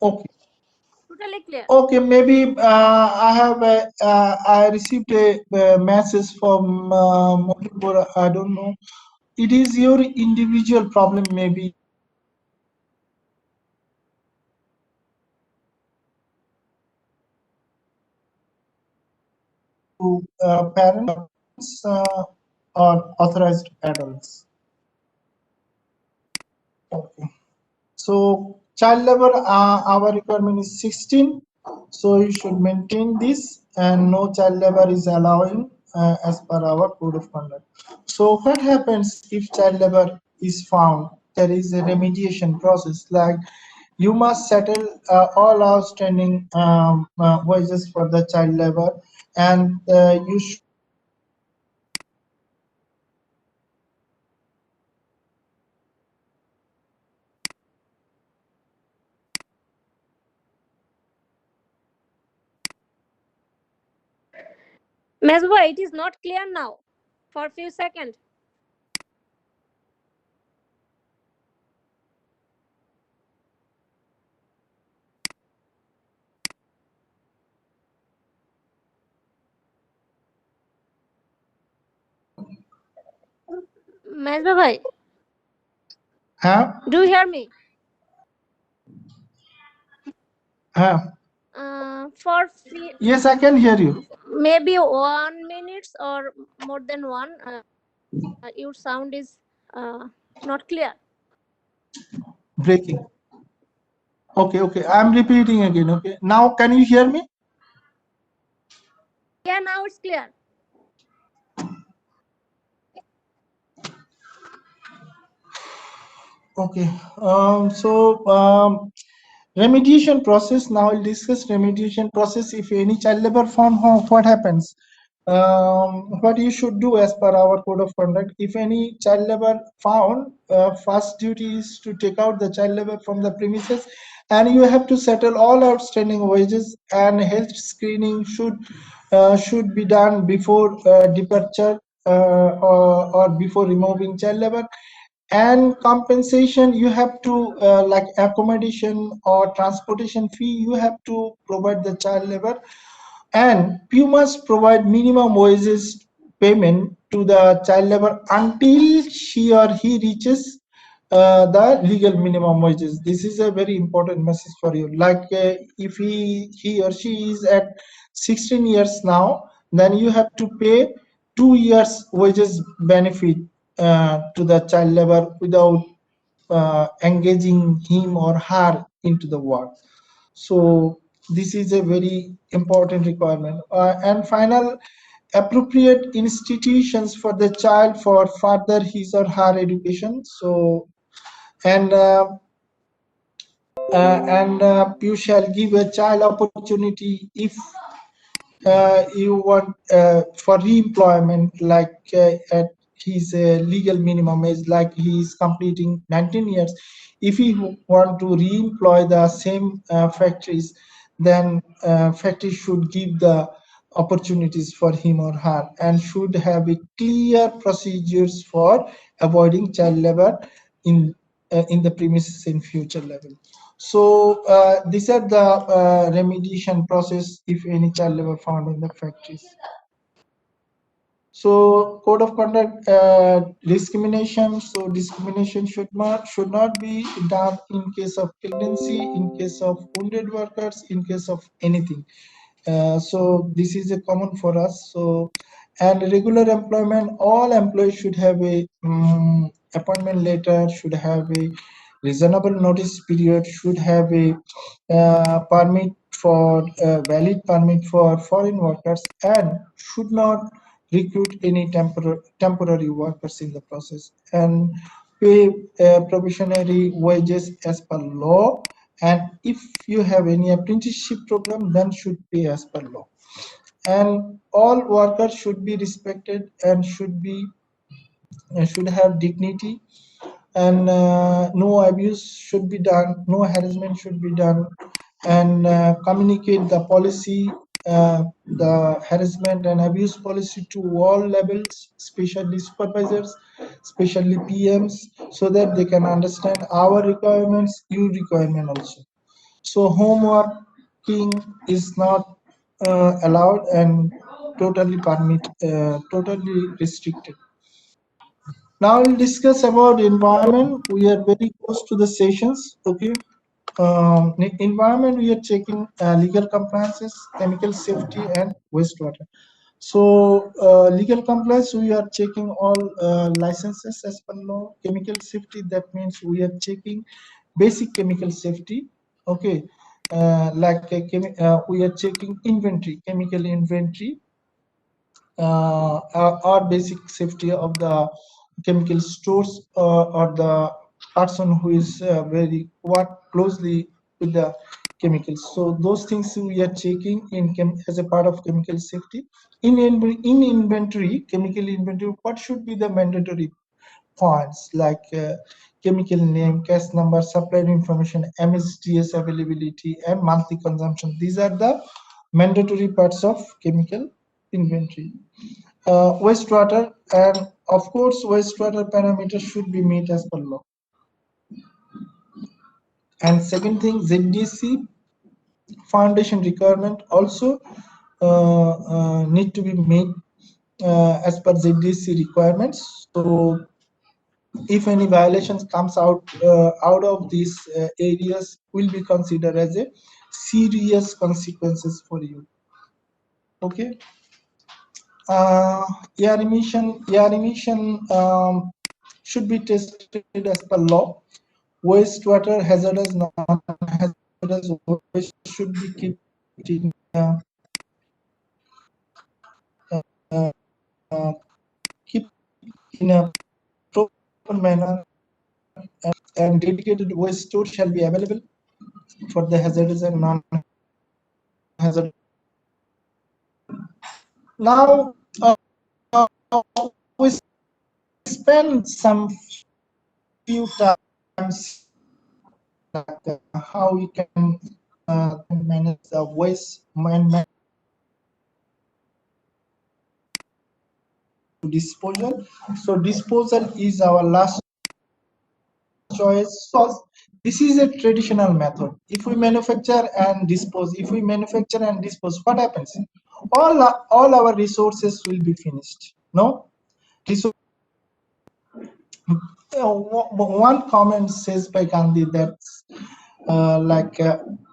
Okay. Totally clear. Okay, maybe I received a message from Mohibur. I don't know. It is your individual problem, maybe. To parents or authorized adults. Okay. So child labor, our requirement is 16. So you should maintain this, and no child labor is allowing as per our code of conduct. So what happens if child labor is found? There is a remediation process, like you must settle all outstanding wages for the child labor, and you should Mesba, it is not clear now. For a few seconds. Mesba bhai, do you hear me? For Yes, I can hear you. maybe 1 minute or more than one, your sound is not clear. Breaking. Okay. I'm repeating again. Okay. Now, can you hear me? Yeah, now it's clear. Okay. Remediation process. Now we'll discuss remediation process. If any child labor found, what happens? What you should do as per our code of conduct. If any child labor found, first duty is to take out the child labor from the premises, and you have to settle all outstanding wages, and health screening should be done before departure or before removing child labor. And compensation, you have to like accommodation or transportation fee, you have to provide the child labor, and you must provide minimum wages payment to the child labor until she or he reaches the legal minimum wages. This is a very important message for you. Like if he or she is at 16 years now, then you have to pay 2 years wages benefit to the child labor without engaging him or her into the work. So this is a very important requirement. And final, appropriate institutions for the child for further his or her education. So and you shall give a child opportunity if you want for re-employment, like at his legal minimum age, like he is completing 19 years. If he want to re-employ the same factories, then factory should give the opportunities for him or her, and should have a clear procedures for avoiding child labor in the premises in future level. So these are the remediation process if any child labor found in the factories. So code of conduct, discrimination. So discrimination should not be done in case of pregnancy, in case of wounded workers, in case of anything. So this is a common for us. So, and regular employment, all employees should have a appointment letter, should have a reasonable notice period, should have a permit for valid permit for foreign workers, and should not recruit any temporary workers in the process, and pay probationary wages as per law. And if you have any apprenticeship program, then should pay as per law. And all workers should be respected and should have dignity, and no abuse should be done, no harassment should be done, and communicate the policy, the harassment and abuse policy to all levels, especially supervisors, especially PMs, so that they can understand our requirements, your requirement also. So homeworking is not allowed and totally totally restricted. Now we'll discuss about environment. We are very close to the sessions. Okay. Environment, we are checking legal compliances, chemical safety, and wastewater. So legal compliance, we are checking all licenses as per law. Chemical safety, that means we are checking basic chemical safety. Okay, we are checking inventory, chemical inventory, or basic safety of the chemical stores, or the person who is very work closely with the chemicals. So those things we are checking as a part of chemical safety. In inventory, chemical inventory, what should be the mandatory points, like chemical name, case number, supplier information, MSDS availability, and monthly consumption. These are the mandatory parts of chemical inventory. Wastewater, and of course wastewater parameters should be met as per law. And second thing, ZDC foundation requirement also need to be made as per ZDC requirements. So if any violations comes out of these areas, will be considered as a serious consequences for you. Okay. Air emission should be tested as per law. Wastewater, hazardous, non-hazardous waste should be kept in keep in a proper manner, and dedicated waste store shall be available for the hazardous and non-hazardous. Now we spend some few times how we can manage the waste management disposal. So disposal is our last choice. So this is a traditional method. If we manufacture and dispose, what happens? All our resources will be finished. No. One comment says by Gandhi that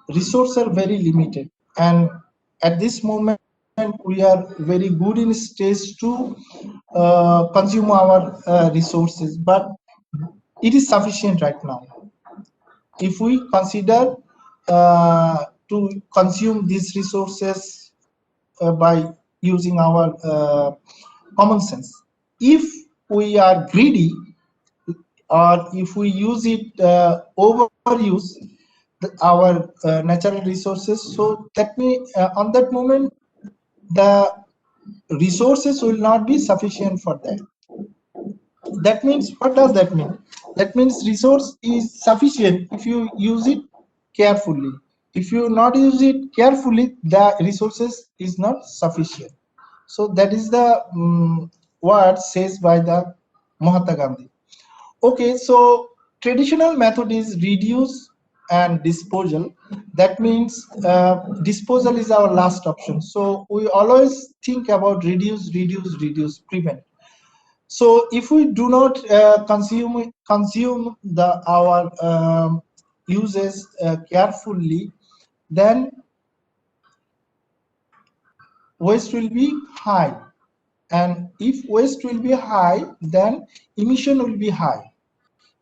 resources are very limited, and at this moment we are very good in stage to consume our resources, but it is sufficient right now. If we consider to consume these resources by using our common sense, if we are greedy, or if we use it overuse our natural resources, so that means on that moment the resources will not be sufficient for that. That means, what does that mean? That means resource is sufficient if you use it carefully. If you not use it carefully, the resources is not sufficient. So that is the word says by the Mahatma Gandhi. Okay, so traditional method is reduce and disposal. That means disposal is our last option. So we always think about reduce, prevent. So if we do not consume our uses carefully, then waste will be high, and if waste will be high, then emission will be high.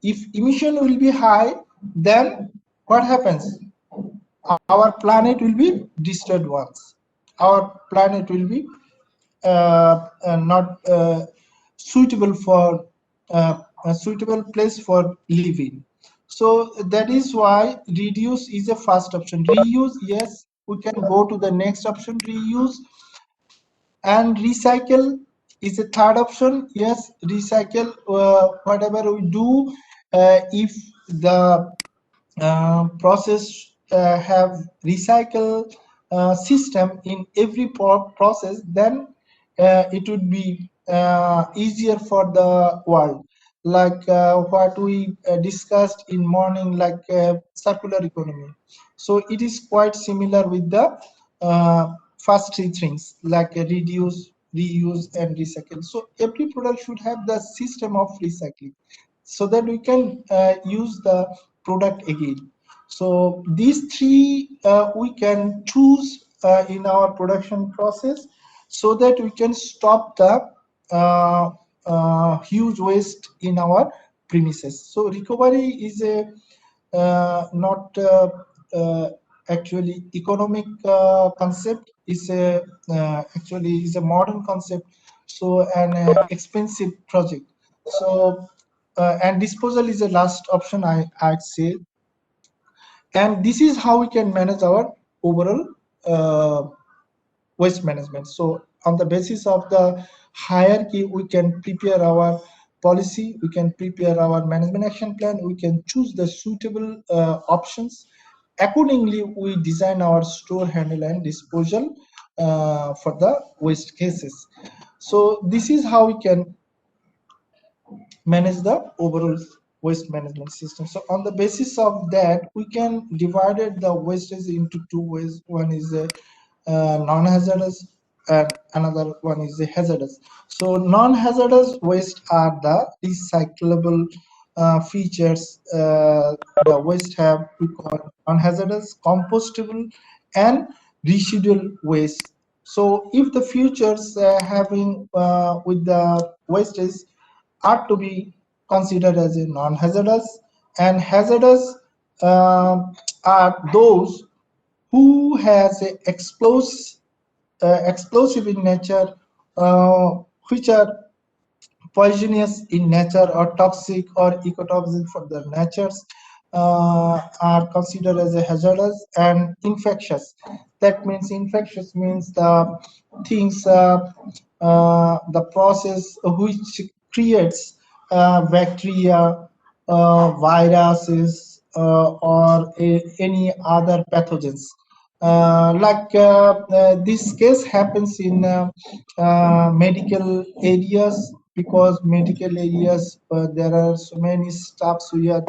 If emission will be high, then what happens? Our planet will be destroyed once. Our planet will be not suitable for a suitable place for living. So that is why reduce is a first option. Reuse, yes, we can go to the next option, reuse. And recycle is a third option. Yes, recycle whatever we do. If the process have recycle system in every process, then it would be easier for the world, like what we discussed in morning, like circular economy. So it is quite similar with the first three things like reduce, reuse, and recycle. So every product should have the system of recycling so that we can use the product again. So these three we can choose in our production process so that we can stop the huge waste in our premises. So recovery is a not actually economic concept, is a actually is a modern concept, so an expensive project. So and disposal is the last option, I'd say. And this is how we can manage our overall waste management. So on the basis of the hierarchy, we can prepare our policy, we can prepare our management action plan, we can choose the suitable options. Accordingly, we design our store handle and disposal for the waste cases. So this is how we can manage the overall waste management system. So on the basis of that, we can divide the wastes into two ways. One is a non-hazardous and another one is a hazardous. So non-hazardous waste are the recyclable features. The waste have we call non-hazardous, compostable, and residual waste. So if the features having with the wastes are to be considered as a non-hazardous, and hazardous are those who has a explosive in nature, which are poisonous in nature or toxic or ecotoxic for the natures, are considered as a hazardous. And infectious, that means infectious means the things the process which creates bacteria, viruses, or any other pathogens. This case happens in medical areas, because medical areas there are so many stuffs we are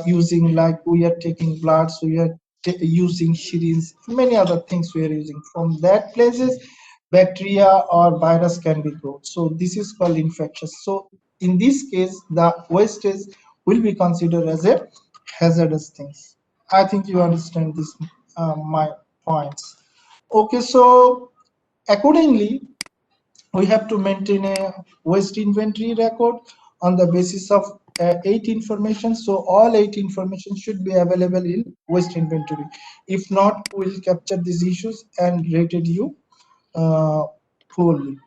using, like we are taking bloods, we are using syringes, many other things we are using. From that places, bacteria or virus can be grown. So this is called infectious. So in this case, the wastage will be considered as a hazardous things. I think you understand this, my points. Okay, so accordingly, we have to maintain a waste inventory record on the basis of 8 information. So all 8 information should be available in waste inventory. If not, we'll capture these issues and rated you poorly.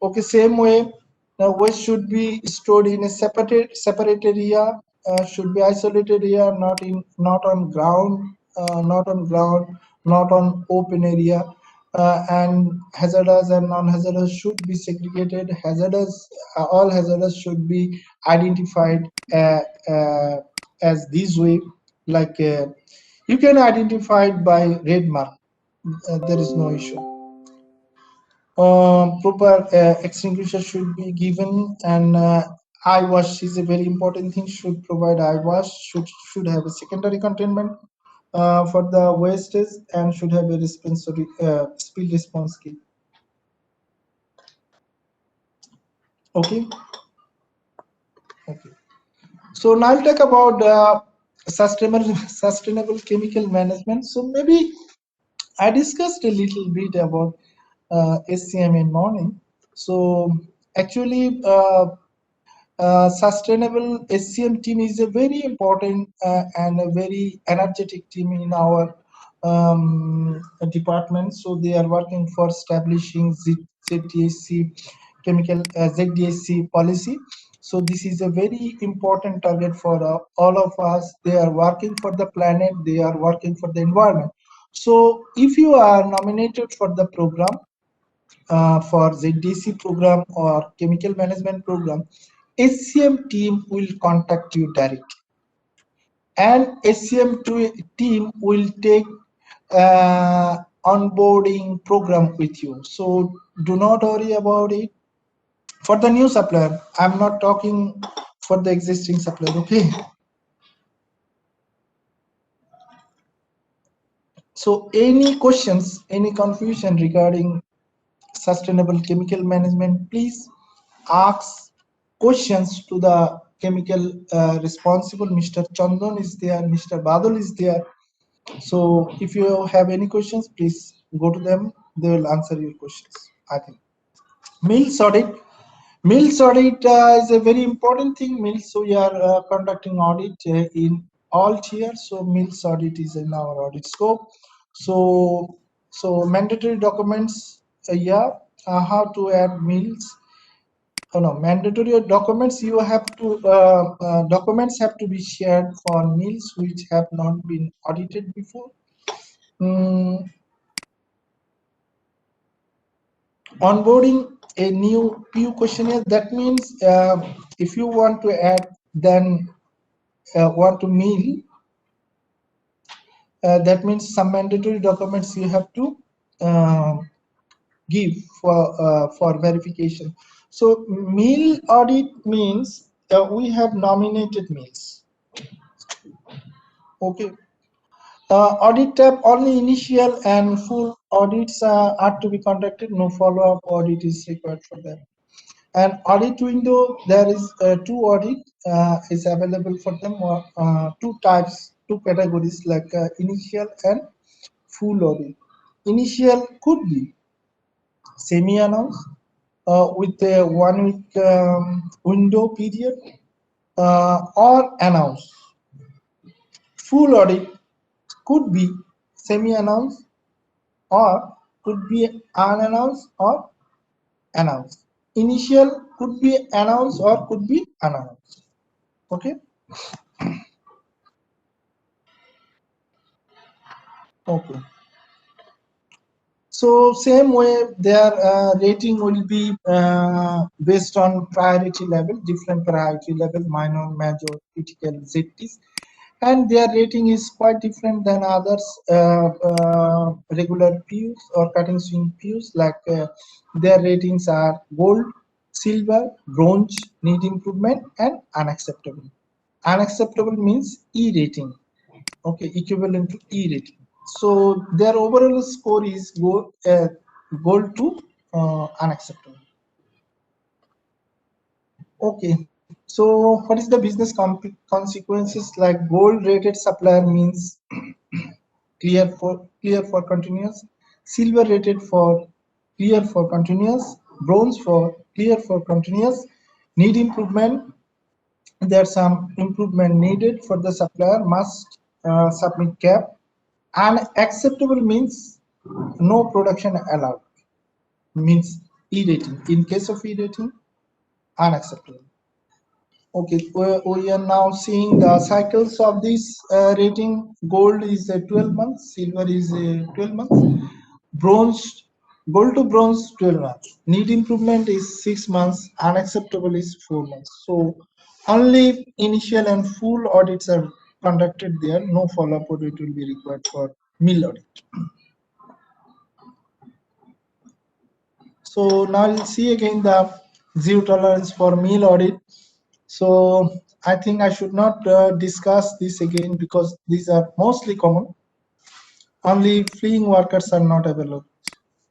Okay, same way, waste should be stored in a separate area, should be isolated area, not on ground, not on open area. And hazardous and non-hazardous should be segregated. Hazardous, all hazardous should be identified as this way, like you can identify it by red mark. There is no issue. Proper extinguisher should be given, and eye wash is a very important thing. Should provide eye wash. Should have a secondary containment for the wastes, and should have a spill response kit. Okay. Okay. So now I'll talk about sustainable chemical management. So maybe I discussed a little bit about SCM in morning. So actually, sustainable SCM team is a very important and a very energetic team in our department. So they are working for establishing ZDSC chemical ZDSC policy. So this is a very important target for all of us. They are working for the planet, they are working for the environment. So if you are nominated for the program, for ZDC program or chemical management program, SCM team will contact you directly, and SCM team will take onboarding program with you. So do not worry about it. For the new supplier, I'm not talking for the existing supplier. Okay. So any questions, any confusion regarding sustainable chemical management, please ask questions to the chemical responsible. Mr. Chandan is there, Mr. Badal is there. So if you have any questions, please go to them. They will answer your questions. I think mills audit. Mills audit is a very important thing. Mills, so we are conducting audit in all tiers. So mills audit is in our audit scope. So mandatory documents, how to add mills. Oh no, mandatory documents you have to documents have to be shared for mills which have not been audited before. Onboarding a new PU questionnaire, that means if you want to add then want to mill, that means some mandatory documents you have to give for verification. So mill audit means we have nominated mills. Okay. Audit tab, only initial and full audits are to be conducted. No follow-up audit is required for them. And audit window, there is two audit is available for them, two types, two categories like initial and full audit. Initial could be semi-announce with a 1 week window period or announce. Full audit could be semi-announced or could be unannounced or announced. Initial could be announced or could be unannounced. Okay. Okay. So same way their rating will be based on priority level, different priority level, minor, major, critical, ZTs, and their rating is quite different than others regular PUs or cutting swing PUs. Like their ratings are gold, silver, bronze, need improvement, and unacceptable. Unacceptable means E rating. Okay, equivalent to E rating. So their overall score is gold to unacceptable. Okay, so what is the business consequences? Like gold rated supplier means clear for continuous, silver rated for clear for continuous, bronze for clear for continuous, need improvement. There's some improvement needed for the supplier, must submit cap. Unacceptable means no production allowed, means E-rating. In case of E-rating, unacceptable. Okay, we are now seeing the cycles of this rating. Gold is 12 months, silver is 12 months, bronze, gold to bronze 12 months. Need improvement is 6 months, unacceptable is 4 months. So only initial and full audits are conducted there. No follow-up audit will be required for mill audit. So now you'll see again the zero tolerance for mill audit. So I think I should not discuss this again because these are mostly common. Only fleeing workers are not available.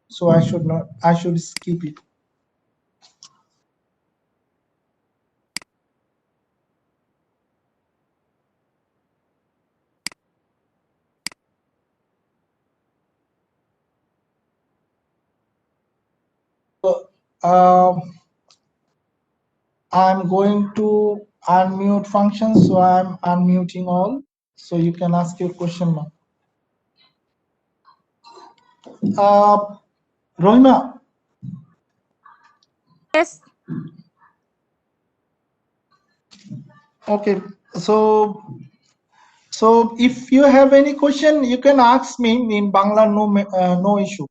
So I should skip it. So, I'm going to unmute function, so I'm unmuting all. So you can ask your question now. Rohima. Yes. Okay, so if you have any question, you can ask me in Bangla. No issue.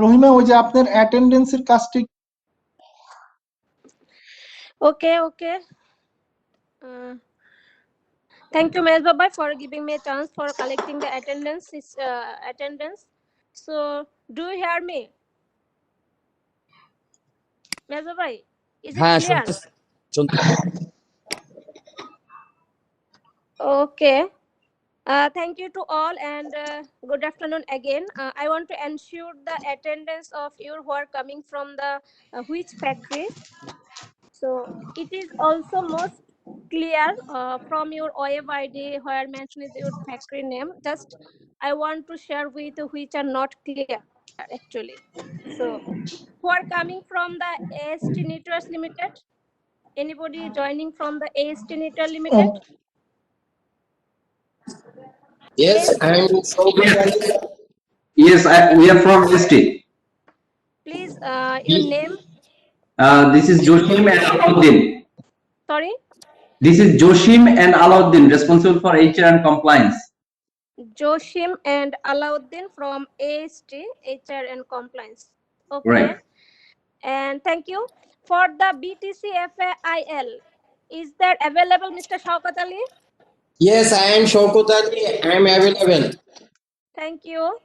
Rahima ওই যে আপনার অ্যাটেন্ডেন্সের কাজটি Okay. Thank you, Mesh Baba, for giving me a chance for collecting the attendance. So, do you hear me, Mesh Baba? Is it clear? Okay. Thank you to all and good afternoon again. I want to ensure the attendance of you who are coming from the which factory. So it is also most clear from your OF ID where mentioned is your factory name. Just I want to share with you which are not clear actually. So who are coming from the AST Networks Limited? Anybody joining from the AST Network Limited? Oh, Yes, AST, I am Sophie. Yes, we are from ST. please your name. This is Joshim and Alauddin. Sorry, This is Joshim and Alauddin, responsible for HR and compliance. Joshim and Alauddin from AST HR and Compliance. Okay, Right. and thank you for the BTC FAIL. Is that available, Mr. Shaukat Ali? Yes, I am Shaukat Ali. I am available. Thank you.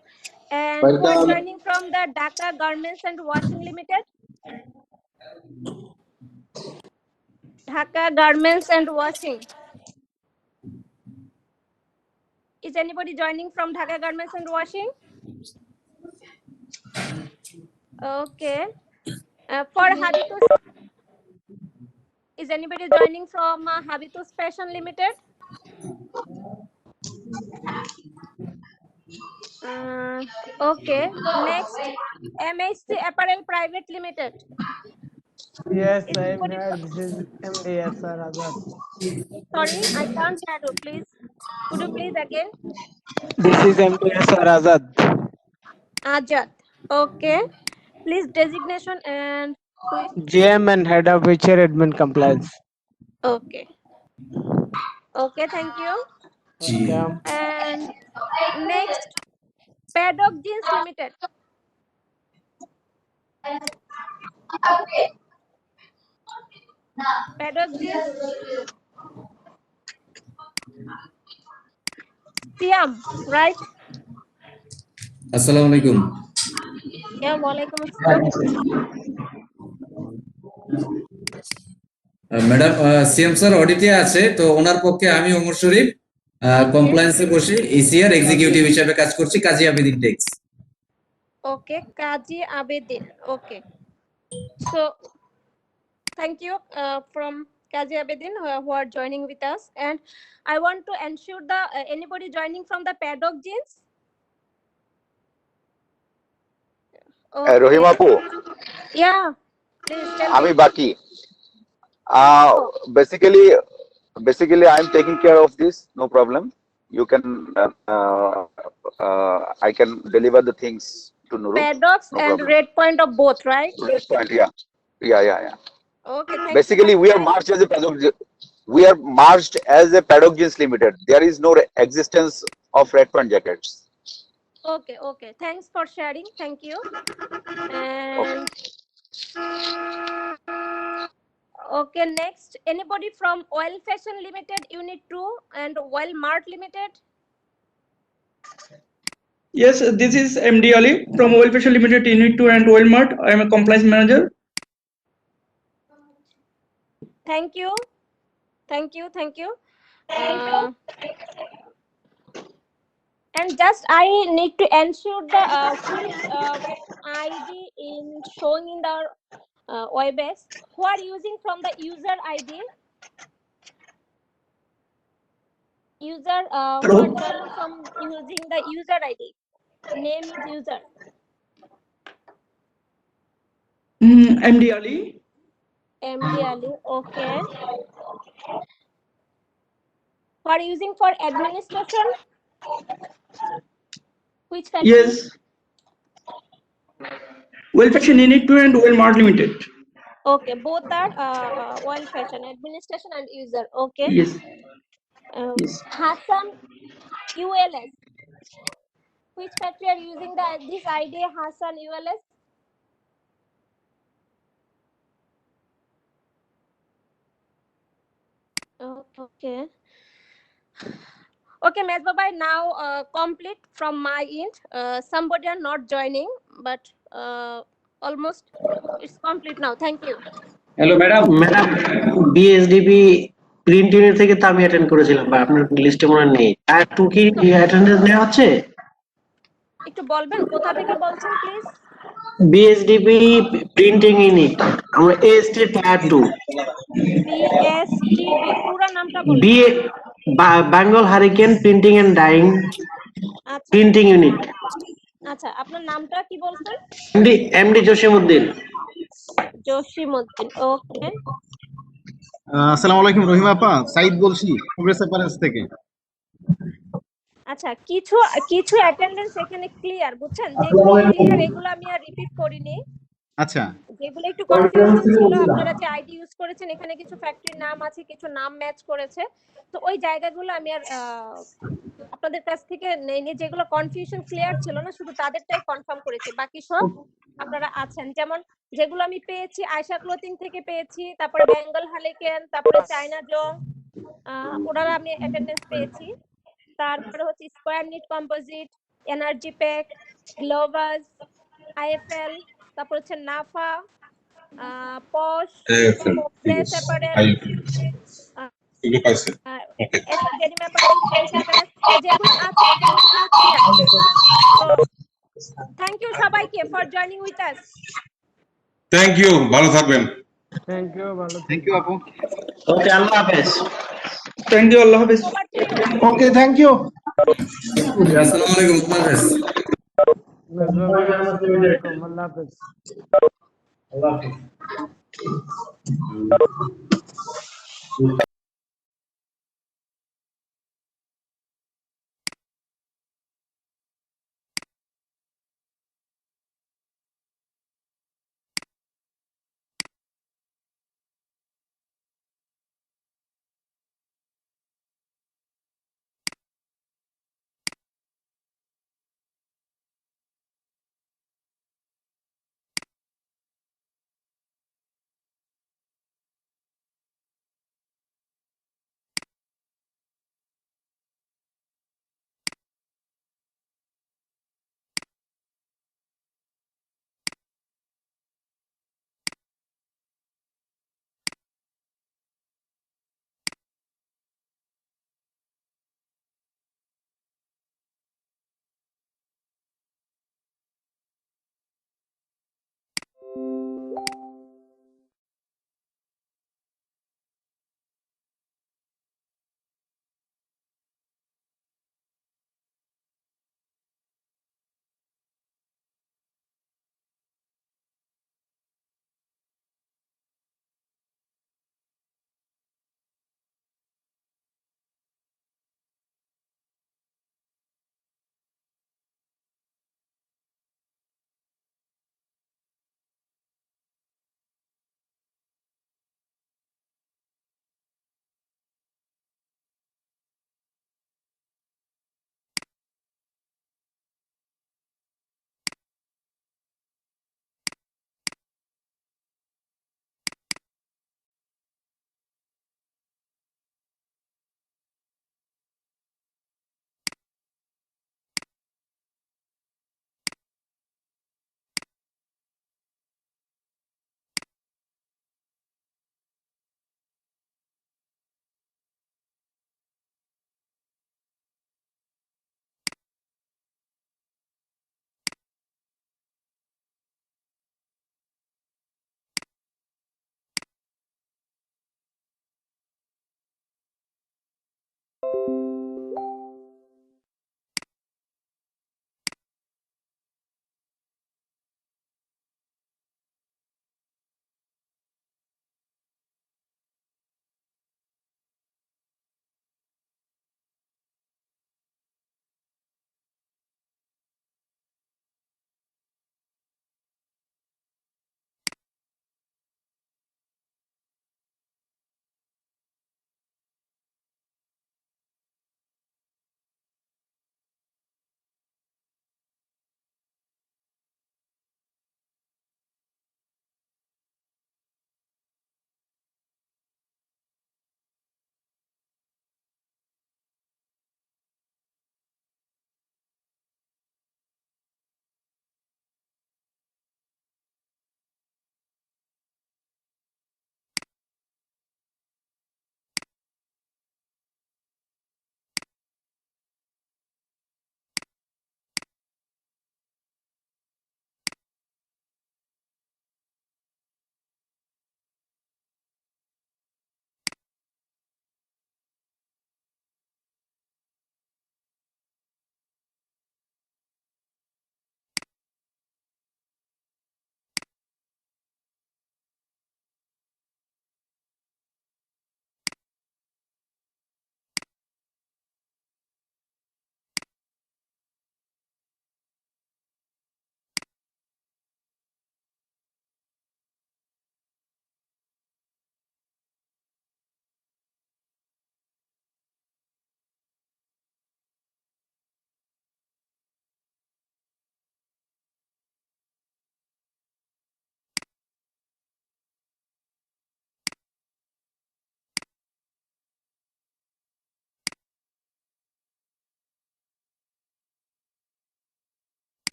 And who are Welcome. joining from the Dhaka Garments and Washing Limited? Dhaka Garments and Washing. Is anybody joining from Dhaka Garments and Washing? Okay. For Habitus, is anybody joining from Habitus Fashion Limited? Okay. Next, MHC Apparel Private Limited. Yes, I am Anybody? here. This is MDSR Azad. Sorry, I can't hear you. Please, could you please again? This is MDSR Azad. Ajat. Okay. Please designation and which? GM and Head of HR Admin Compliance. Okay. Okay. Thank you. Welcome. And next, Paddock Jeans Limited. Paddock Jeans. Siam, right? আসসালামু আলাইকুম Yeah. Walaikum Assalam. Madam CM sir অডিটে আছে তো ওনার পক্ষে আমি ওমর শরীফ কমপ্লায়েন্সে বসে ACR executive হিসেবে কাজ করছি Kazi Abedin Tex Okay. Kaji Abedin. Okay. So thank you from Kaji Abedin who are joining with us. And I want to ensure the anybody joining from the Paddock Jeans. Okay. রহিম আপু Yeah. Please tell আমি me. বাকি Oh, basically I'm taking care of this, no problem. You can I can deliver the things to Nuru, Paddocks no and problem. Red Point of both, right? Red Point, yeah. Okay. Thank Basically you. we are merged as a paddock. We are merged as a Paddock Jeans Limited. There is no existence of Red Point jackets. Okay. Okay. Thanks for sharing. Thank you. And okay, next, anybody from Oil Fashion Limited Unit 2 and Oil Mart Limited? Yes, this is MD Ali from Oil Fashion Limited Unit 2 and Oil Mart. I am a compliance manager. Thank you. And just I need to ensure the which ID in showing in the WebEx who are using from the user ID. User who are joining from using the user ID. Name is user. MD Ali. MD Ali. Okay. Who are using for administration? Which factory? Yes. Oil Fashion Unit 2 and Oil Mart Limited. Okay, both are Oil Fashion administration and user. Okay. Yes. Yes. Hassan ULS. Which factory are using this ID Hassan ULS? Okay. Okay, Mehz Baba, now complete from my end. Somebody are not joining, but almost it's complete now. Thank you. Hello, madam. Madam, BSDP print unit থেকে তো আমি attend করেছিলাম বা আপনার লিস্টে মনে হয় নেই। টায়ার 2 কি অ্যাটেন্ডেন্স নেওয়া হচ্ছে? একটু বলবেন কোথা থেকে বলছেন প্লিজ? বিএসডিপি প্রিন্টিং ইউনিট, আমরা এএসটি টায়ার 2। বিএসডিবি পুরো নামটা বলুন। BA Bengal hurricane printing and dyeing আচ্ছা প্রিন্টিং ইউনিট। আচ্ছা, আপনার নামটা কি বলছেন? এমডি জসিমউদ্দিন। জসিমউদ্দিন, ওকে। আসসালামু আলাইকুম রহিমা আপা, সাইদ বলছি প্রোগ্রেস অ্যাপারেন্স থেকে। আচ্ছা, কিছু কিছু অ্যাটেন্ডেন্স এখানে ক্লিয়ার, বুঝছেন? যেগুলো ক্লিয়ার এগুলো আমি আর রিপিট করিনি। আচ্ছা, যেগুলো একটু কনফিউশন ছিল, আপনারা যে আইডি ইউজ করেছেন এখানে কিছু ফ্যাক্টরির নাম আছে, কিছু নাম ম্যাচ করেছে, তো ওই জায়গাগুলো আমি আর আপনাদের কাছ থেকে নেইনি। যেগুলো কনফিউশন ক্লিয়ার ছিল না, শুধু তাদেরটাই কনফার্ম করেছি, বাকি সব আপনারা আছেন। যেমন যেগুলো আমি পেয়েছি আয়শা ক্লোথিং থেকে পেয়েছি, তারপরে বেঙ্গল হালিকেন, তারপরে চায়না জং, ওনারা আমি অ্যাটেন্ডেন্স পেয়েছি। তারপরে হচ্ছে স্কয়ার নিট কম্পোজিট, এনার্জি প্যাক, গ্লোবাস, আইএফএল, তারপর হচ্ছে নাফা, পশ, হোপলেস অ্যাপারেল, এসএস ডেনিম অ্যাপারেল, ফ্রেঞ্চ অ্যাপারেল, তো যেগুলো আছে এখানে এগুলো ক্লিয়ার। তো থ্যাংক ইউ সবাইকে for joining with us. Thank you, ভালো থাকবেন। থ্যাংক ইউ, ভালো। থ্যাংক ইউ আপু। ওকে, আল্লাহ হাফেজ। থ্যাংক ইউ, আল্লাহ হাফেজ। Okay, thank you. আসসালামু আলাইকুম, আল্লাহ হাফেজ। আসসালামু আলাইকুম, আল্লাহ হাফেজ। আল্লাহ হাফেজ।